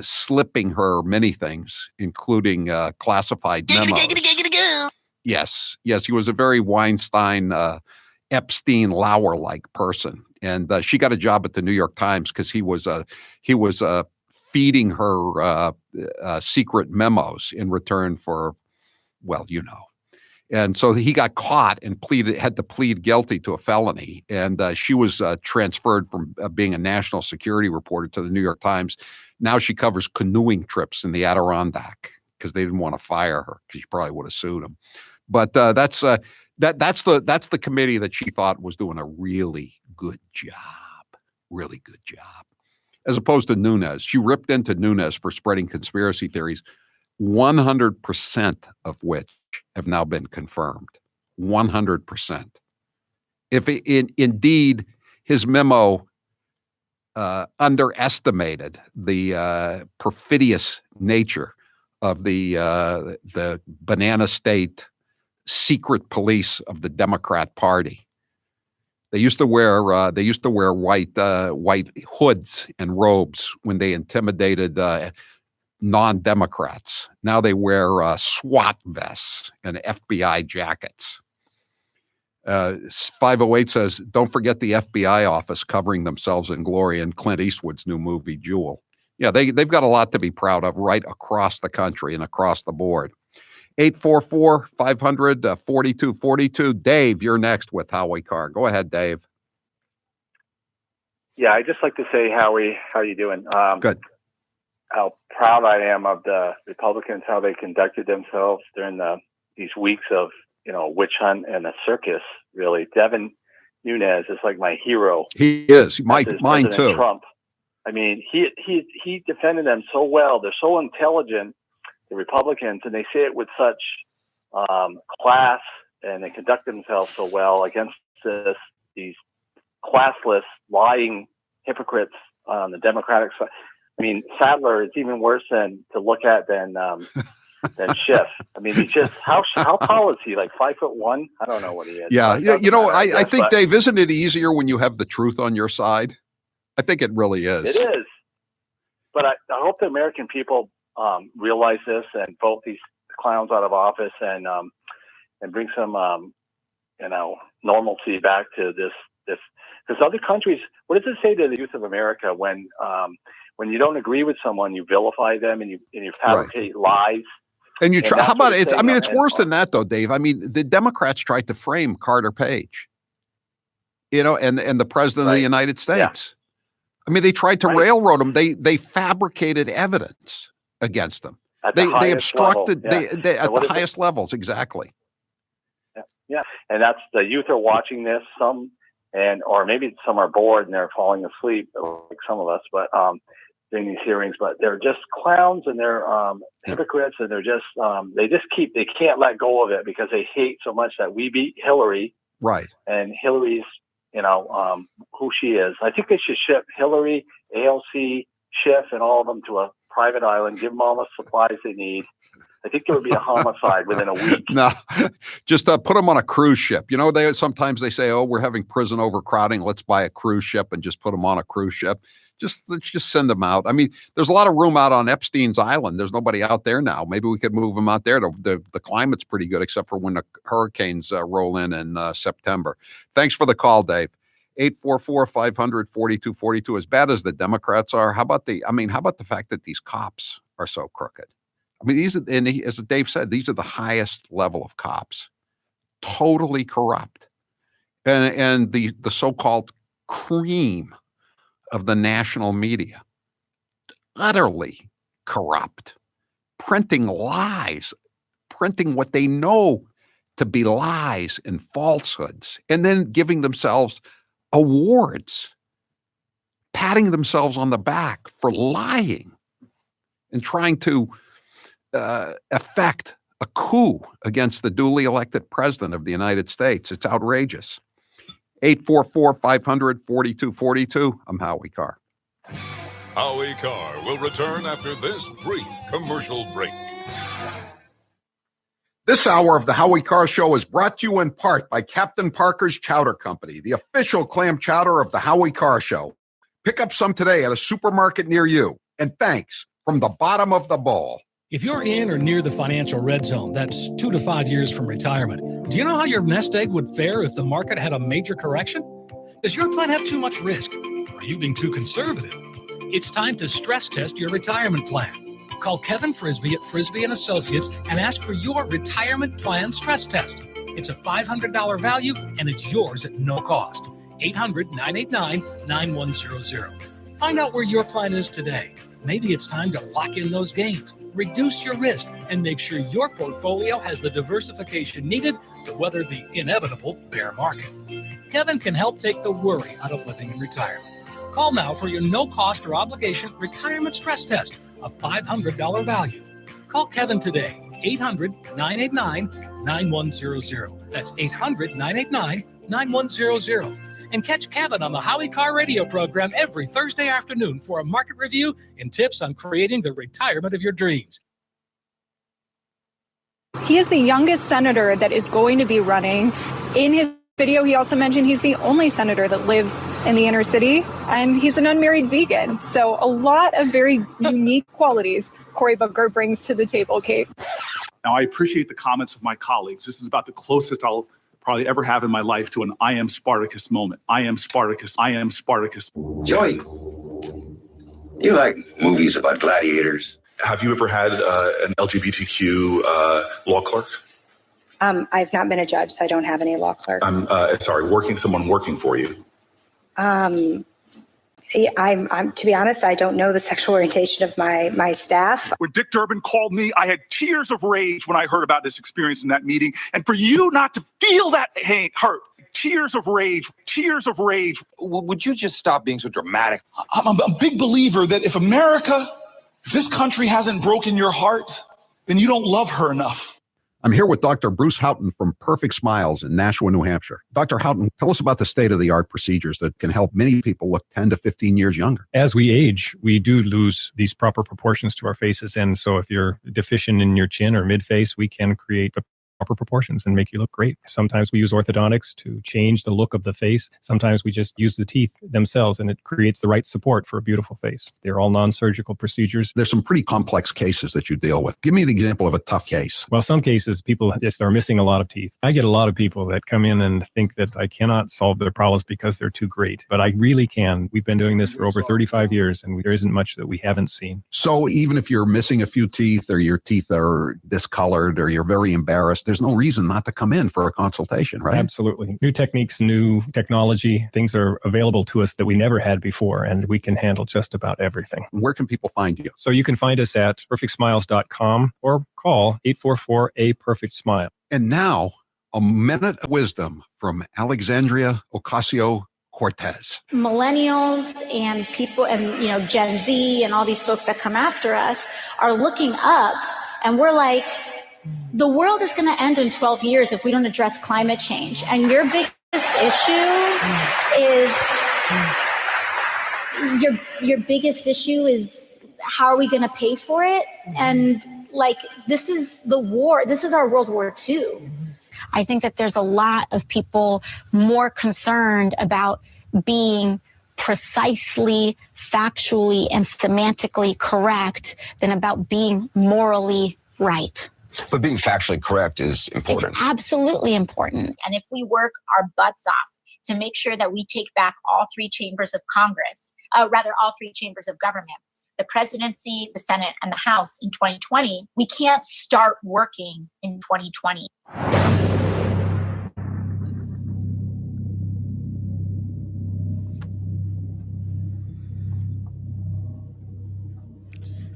slipping her many things, including classified memos. Yes. He was a very Weinstein, Epstein, Lauer-like person. And she got a job at the New York Times because he was feeding her secret memos in return for, well, you know. And so he got caught and had to plead guilty to a felony. And she was transferred from being a national security reporter to the New York Times. Now she covers canoeing trips in the Adirondack because they didn't want to fire her because she probably would have sued him. But that's the committee that she thought was doing a really good job, as opposed to Nunes. She ripped into Nunes for spreading conspiracy theories, 100% of which have now been confirmed. 100%. If indeed his memo underestimated the perfidious nature of the banana state secret police of the Democrat Party. They used to wear white hoods and robes when they intimidated non-Democrats. Now they wear SWAT vests and FBI jackets. 508 says, don't forget the FBI office covering themselves in glory in Clint Eastwood's new movie, Jewel. Yeah, they've got a lot to be proud of right across the country and across the board. 844-500-4242. Dave, you're next with Howie Carr. Go ahead, Dave. Yeah, I just like to say, Howie, how you doing? Good. How proud I am of the Republicans, how they conducted themselves during these weeks of, witch hunt and a circus, really. Devin Nunes is like my hero. He is. Mine too. Trump. I mean, he defended them so well. They're so intelligent, the Republicans, and they say it with such class, and they conduct themselves so well against these classless, lying hypocrites on the Democratic side. I mean, Sadler is even worse to look at than Schiff. I mean, he's just how tall is he? Like 5'1"? I don't know what he is. Yeah, I think, Dave, isn't it easier when you have the truth on your side? I think it really is. It is. But I hope the American people realize this and vote these clowns out of office and bring some normalcy back to this. Because other countries, what does it say to the youth of America when you don't agree with someone, you vilify them and you fabricate lies? And you try. How about it? I mean, it's worse than that, though, Dave. I mean, the Democrats tried to frame Carter Page, and the president of the United States. Yeah. I mean, they tried to railroad him. They fabricated evidence against them. They obstructed at the highest levels. Exactly. Yeah, and that's the youth are watching this. Or maybe some are bored and they're falling asleep, like some of us. But during these hearings, but they're just clowns and they're hypocrites, and they're just they can't let go of it because they hate so much that we beat Hillary. Right. And Hillary's, who she is. I think they should ship Hillary, AOC, Schiff, and all of them to a private island, give them all the supplies they need. I think there would be a homicide within a week. No, just put them on a cruise ship. Sometimes they say, "Oh, we're having prison overcrowding. Let's buy a cruise ship and just put them on a cruise ship. Let's just send them out." I mean, there's a lot of room out on Epstein's Island. There's nobody out there now. Maybe we could move them out there. The climate's pretty good, except for when the hurricanes roll in September. Thanks for the call, Dave. 844-500-4242. As bad as the Democrats are, how about the fact that these cops are so crooked? I mean, as Dave said, these are the highest level of cops, totally corrupt, and the so-called cream of the national media, utterly corrupt, printing lies, printing what they know to be lies and falsehoods, and then giving themselves awards patting themselves on the back for lying and trying to effect a coup against the duly elected president of the United States. It's outrageous. 844-500-4242. I'm Howie Carr. Howie Carr will return after this brief commercial break. This hour of the Howie Carr Show is brought to you in part by Captain Parker's Chowder Company, the official clam chowder of the Howie Carr Show. Pick up some today at a supermarket near you. And thanks from the bottom of the bowl. If you're in or near the financial red zone, that's 2 to 5 years from retirement. Do you know how your nest egg would fare if the market had a major correction? Does your plan have too much risk? Are you being too conservative? It's time to stress test your retirement plan. Call Kevin Frisbee at Frisbee & Associates and ask for your retirement plan stress test. It's a $500 value and it's yours at no cost. 800-989-9100. Find out where your plan is today. Maybe it's time to lock in those gains, reduce your risk, and make sure your portfolio has the diversification needed to weather the inevitable bear market. Kevin can help take the worry out of living in retirement. Call now for your no-cost or obligation retirement stress test, a $500 value. Call Kevin today, 800-989-9100. That's 800-989-9100. And catch Kevin on the Howie Carr radio program every Thursday afternoon for a market review and tips on creating the retirement of your dreams. He is the youngest senator that is going to be running. In his video, he also mentioned he's the only senator that lives in the inner city, and he's an unmarried vegan. So a lot of very unique qualities Cory Booker brings to the table, Kate. Now, I appreciate the comments of my colleagues. This is about the closest I'll probably ever have in my life to an I am Spartacus moment. I am Spartacus. I am Spartacus. Joey, you like movies about gladiators? Have you ever had an LGBTQ law clerk? I've not been a judge, so I don't have any law clerks. Someone working for you. I'm to be honest, I don't know the sexual orientation of my staff. When Dick Durbin called me, I had tears of rage when I heard about this experience in that meeting. And for you not to feel that hurt, tears of rage. Would you just stop being so dramatic? I'm a big believer that if this country hasn't broken your heart, then you don't love her enough. I'm here with Dr. Bruce Houghton from Perfect Smiles in Nashua, New Hampshire. Dr. Houghton, tell us about the state-of-the-art procedures that can help many people look 10 to 15 years younger. As we age, we do lose these proper proportions to our faces. And so if you're deficient in your chin or mid-face, we can create proper proportions and make you look great. Sometimes we use orthodontics to change the look of the face. Sometimes we just use the teeth themselves and it creates the right support for a beautiful face. They're all non-surgical procedures. There's some pretty complex cases that you deal with. Give me an example of a tough case. Well, some cases people just are missing a lot of teeth. I get a lot of people that come in and think that I cannot solve their problems because they're too great, but I really can. We've been doing this for over 35 years and there isn't much that we haven't seen. So even if you're missing a few teeth or your teeth are discolored or you're very embarrassed, there's no reason not to come in for a consultation, right? Absolutely. New techniques, new technology, things are available to us that we never had before, and we can handle just about everything. Where can people find you? So you can find us at perfectsmiles.com or call 844-A-PERFECT-SMILE. And now, a minute of wisdom from Alexandria Ocasio-Cortez. Millennials and people and, Gen Z and all these folks that come after us are looking up, and we're like, the world is going to end in 12 years if we don't address climate change. And your biggest issue is how are we going to pay for it? And this is the war. This is our World War II. I think that there's a lot of people more concerned about being precisely, factually, and semantically correct than about being morally right. But being factually correct is important. It's absolutely important. And if we work our butts off to make sure that we take back all three chambers of Congress, all three chambers of government, the presidency, the Senate, and the House in 2020, we can't start working in 2020.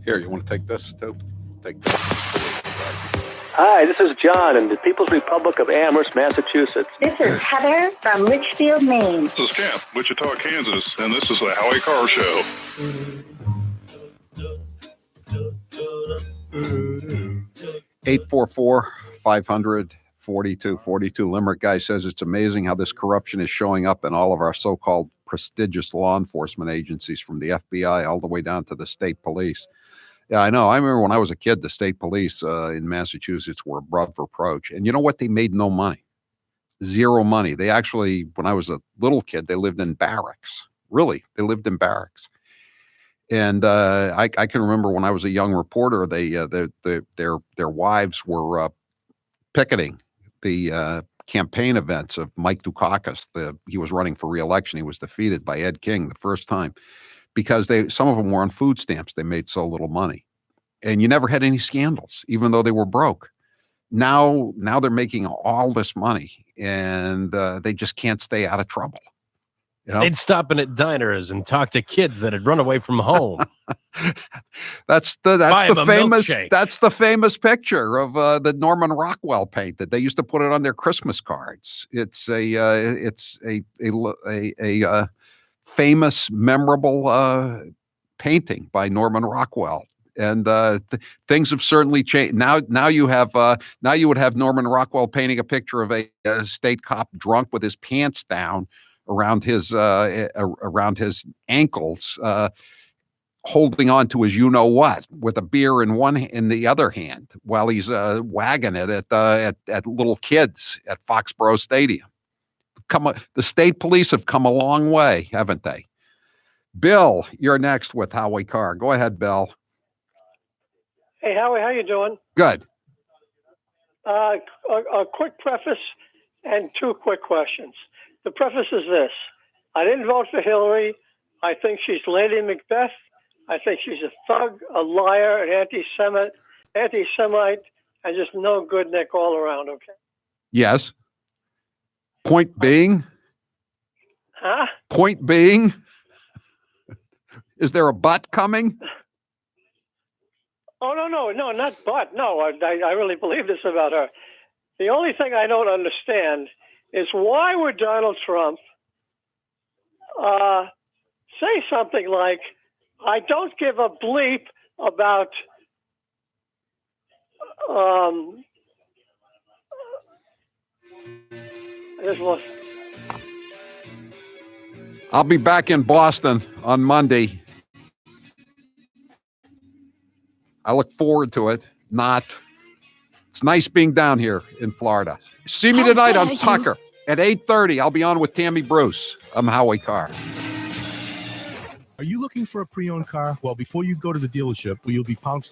Here, you want to take this too? Take this. Hi, this is John in the People's Republic of Amherst, Massachusetts. This is Heather from Litchfield, Maine. This is Kent, Wichita, Kansas, and this is the Howie Carr Show. 844-500-4242. Limerick guy says it's amazing how this corruption is showing up in all of our so-called prestigious law enforcement agencies, from the FBI all the way down to the state police. Yeah, I know. I remember when I was a kid, the state police in Massachusetts were above reproach. And you know what? They made no money. Zero money. They actually, when I was a little kid, they lived in barracks. Really, they lived in barracks. And I can remember when I was a young reporter, their wives were picketing the campaign events of Mike Dukakis. He was running for re-election. He was defeated by Ed King the first time, because some of them were on food stamps. They made so little money, and you never had any scandals, even though they were broke. Now they're making all this money, and they just can't stay out of trouble. You know? They'd stop in at diners and talk to kids that had run away from home. That's the famous picture of the Norman Rockwell painted. They used to put it on their Christmas cards. It's a famous, memorable painting by Norman Rockwell. And things have certainly changed. Now you would have Norman Rockwell painting a picture of a state cop drunk with his pants down around his ankles, holding on to his you-know-what with a beer in the other hand while he's wagging it at little kids at Foxborough Stadium. The state police have come a long way, haven't they? Bill, you're next with Howie Carr. Go ahead, Bill. Hey, Howie, how you doing? Good. A quick preface and two quick questions. The preface is this. I didn't vote for Hillary. I think she's Lady Macbeth. I think she's a thug, a liar, an anti-Semite, and just no good Nick all around, okay? Yes. Point being? Huh? Point being? Is there a but coming? Oh, no, not but. No, I really believe this about her. The only thing I don't understand is why would Donald Trump say something like, I don't give a bleep about I'll be back in Boston on Monday. I look forward to it. It's nice being down here in Florida. See me tonight on Tucker at 8:30. I'll be on with Tammy Bruce. I'm Howie Carr. Are you looking for a pre-owned car? Well, before you go to the dealership, where you'll be pounced